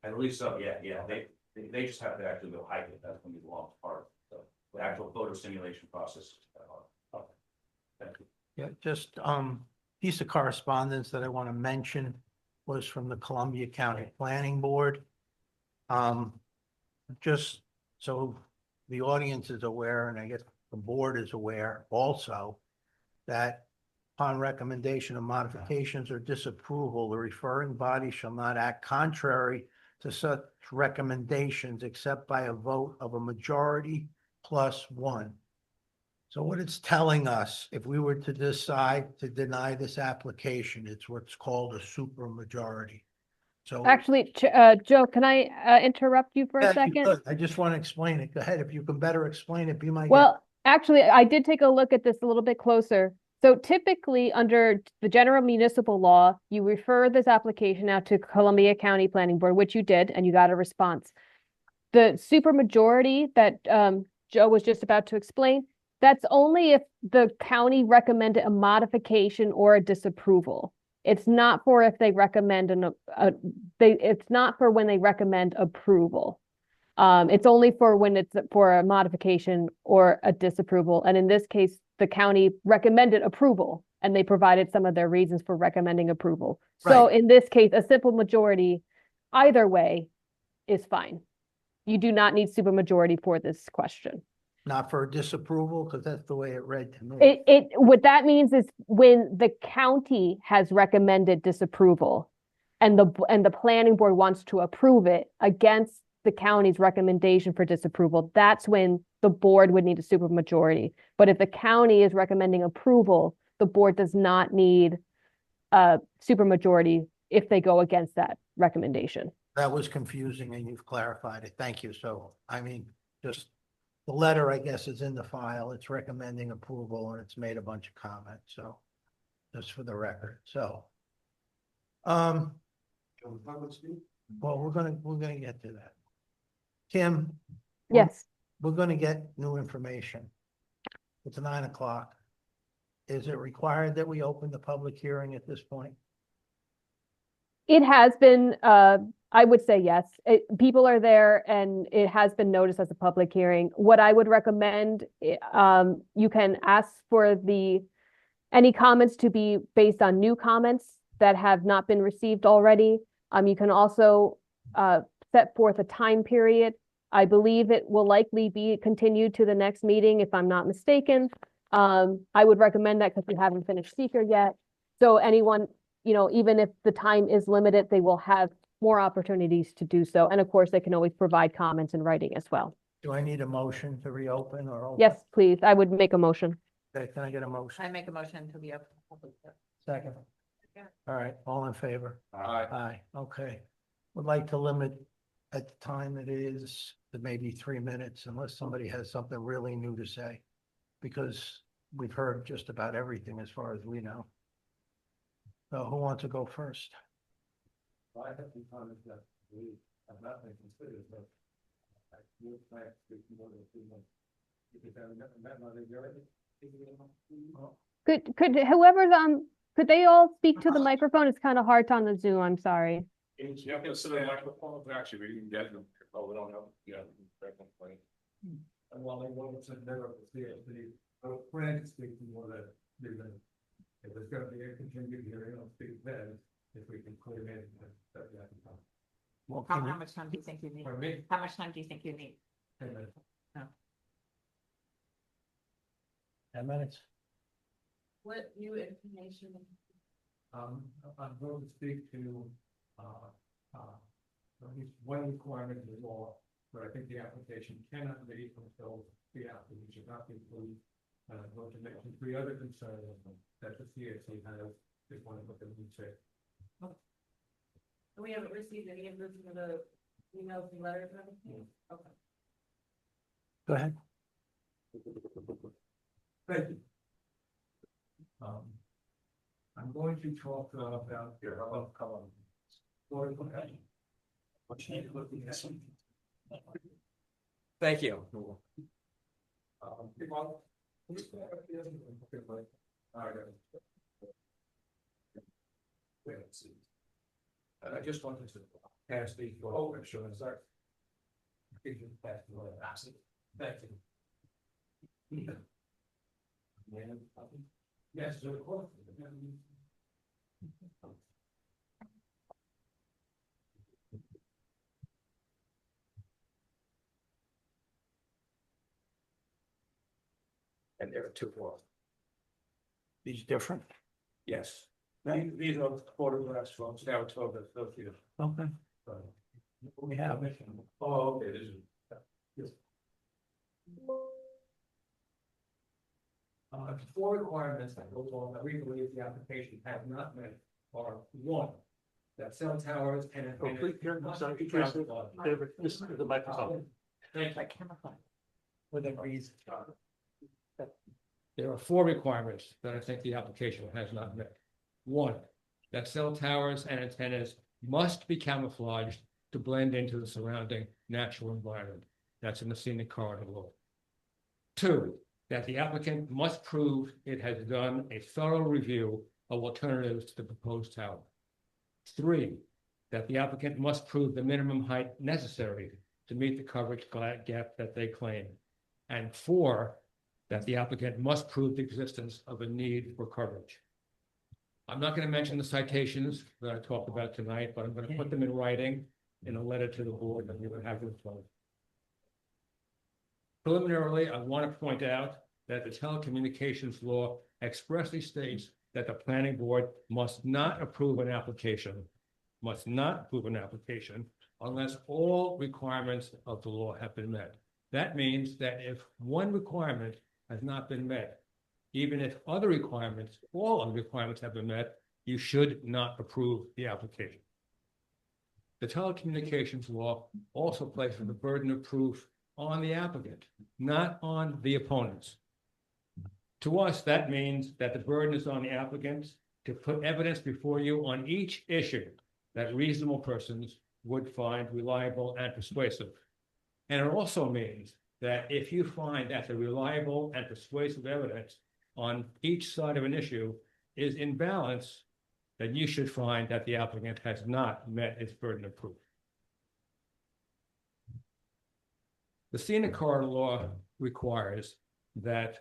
I believe so, yeah. They just have to actually go hike it. That's gonna be the long part. So the actual photo simulation process. Thank you. yeah, just, piece of correspondence that I want to mention was from the Columbia County Planning Board. Just so the audience is aware, and I guess the board is aware also, that upon recommendation of modifications or disapproval, the referring body shall not act contrary to such recommendations except by a vote of a majority plus 1. So what it's telling us, if we were to decide to deny this application, it's what's called a supermajority. So. Actually, Joe, can I interrupt you for Yeah, a if you second? could. I just want to explain it. Go ahead. If you can better explain it, be my guest. Well, actually, I did take a look at this a little bit closer. So typically, under the general municipal law, you refer this application out to Columbia County Planning Board, which you did, and you got a response. The supermajority that Joe was just about to explain, that's only if the county recommended a modification or a disapproval. It's not for if they recommend it's not for when they recommend approval. It's only for when it's for a modification or a disapproval. And in this case, the county recommended approval and they provided some of their reasons for recommending approval. So Right. in this case, a simple majority, either way, is fine. You do not need supermajority for this question. Not for disapproval, because that's the way it read to me. What that means is when the county has recommended disapproval and the planning board wants to approve it against the county's recommendation for disapproval, that's when the board would need a supermajority. But if the county is recommending approval, the board does not need a supermajority if they go against that recommendation. That was confusing and you've clarified it. Thank you. So, I mean, just the letter, I guess, is in the file. It's recommending approval and it's made a bunch of comments. So just for the record. So, well, we're gonna get to that. Tim? Yes. We're gonna get new information. It's 9 o'clock. Is it required that we open the public hearing at this point? It has been, I would say yes. People are there and it has been noticed as a public hearing. What I would recommend, you can ask for any comments to be based on new comments that have not been received already. You can also set forth a time period. I believe it will likely be continued to the next meeting, if I'm not mistaken. I would recommend that because we haven't finished seeker yet. So anyone, even if the time is limited, they will have more opportunities to do so. And of course, they can always provide comments in writing as well. Do I need a motion to reopen or? open? Yes, please. I would make a motion. Okay, can I get a motion? I make a motion to be open. Second. All right, all in favor? Aye. Aye, okay. Would like to limit at the time it is to maybe 3 minutes unless somebody has something really new to say. Because we've heard just about everything as far as we know. So who wants to go first? I have some comments that we have not been considered, but I would like to speak more than 2 months. Because I met my majority. Could whoever's on, could they all speak to the microphone? It's kind of hard on the Zoom. I'm sorry. You have to sit in the microphone, actually, we can get them, oh, we don't have, yeah. And while I wanted to never see it, I was planning to speak more than 3 minutes. If there's gonna be a continued hearing, I'll speak then, if we can clear it. Well, How can you- much time do you think you need? For me, How much time do you think you need? 10 minutes. 10 minutes? What new information? I'm going to speak to, at least one requirement in the law, but I think the application cannot be until the application should not be included. And I'm going to mention 3 other concerns that the CAC has, just want to look at them and say. We haven't received any of this in the emails and letters or anything? Okay. Go ahead. Thank you. I'm going to talk about here, about color. Thank you. I just wanted to pass these over, sure, sorry. Thank you. Yes, of course. And there are 2 more. These different? Yes. These are photographs from Saratoga, Philadelphia. Okay. We have it. Oh, okay, this is. Yes. 4 requirements that goes on that we believe the application has not met are: 1, that cell towers and. David, this is the microphone. Thank you. Within reason. There are 4 requirements that I think the application has not met. 1, that cell towers and antennas must be camouflaged to blend into the surrounding natural environment. That's in the scenic corridor law. 2, that the applicant must prove it has done a thorough review of alternatives to the proposed tower. 3, that the applicant must prove the minimum height necessary to meet the coverage gap that they claim. And 4, that the applicant must prove the existence of a need for coverage. I'm not going to mention the citations that I talked about tonight, but I'm going to put them in writing in a letter to the board that we would have with them. Preliminarily, I want to point out that the telecommunications law expressly states that the planning board must not approve an application, unless all requirements of the law have been met. That means that if one requirement has not been met, even if other requirements, all other requirements have been met, you should not approve the application. The telecommunications law also places the burden of proof on the applicant, not on the opponents. To us, that means that the burden is on the applicants to put evidence before you on each issue that reasonable persons would find reliable and persuasive. And it also means that if you find that the reliable and persuasive evidence on each side of an issue is in balance, then you should find that the applicant has not met its burden of proof. The scenic corridor law requires that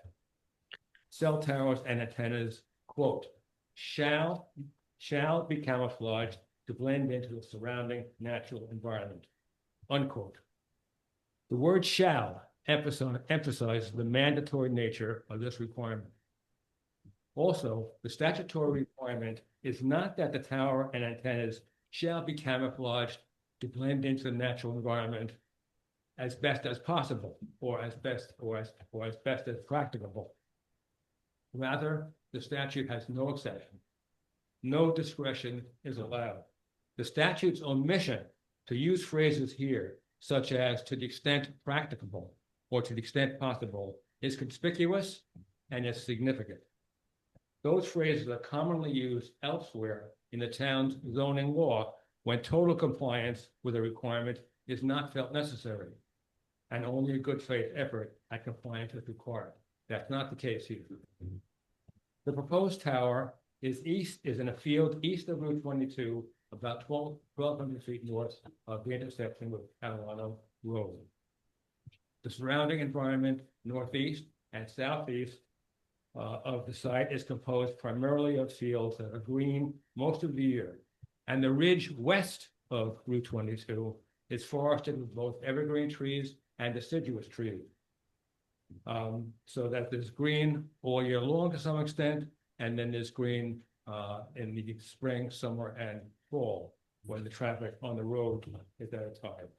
cell towers and antennas, quote, shall be camouflaged to blend into the surrounding natural environment, unquote. The word shall emphasizes the mandatory nature of this requirement. Also, the statutory requirement is not that the tower and antennas shall be camouflaged to blend into the natural environment as best as possible, or as best as practicable. Rather, the statute has no exception. No discretion is allowed. The statute's omission to use phrases here, such as to the extent practicable or to the extent possible, is conspicuous and is significant. Those phrases are commonly used elsewhere in the town's zoning law when total compliance with a requirement is not felt necessary, and only a good faith effort at compliance is required. That's not the case here. The proposed tower is in a field east of Route 22, about 1,200 feet north of the intersection with Catalano Road. The surrounding environment, northeast and southeast of the site, is composed primarily of fields that are green most of the year. And the ridge west of Route 22 is forested with both evergreen trees and deciduous trees. So that there's green all year long to some extent, and then there's green in the spring, summer, and fall when the traffic on the road is at its height.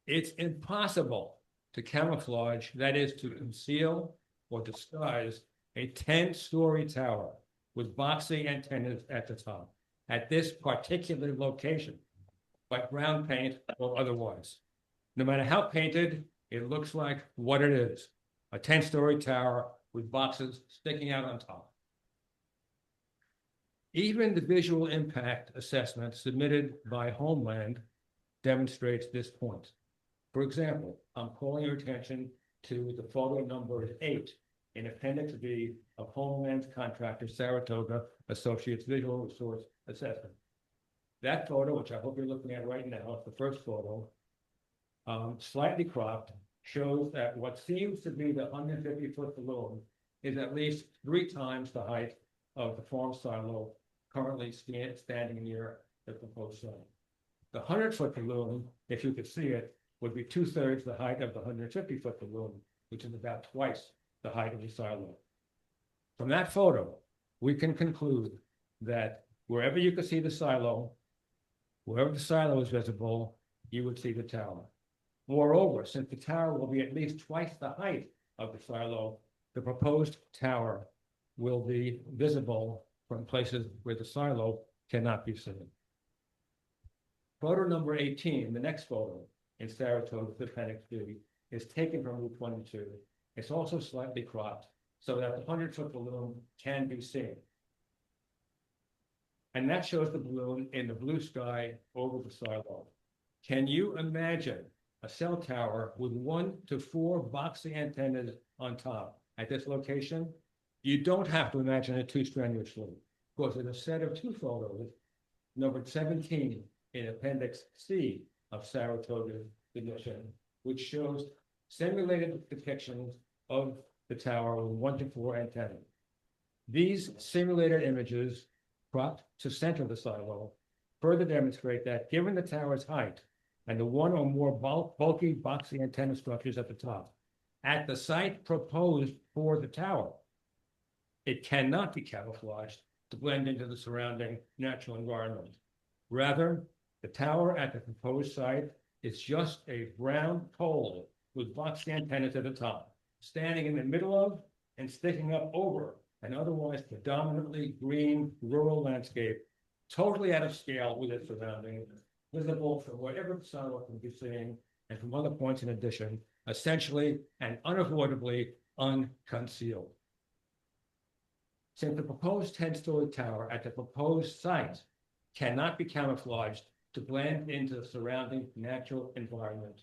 It's impossible to camouflage, that is, to conceal or disguise a 10-story tower with boxy antennas at the top at this particular location, by ground paint or otherwise. No matter how painted, it looks like what it is, a 10-story tower with boxes sticking out on top. Even the visual impact assessment submitted by Homeland demonstrates this point. For example, I'm calling your attention to the photo number 8 in Appendix B of Homeland's contractor Saratoga Associates Visual Resource Assessment. That photo, which I hope you're looking at right now, the first photo, slightly cropped, shows that what seems to be the 150-foot balloon is at least 3 times the height of the farm silo currently standing near the proposed site. The 100-foot balloon, if you could see it, would be 2/3 the height of the 150-foot balloon, which is about twice the height of the silo. From that photo, we can conclude that wherever you can see the silo, wherever the silo is visible, you would see the tower. Moreover, since the tower will be at least twice the height of the silo, the proposed tower will be visible from places where the silo cannot be seen. Photo number 18, the next photo in Saratoga's Appendix B, is taken from Route 22. It's also slightly cropped so that the 100-foot balloon can be seen. And that shows the balloon in the blue sky over the silo. Can you imagine a cell tower with 1 to 4 boxy antennas on top at this location? You don't have to imagine it too strenuously, because there's a set of 2 photos, numbered 17 in Appendix C of Saratoga's edition, which shows simulated depictions of the tower with 1 to 4 antennas. These simulated images, cropped to center the silo, further demonstrate that given the tower's height and the 1 or more bulky boxy antenna structures at the top, at the site proposed for the tower, it cannot be camouflaged to blend into the surrounding natural environment. Rather, the tower at the proposed site is just a round pole with boxy antennas at the top, standing in the middle of and sticking up over an otherwise predominantly green rural landscape, totally out of scale with its surroundings, visible from wherever the silo can be seen and from other points in addition, essentially and unavoidably unconcealed. Since the proposed 10-story tower at the proposed site cannot be camouflaged to blend into the surrounding natural environment,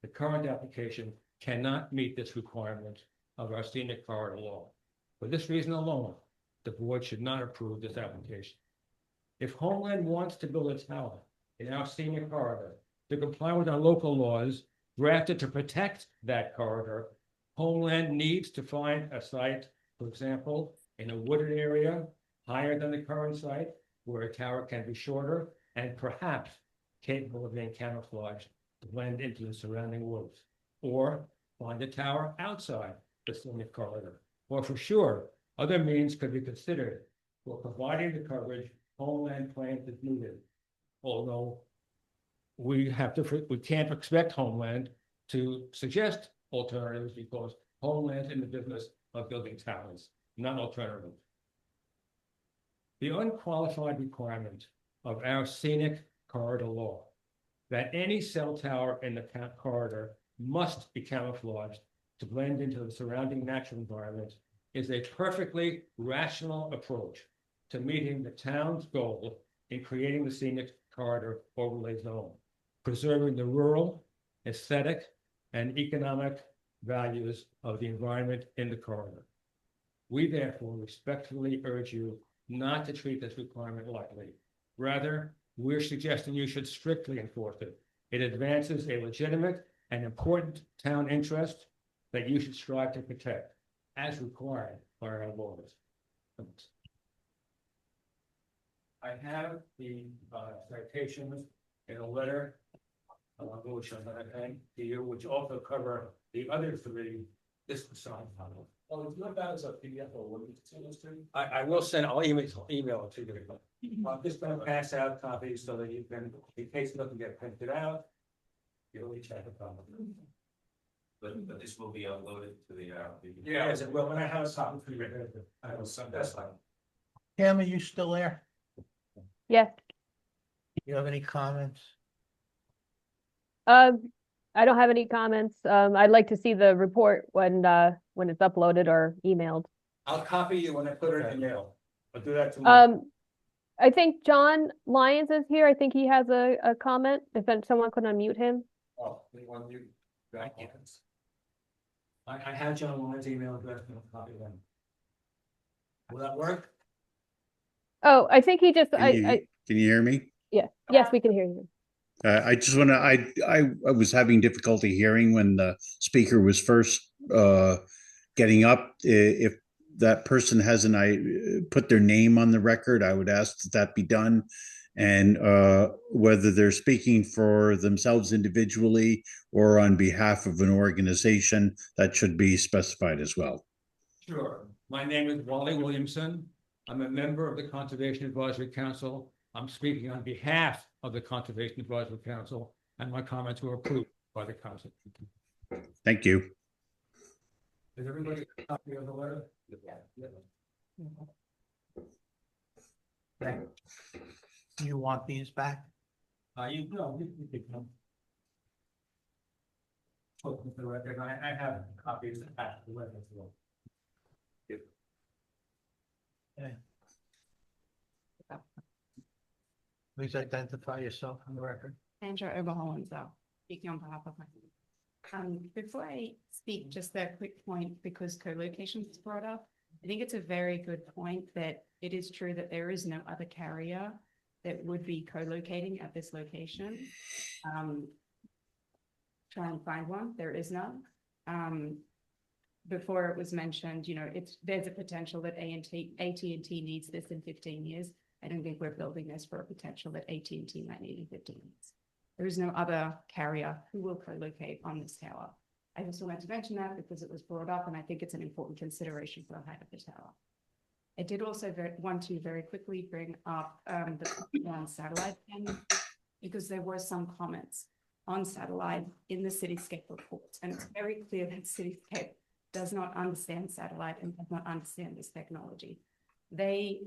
the current application cannot meet this requirement of our scenic corridor law. For this reason alone, the board should not approve this application. If Homeland wants to build a tower in our scenic corridor to comply with our local laws drafted to protect that corridor, Homeland needs to find a site, for example, in a wooded area higher than the current site, where a tower can be shorter and perhaps capable of being camouflaged to blend into the surrounding woods, or find a tower outside the scenic corridor. Or for sure, other means could be considered for providing the coverage Homeland plans is needed. Although we can't expect Homeland to suggest alternatives because Homeland's in the business of building towers, not alternatives. The unqualified requirement of our scenic corridor law that any cell tower in the corridor must be camouflaged to blend into the surrounding natural environment is a perfectly rational approach to meeting the town's goal in creating the scenic corridor overlay zone, preserving the rural, aesthetic, and economic values of the environment in the corridor. We therefore respectfully urge you not to treat this requirement lightly. Rather, we're suggesting you should strictly enforce it. It advances a legitimate and important town interest that you should strive to protect, as required by our laws. I have the citations in a letter, which I'm going to hand to you, which also cover the other three. This beside. Oh, it's not that as a PDF or what you send us to? I will send, I'll email it to you. I'm just gonna pass out copies so that you can, in case it doesn't get printed out, you'll each have a copy. But this will be uploaded to the. Yes, well, when I have a copy for you, I will send that. Pam, are you still there? Yes. You have any comments? I don't have any comments. I'd like to see the report when it's uploaded or emailed. I'll copy you when I put it in mail. I'll do that tomorrow. I think John Lyons is here. I think he has a comment. If someone could unmute him. Oh, anyone you? I have John Lyons' email address and I'll copy them. Will that work? Oh, I think he just, Can you hear me? yeah, yes, we can hear you. I just want to, I was having difficulty hearing when the speaker was first getting up. If that person hasn't put their name on the record, I would ask that be done. And whether they're speaking for themselves individually or on behalf of an organization, that should be specified as well. Sure. My name is Wally Williamson. I'm a member of the Conservation Advisory Council. I'm speaking on behalf of the Conservation Advisory Council, and my comments were approved by the council. Thank you. Does everybody have a copy of the letter? Okay. Do you want these back? You can come. For the record, I have copies of the letter as well. Okay. Please identify yourself on the record. Andrew Oberhollenser, speaking on behalf of my. Before I speak, just a quick point, because co-location is brought up. I think it's a very good point that it is true that there is no other carrier that would be co-locating at this location. Try and find one, there is none. Before it was mentioned, there's a potential that AT&T needs this in 15 years. I don't think we're building this for a potential that AT&T might need in 15 years. There is no other carrier who will co-locate on this tower. I just wanted to mention that because it was brought up, and I think it's an important consideration for the height of the tower. I did also want to very quickly bring up the satellite pen, because there were some comments on satellite in the Cityscape report, and it's very clear that Cityscape does not understand satellite and does not understand this technology. They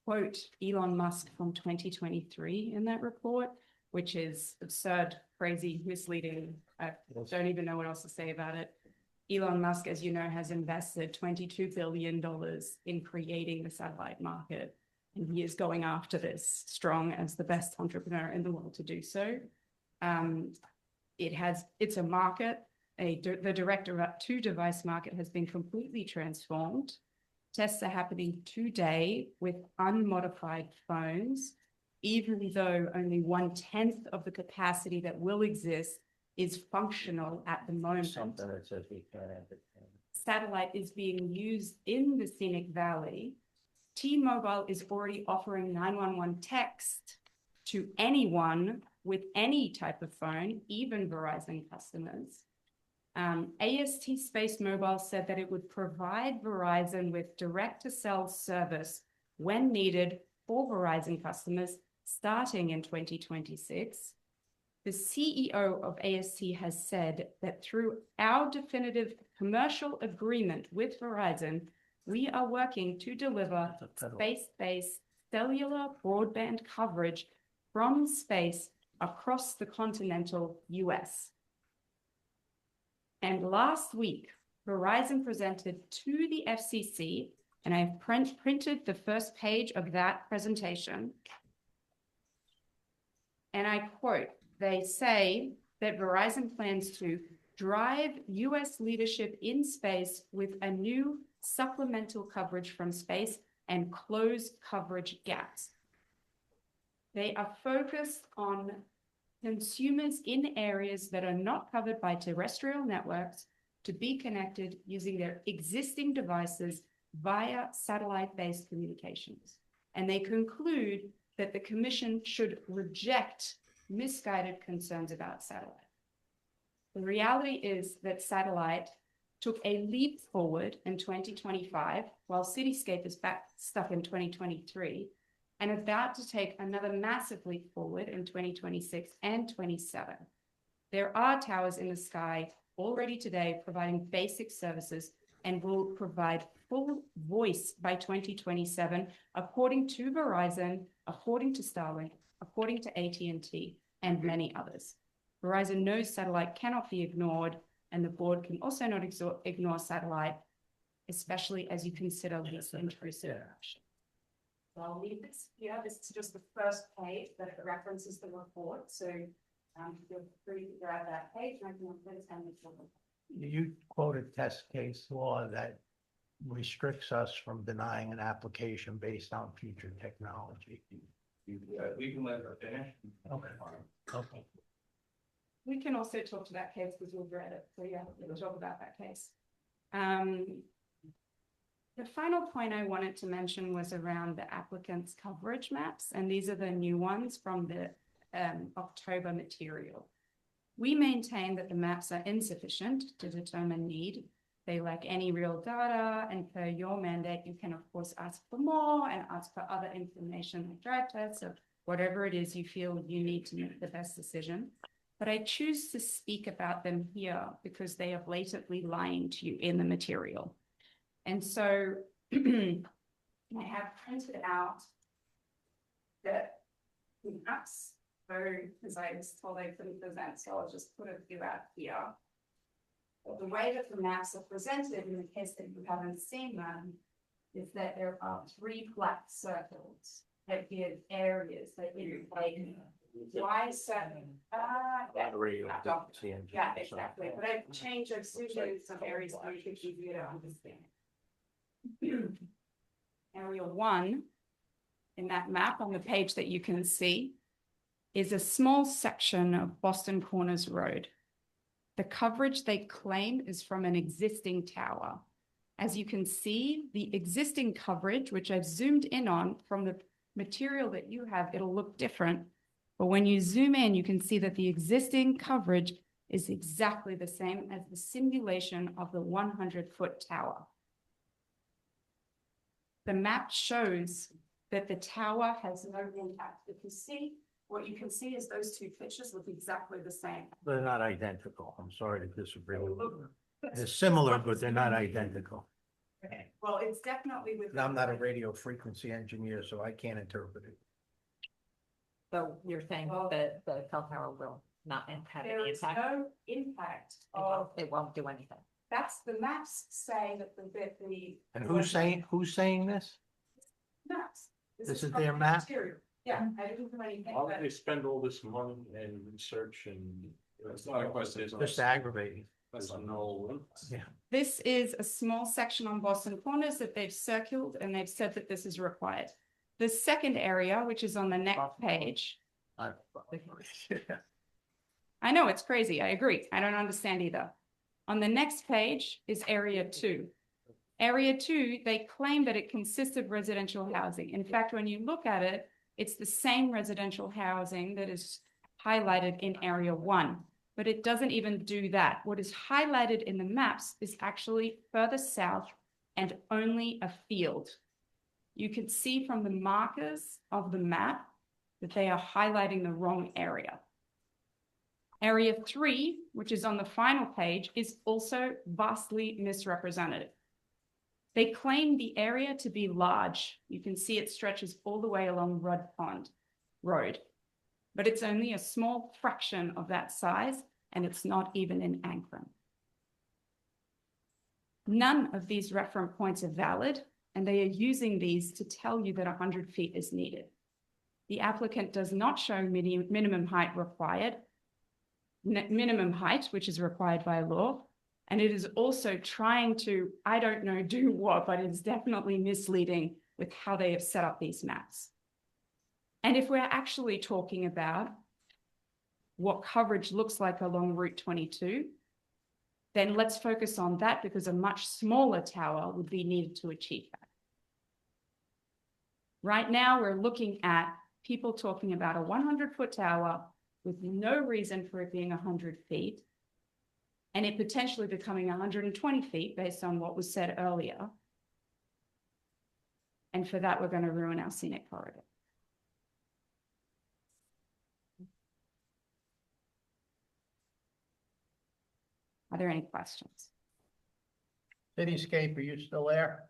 quote Elon Musk from 2023 in that report, which is absurd, crazy, misleading. I don't even know what else to say about it. Elon Musk, as you know, has invested $22 billion in creating the satellite market. And he is going after this strong as the best entrepreneur in the world to do so. It's a market, the direct-to-device market has been completely transformed. Tests are happening today with unmodified phones, even though only 1/10 of the capacity that will exist is functional at the moment. Something that says we can't have it. Satellite is being used in the Scenic Valley. T-Mobile is already offering 911 text to anyone with any type of phone, even Verizon customers. AST Space Mobile said that it would provide Verizon with direct-to-cell service when needed for Verizon customers starting in 2026. The CEO of AST has said that through our definitive commercial agreement with Verizon, we are working to deliver space-based cellular broadband coverage from space across the continental US. And last week, Verizon presented to the FCC, and I have printed the first page of that presentation. And I quote, they say that Verizon plans to drive US leadership in space with a new supplemental coverage from space and close coverage gaps. They are focused on consumers in areas that are not covered by terrestrial networks to be connected using their existing devices via satellite-based communications. And they conclude that the commission should reject misguided concerns about satellite. The reality is that satellite took a leap forward in 2025, while Cityscape is stuck in 2023, and about to take another massive leap forward in 2026 and 27. There are towers in the sky already today providing basic services and will provide full voice by 2027, according to Verizon, according to Starlink, according to AT&T, and many others. Verizon knows satellite cannot be ignored, and the board can also not ignore satellite, especially as you consider this intrusive action. So I'll leave this here. This is just the first page that references the report. So feel free to grab that page. And I can please hand it over. You quoted test case law that restricts us from denying an application based on future technology. We can let her finish. Okay. Okay. We can also talk to that case because we've read it. So yeah, we'll talk about that case. The final point I wanted to mention was around the applicant's coverage maps. And these are the new ones from the October material. We maintain that the maps are insufficient to determine need. They lack any real data, and per your mandate, you can of course ask for more and ask for other information like drive tests or whatever it is you feel you need to make the best decision. But I choose to speak about them here because they are blatantly lying to you in the material. And so I have printed out the maps. So, because I was told I couldn't present, so I'll just put a few out here. But the way that the maps are presented, in the case that you haven't seen them, is that there are 3 black circles that give areas that indicate why certain. Yeah, exactly. But I've changed, I've zoomed in some areas so you can easier to understand. Area 1 in that map on the page that you can see is a small section of Boston Corners Road. The coverage they claim is from an existing tower. As you can see, the existing coverage, which I've zoomed in on from the material that you have, it'll look different. But when you zoom in, you can see that the existing coverage is exactly the same as the simulation of the 100-foot tower. The map shows that the tower has no impact. If you see, what you can see is those 2 pictures look exactly the same. They're not identical. I'm sorry to disagree with you. They're similar, but they're not identical. Okay, well, it's definitely with. And I'm not a radio frequency engineer, so I can't interpret it. So you're saying that the cell tower will not have There any is impact? no impact of, It won't do anything. that's the maps say that the. And who's saying this? Maps. This is from their the map? material. Yeah, I didn't do anything. Why would but- they spend all this money and research and? It's not a question. Just aggravating. There's no. Yeah. This is a small section on Boston Corners that they've circled, and they've said that this is required. The second area, which is on the next page. I know, it's crazy. I agree. I don't understand either. On the next page is area 2. Area 2, they claim that it consists of residential housing. In fact, when you look at it, it's the same residential housing that is highlighted in area 1, but it doesn't even do that. What is highlighted in the maps is actually further south and only a field. you can see from the markers of the map that they are highlighting the wrong area. Area 3, which is on the final page, is also vastly misrepresented. They claim the area to be large. You can see it stretches all the way along Rudd Pond Road, but it's only a small fraction of that size, and it's not even in Ankrum. None of these reference points are valid, and they are using these to tell you that 100 feet is needed. The applicant does not show minimum height required, minimum height, which is required by law. And it is also trying to, I don't know, do what, but it's definitely misleading with how they have set up these maps. And if we're actually talking about what coverage looks like along Route 22, then let's focus on that, because a much smaller tower would be needed to achieve that. Right now, we're looking at people talking about a 100-foot tower with no reason for it being 100 feet, and it potentially becoming 120 feet based on what was said earlier. And for that, we're going to ruin our scenic corridor. Are there any questions? Cityscape, are you still there?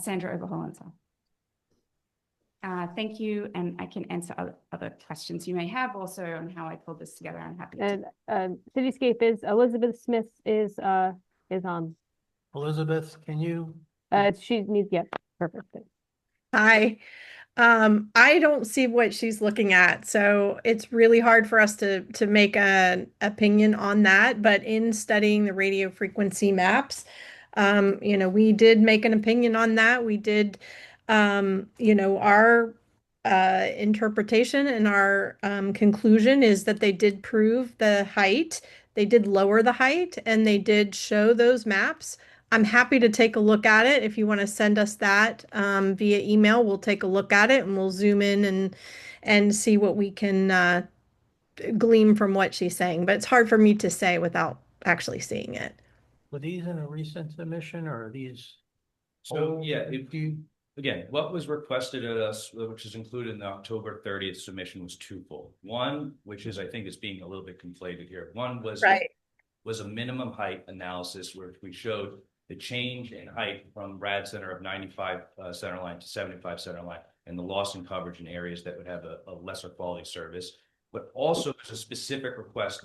Sandra Oberholenzer. Thank you, and I can answer other questions you may have also on how I pulled this together. I'm happy to. And Cityscape is Elizabeth Smith is on. Elizabeth, can you? She needs, yeah, perfect. Hi. I don't see what she's looking at, so it's really hard for us to make an opinion on that. But in studying the radio frequency maps, you know, we did make an opinion on that. We did, you know, our interpretation and our conclusion is that they did prove the height. They did lower the height, and they did show those maps. I'm happy to take a look at it. If you want to send us that via email, we'll take a look at it and we'll zoom in and see what we can glean from what she's saying. But it's hard for me to say without actually seeing it. Were these in a recent submission, or are these? So yeah, if you, again, what was requested of us, which is included in the October 30th submission, was twofold. One, which is, I think is being a little bit conflated here. One was, was a minimum height analysis where we showed the change in height from RAD center of 95 center line to 75 center line, and the loss in coverage in areas that would have a lesser quality service. But also there's a specific request,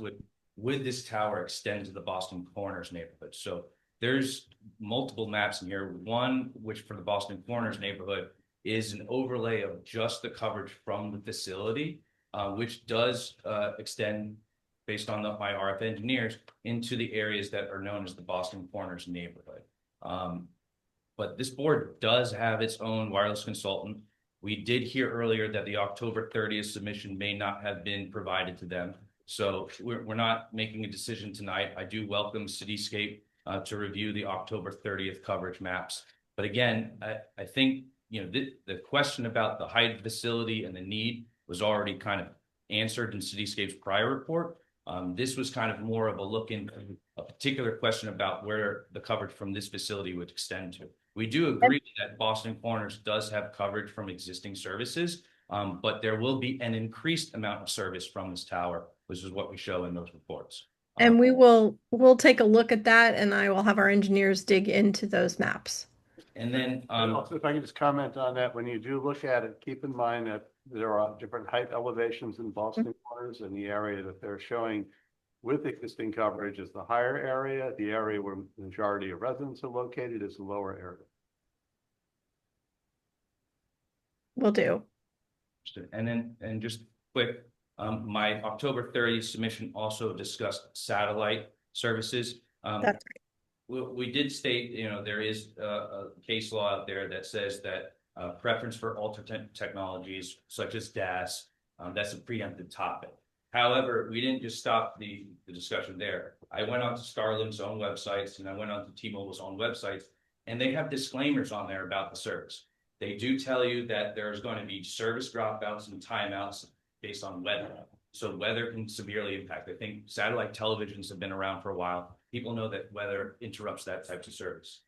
would this tower extend to the Boston Corners neighborhood? So there's multiple maps in here. One, which for the Boston Corners neighborhood is an overlay of just the coverage from the facility, which does extend based on my RF engineers into the areas that are known as the Boston Corners neighborhood. But this board does have its own wireless consultant. We did hear earlier that the October 30th submission may not have been provided to them. So we're not making a decision tonight. I do welcome Cityscape to review the October 30th coverage maps. But again, I think, you know, the question about the height of the facility and the need was already kind of answered in Cityscape's prior report. This was kind of more of a look into a particular question about where the coverage from this facility would extend to. We do agree that Boston Corners does have coverage from existing services, but there will be an increased amount of service from this tower, which is what we show in those reports. And we'll take a look at that, and I will have our engineers dig into those maps. And then also, if I can just comment on that, when you do look at it, keep in mind that there are different height elevations in Boston Corners, and the area that they're showing with existing coverage is the higher area. The area where the majority of residents are located is the lower area. Will do. And then, and just quick, my October 30th submission also discussed satellite services. That's right. We did state, you know, there is a case law out there that says that preference for alternate technologies such as DAS, that's a preempted topic. However, we didn't just stop the discussion there. I went on to Starlink's own websites, and I went on to T-Mobile's own websites, and they have disclaimers on there about the service. They do tell you that there's going to be service dropouts and timeouts based on weather. So weather can severely impact. I think satellite televisions have been around for a while. People know that weather interrupts that type of service.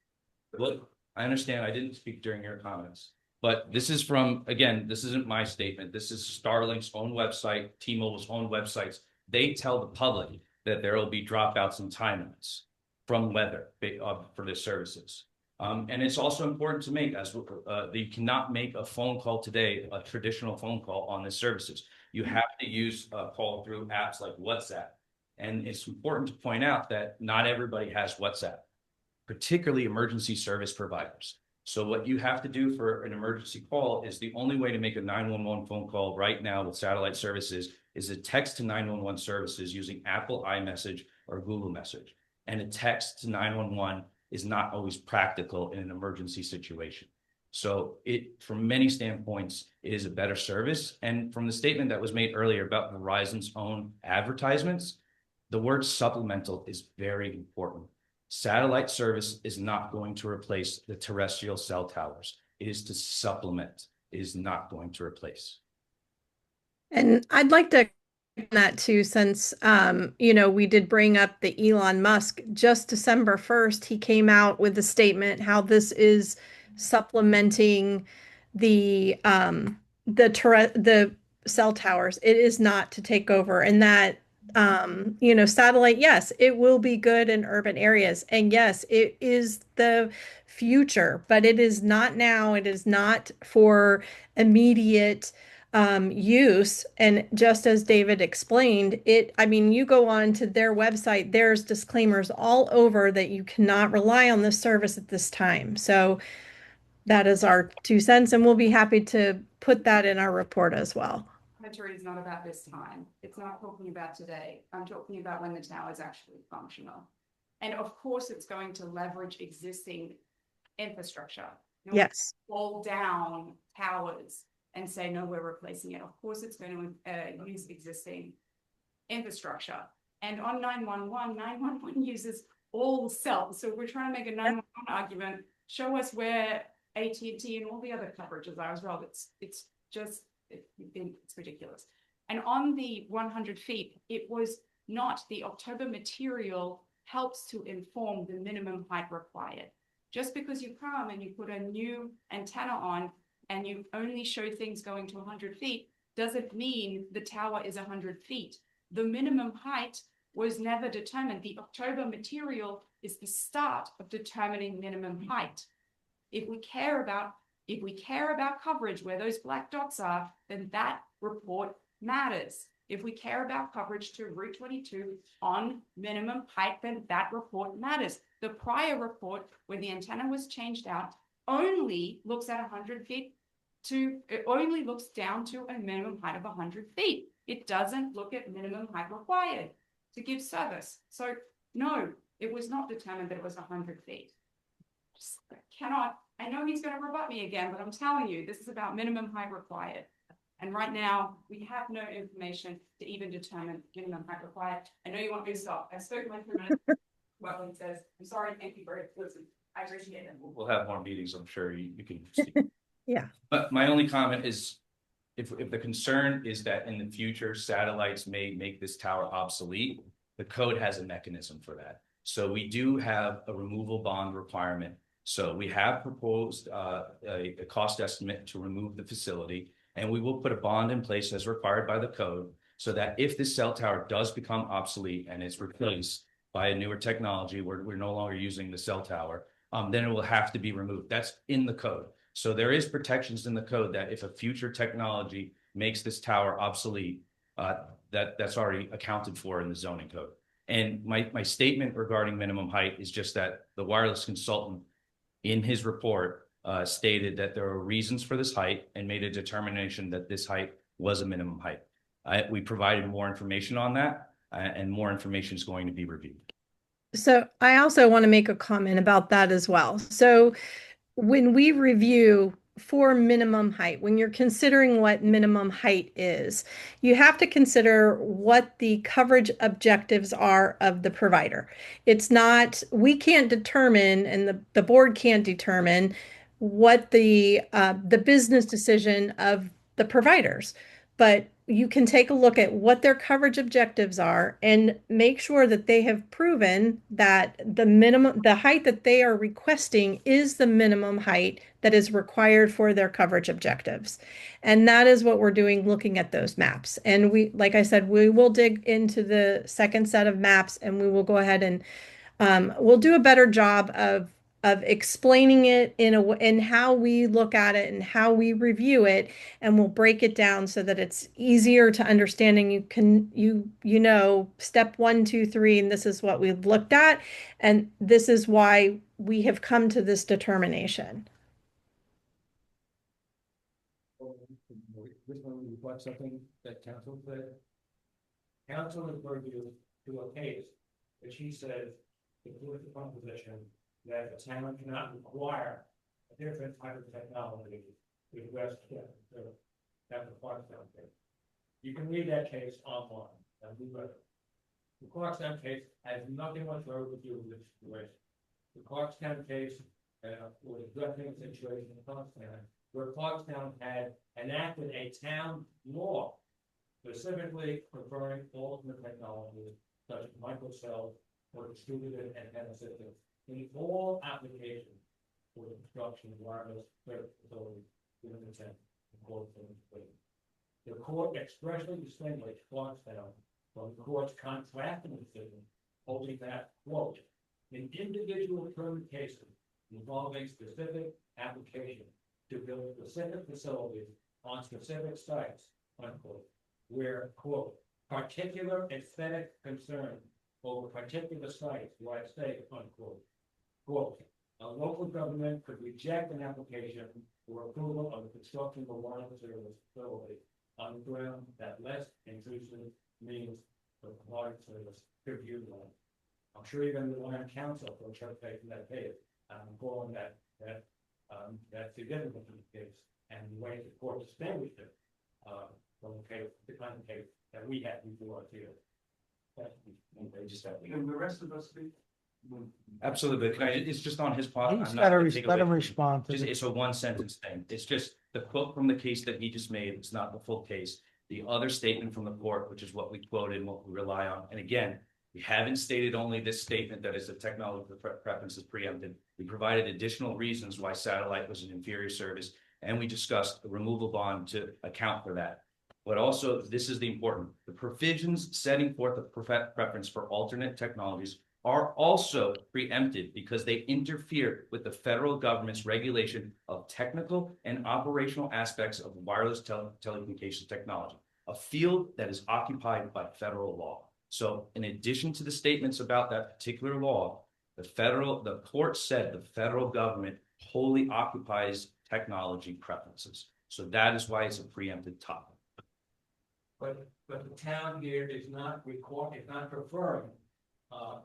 Look, I understand, I didn't speak during your comments, but this is from, again, this isn't my statement. This is Starlink's own website, T-Mobile's own websites. They tell the public that there will be dropouts and time limits from weather for their services. And it's also important to make, as you cannot make a phone call today, a traditional phone call on the services. You have to use a call through apps like WhatsApp. And it's important to point out that not everybody has WhatsApp, particularly emergency service providers. So what you have to do for an emergency call is the only way to make a 911 phone call right now with satellite services is a text to 911 services using Apple iMessage or Google Message. And a text to 911 is not always practical in an emergency situation. So it, from many standpoints, it is a better service. And from the statement that was made earlier about Verizon's own advertisements, the word supplemental is very important. Satellite service is not going to replace the terrestrial cell towers. It is to supplement. It is not going to replace. And I'd like to that too, since we did bring up the Elon Musk. Just December 1st, he came out with a statement how this is supplementing the cell towers. It is not to take over, and that satellite, yes, it will be good in urban areas, and yes, it is the future, but it is not now. It is not for immediate use. And just as David explained it, I mean, you go on to their website, there's disclaimers all over that you cannot rely on this service at this time. So that is our 2 cents, and we'll be happy to put that in our report as well. Commentary is not about this time. It's not talking about today. I'm talking about when the tower is actually functional. And of course, it's going to leverage existing infrastructure. Yes. Fall down towers and say, no, we're replacing it. Of course, it's going to use existing infrastructure. And on 911, 911 uses all cells. So we're trying to make a 911 argument. Show us where AT&T and all the other coverages are as well. It's ridiculous. And on the 100 feet, it was not the October material helps to inform the minimum height required. Just because you come and you put a new antenna on and you only show things going to 100 feet, doesn't mean the tower is 100 feet. The minimum height was never determined. The October material is the start of determining minimum height. If we care about coverage where those black dots are, then that report matters. If we care about coverage to Route 22 on minimum height, then that report matters. The prior report, when the antenna was changed out, only looks at 100 feet it only looks down to a minimum height of 100 feet. It doesn't look at minimum height required to give service. So no, it was not determined that it was 100 feet. I know he's going to rebut me again, but I'm telling you, this is about minimum height required. And right now, we have no information to even determine minimum height required. I know you want me to stop. I spoke my 3 minutes. Well, he says, I'm sorry, thank you very much. I appreciate it. We'll have more meetings, I'm sure you can speak. Yeah. But my only comment is, if the concern is that in the future, satellites may make this tower obsolete, the code has a mechanism for that. So we do have a removal bond requirement. So we have proposed a cost estimate to remove the facility, and we will put a bond in place as required by the code, so that if this cell tower does become obsolete and it's replaced by a newer technology where we're no longer using the cell tower, then it will have to be removed. That's in the code. So there is protections in the code that if a future technology makes this tower obsolete, that's already accounted for in the zoning code. And my statement regarding minimum height is just that the wireless consultant in his report stated that there are reasons for this height and made a determination that this height was a minimum height. We provided more information on that, and more information is going to be reviewed. So I also want to make a comment about that as well. So when we review for minimum height, when you're considering what minimum height is, you have to consider what the coverage objectives are of the provider. It's not, we can't determine, and the board can't determine what the business decision of the providers. But you can take a look at what their coverage objectives are and make sure that they have proven that the height that they are requesting is the minimum height that is required for their coverage objectives. And that is what we're doing, looking at those maps. And we, like I said, we will dig into the second set of maps and we will go ahead and we'll do a better job of explaining it in how we look at it and how we review it, and we'll break it down so that it's easier to understand and you know step 1, 2, 3, and this is what we've looked at, and this is why we have come to this determination. This one reflects something that council said. Council referred you to a case that she said, the political position that the town cannot require a different type of technology to address that the Clarkstown case. You can read that case online. And we read it. The Clarkstown case has nothing whatsoever to do with this situation. The Clarkstown case was addressing a situation in Clarkstown where Clarkstown had enacted a town law specifically preferring alternate technologies such as microcells or distributed antenna systems in all applications for the construction of wireless facilities within the tent. The court expressly distinguished Clarkstown from the court's contracting decision, holding that, quote, in individual permit cases involving specific application to build specific facilities on specific sites, unquote, where, quote, particular aesthetic concerns over particular sites were at stake, unquote. Quote, a local government could reject an application for approval of the construction of a wireless service facility on the ground that less intrusive means for providing service could be utilized. I'm sure you're going to rely on council for interpretation of that case. I'm calling that's significant in the case, and the way the court distinguished it from the case, the kind of case that we had before us here. They just have. Can the rest of us speak? Absolutely, but it's just on his part. He's gotta let him respond to It's a one sentence thing. It's just the quote from the case that he just made. It's not the full case. The other statement from the court, which is what we quoted and what we rely on. And again, we haven't stated only this statement that is the technology preference is preempted. We provided additional reasons why satellite was an inferior service, and we discussed the removal bond to account for that. But also, this is the important, the provisions setting forth a preference for alternate technologies are also preempted because they interfere with the federal government's regulation of technical and operational aspects of wireless telecommunications technology, a field that is occupied by federal law. So in addition to the statements about that particular law, the court said the federal government wholly occupies technology preferences. So that is why it's a preempted topic. But the town here is not preferring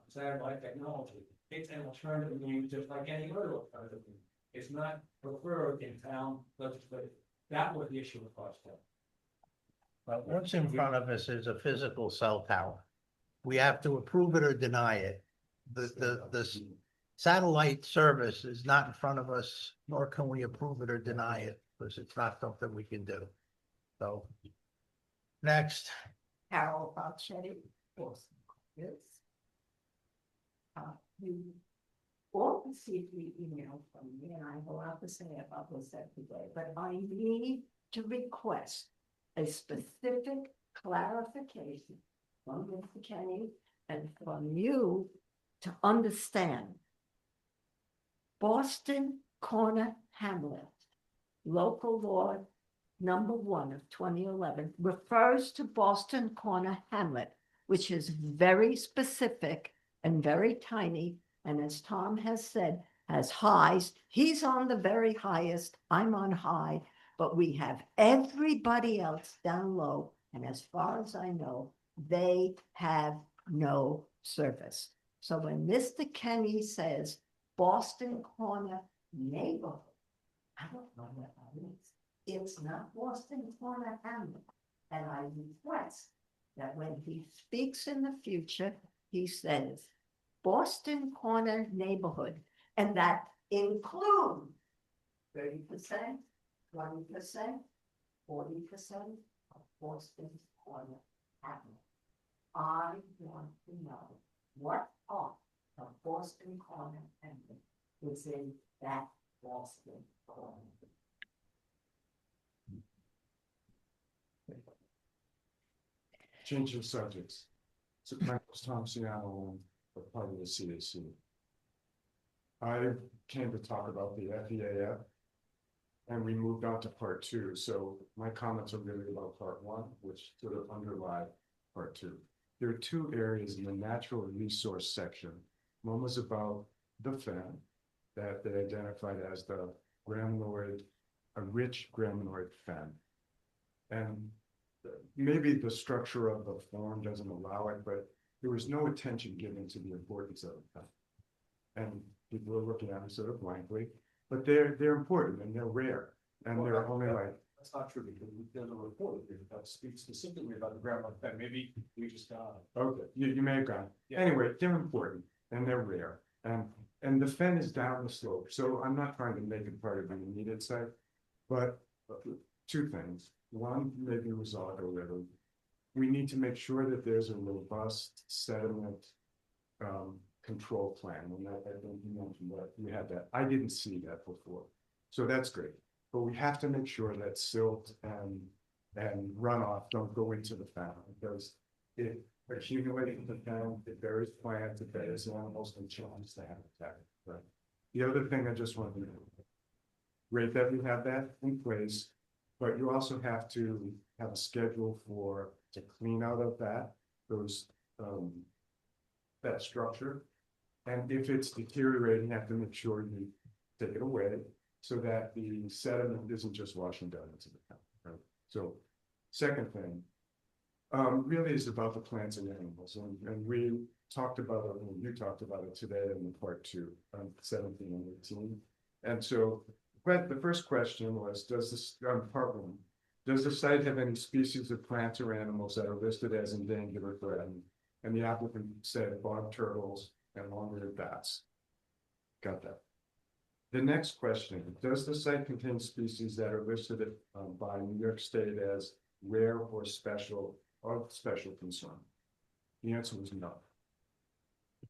satellite technology. It's an alternative means just like any other alternative means. It's not preferred in town legislation. That was the issue with Clarkstown. Well, what's in front of us is a physical cell tower. We have to approve it or deny it. The satellite service is not in front of us, nor can we approve it or deny it, because it's not something we can do. So, next. Carol Balchetti, Boston. Yes. You all received the email from me, and I have a lot to say about this every day, but I need to request a specific clarification from Mr. Kenny and from you to understand. Boston Corner Hamlet, local law number 1 of 2011, refers to Boston Corner Hamlet, which is very specific and very tiny, and as Tom has said, has highs. He's on the very highest, I'm on high, but we have everybody else down low, and as far as I know, they have no service. So when Mr. Kenny says Boston Corner neighborhood, I don't know what that is. It's not Boston Corner Hamlet, and I request that when he speaks in the future, he says Boston Corner neighborhood, and that includes 30%, 20%, 40%, Boston Corner Hamlet. I want to know what part of Boston Corner Hamlet is in that Boston Corner. Changing subjects. So my name is Tom Ciano, I'm a part of the CAC. I came to talk about the FEAF. And we moved on to part two, so my comments are really about part one, which sort of underlie part two. There are two areas in the natural resource section. One was about the fen that they identified as the graminoid, a rich graminoid fen. And maybe the structure of the form doesn't allow it, but there was no attention given to the importance of it. And people are looking at them sort of blankly, but they're important and they're rare, and they're only like. That's not true, because there's a report here that speaks specifically about the ground like that, maybe we just got it. Okay, you may have gone. Yeah. Anyway, they're important and they're rare, and the fen is down the slope, so I'm not trying to make it part of the immediate site. But two things, one, maybe resolve already. We need to make sure that there's a robust sediment control plan, and I think you mentioned that we had that. I didn't see that before, so that's great. But we have to make sure that silt and runoff don't go into the fen, because it accumulating in the fen, it buries plants, it buries animals, and changes the habitat. Right. The other thing I just wanted to know, great that we have that in place, but you also have to have a schedule to clean out of that that structure. And if it's deteriorating, you have to make sure you take it away so that the sediment isn't just washing down into the fen, right? So, second thing, really is about the plants and animals, and we talked about it, and you talked about it today in the part two, 17 and 18. And so, but the first question was, part one, does the site have any species of plants or animals that are listed as endangered or threatened? And the applicant said bog turtles and long-eared bats. Got that. The next question, does the site contain species that are listed by New York State as rare or special of special concern? The answer was no.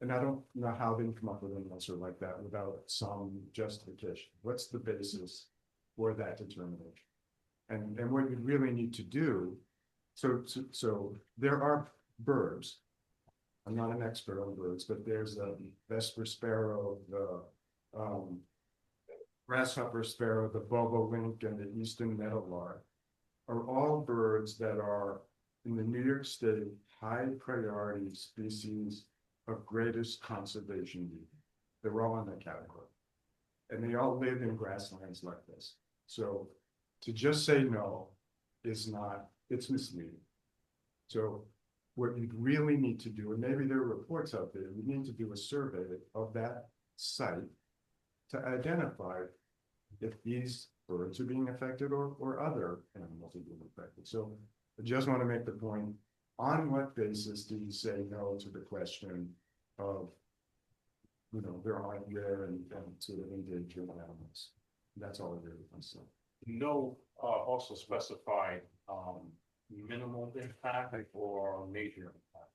And I don't know how they come up with an answer like that without some justification. What's the basis for that determination? And what you really need to do, so there are birds. I'm not an expert on birds, but there's a Vesper sparrow, the grasshopper sparrow, the bobolink, and the eastern meadowlark are all birds that are in the New York State high priority species of greatest conservation need. They're all in that category. And they all live in grasslands like this. So to just say no is not, it's misleading. So what you really need to do, and maybe there are reports out there, you need to do a survey of that site to identify if these birds are being affected or other animals are being affected. So I just want to make the point, on what basis do you say no to the question of, there aren't rare and sort of endangered animals? That's all it really wants to say. No, also specified minimal impact or major impact.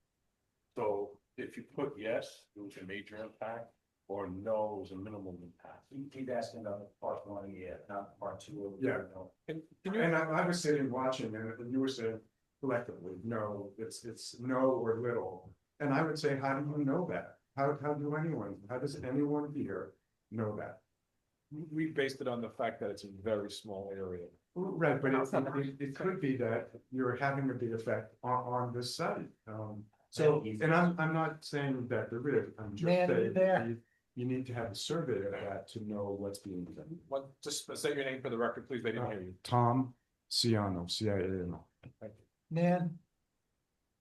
So if you put yes, it was a major impact, or no, it was a minimal impact. He's asking about part one, yeah, not part two. Yeah. And I was sitting watching, and you were saying collectively, no, it's no or little. And I would say, how do you know that? How does anyone here know that? We based it on the fact that it's a very small area. Right, but it could be that you're having a big effect on this site. So, and I'm not saying that there is, I'm just saying you need to have a survey of that to know what's being done. Just say your name for the record, please. They didn't hear you. Tom Ciano, C-I-A-N-O. Nan,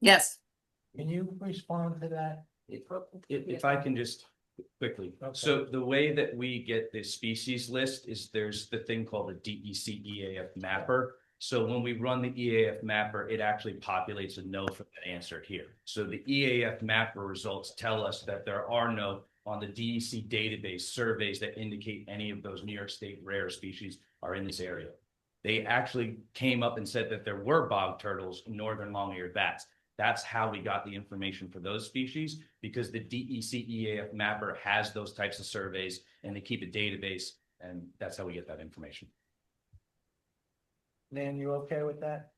Yes. can you respond to that? If I can just quickly, so the way that we get the species list is there's the thing called the DEC EAF mapper. So when we run the EAF mapper, it actually populates a no for the answer here. So the EAF mapper results tell us that there are no, on the DEC database, surveys that indicate any of those New York State rare species are in this area. they actually came up and said that there were bog turtles in northern long-eared bats. That's how we got the information for those species, because the DEC EAF mapper has those types of surveys and they keep a database, and that's how we get that information. Nan, you okay with that?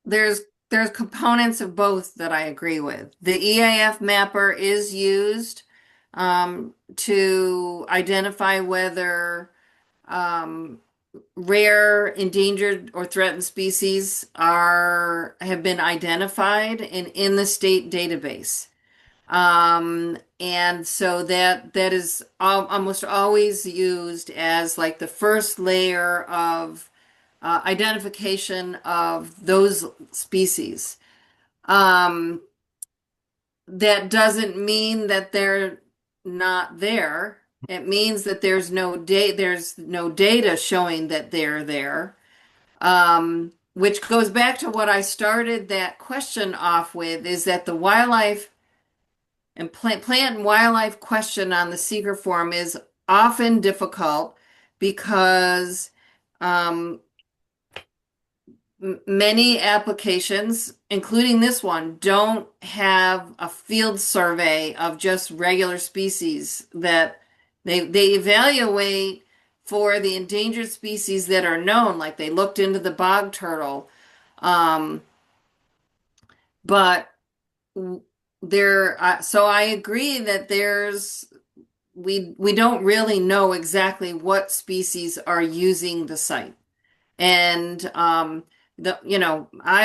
There's components of both that I agree with. The EAF mapper is used to identify whether rare, endangered, or threatened species have been identified in the state database. And so that is almost always used as like the first layer of identification of those species. That doesn't mean that they're not there. It means that there's no data showing that they're there. Which goes back to what I started that question off with, is that the wildlife and plant and wildlife question on the seeker form is often difficult because many applications, including this one, don't have a field survey of just regular species. That they evaluate for the endangered species that are known, like they looked into the bog turtle. But so I agree that we don't really know exactly what species are using the site. And I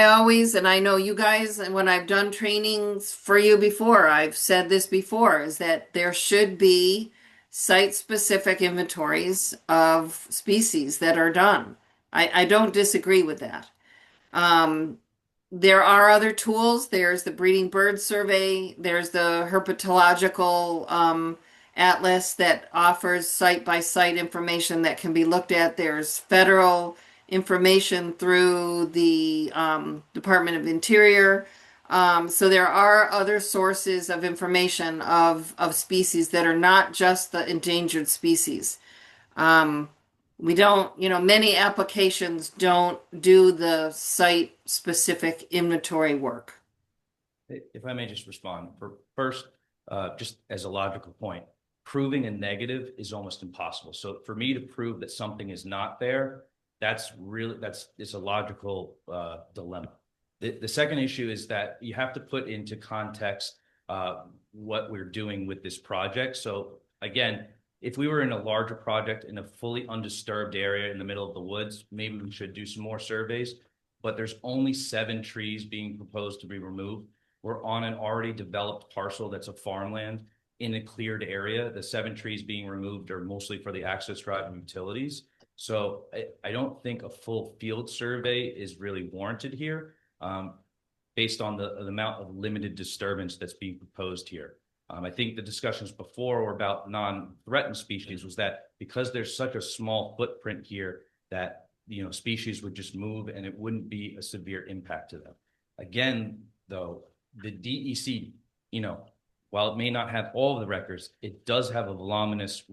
always, and I know you guys, and when I've done trainings for you before, I've said this before, is that there should be site-specific inventories of species that are done. I don't disagree with that. There are other tools. There's the breeding bird survey. There's the herpetological atlas that offers site-by-site information that can be looked at. There's federal information through the Department of Interior. So there are other sources of information of species that are not just the endangered species. We don't, many applications don't do the site-specific inventory work. If I may just respond. First, just as a logical point, proving a negative is almost impossible. So for me to prove that something is not there, it's a logical dilemma. The second issue is that you have to put into context what we're doing with this project. So again, if we were in a larger project in a fully undisturbed area in the middle of the woods, maybe we should do some more surveys, but there's only 7 trees being proposed to be removed. We're on an already developed parcel that's a farmland in a cleared area. The 7 trees being removed are mostly for the access drive and utilities. So I don't think a full field survey is really warranted here, based on the amount of limited disturbance that's being proposed here. I think the discussions before were about non-threatened species, was that because there's such a small footprint here that, species would just move and it wouldn't be a severe impact to them. Again, though, the DEC, while it may not have all of the records, it does have a voluminous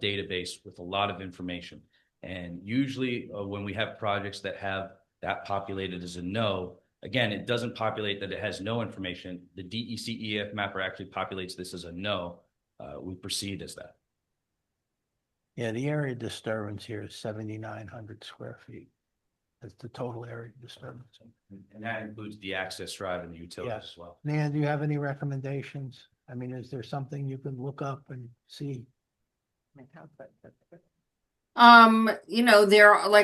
database with a lot of information. And usually when we have projects that have that populated as a no, again, it doesn't populate that it has no information. The DEC EAF mapper actually populates this as a no. We proceed as that. Yeah, the area disturbance here is 7,900 square feet. That's the total area disturbance. And that includes the access drive and the utilities Yes. as well. Nan, do you have any recommendations? I mean, is there something you can look up and see? Like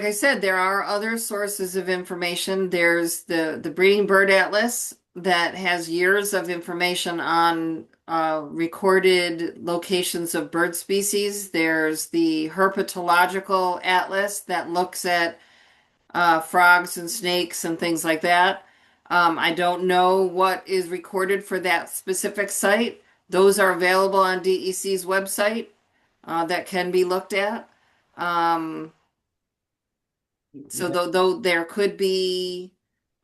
I said, there are other sources of information. There's the Breeding Bird Atlas that has years of information on recorded locations of bird species. There's the Herpetological Atlas that looks at frogs and snakes and things like that. I don't know what is recorded for that specific site. Those are available on DEC's website that can be looked at. So though there could be,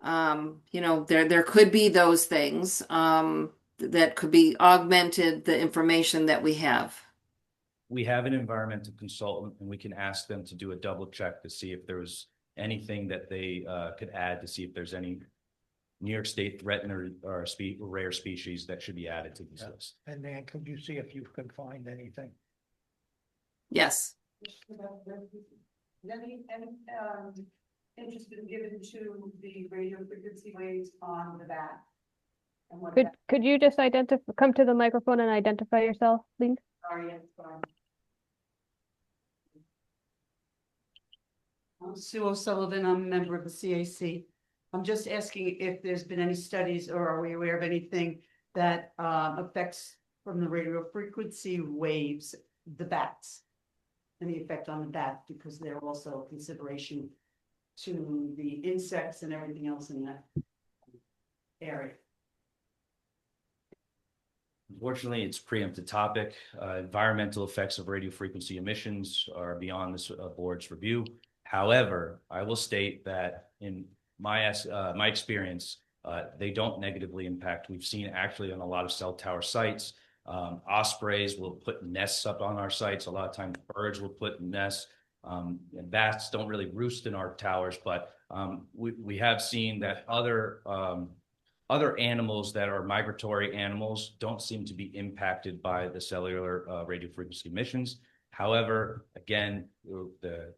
there could be those things that could be augmented the information that we have. we have an environmental consultant and we can ask them to do a double check to see if there was anything that they could add to see if there's any New York State threatened or rare species that should be added to this Yeah. list. And then could you see if you can find anything? Yes. Any interest been given to the radio frequency waves on the bat? And what Could you just come to the microphone and identify yourself, please? Sorry, it's fine. I'm Sue O'Sullivan, I'm a member of the CAC. I'm just asking if there's been any studies or are we aware of anything that affects from the radio frequency waves, the bats? Any effect on the bat, because they're also a consideration to the insects and everything else in that area. Unfortunately, it's a preempted topic. Environmental effects of radio frequency emissions are beyond this board's review. However, I will state that in my experience, they don't negatively impact. We've seen actually on a lot of cell tower sites, ospreys will put nests up on our sites. A lot of times birds will put nests. And bats don't really roost in our towers, but we have seen that other animals that are migratory animals don't seem to be impacted by the cellular radio frequency emissions. However, again, the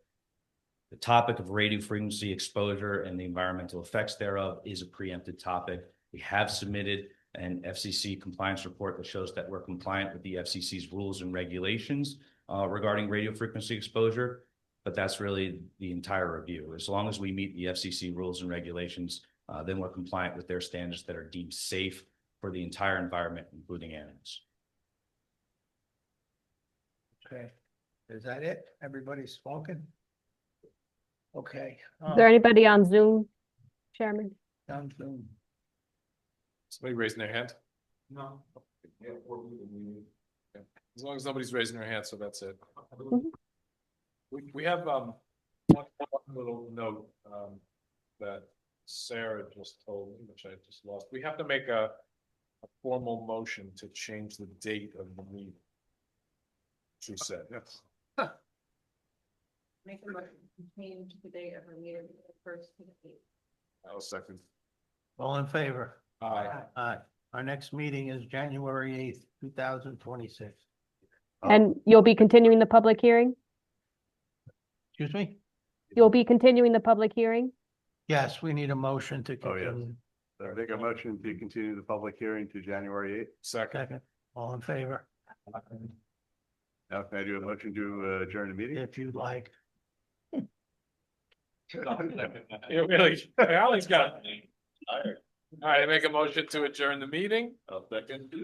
topic of radio frequency exposure and the environmental effects thereof is a preempted topic. We have submitted an FCC compliance report that shows that we're compliant with the FCC's rules and regulations regarding radio frequency exposure, but that's really the entire review. As long as we meet the FCC rules and regulations, then we're compliant with their standards that are deemed safe for the entire environment, including animals. Okay, is that it? Everybody's spoken? Okay. Is there anybody on Zoom, Chairman? On Zoom. Somebody raising their hand? No. As long as nobody's raising their hand, so that's it. Mhm. We have one little note that Sarah just told me, which I just lost. We have to make a formal motion to change the date of the meeting. She said, yes. Make a motion to change the date of our meeting to the first to the eighth. I'll second. All in favor? Aye. Aye. Our next meeting is January 8th, 2026. And you'll be continuing the public hearing? Excuse me? You'll be continuing the public hearing? Yes, we need a motion to Oh, yes. continue. I make a motion to continue the public hearing to January 8th. Second. All in favor? Now can I do a motion to adjourn the meeting? If you'd like. You really, Alan's got. All right, I make a motion to adjourn the meeting. I'll second.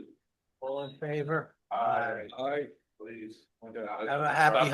All in favor? Aye. Please. Have a happy holiday.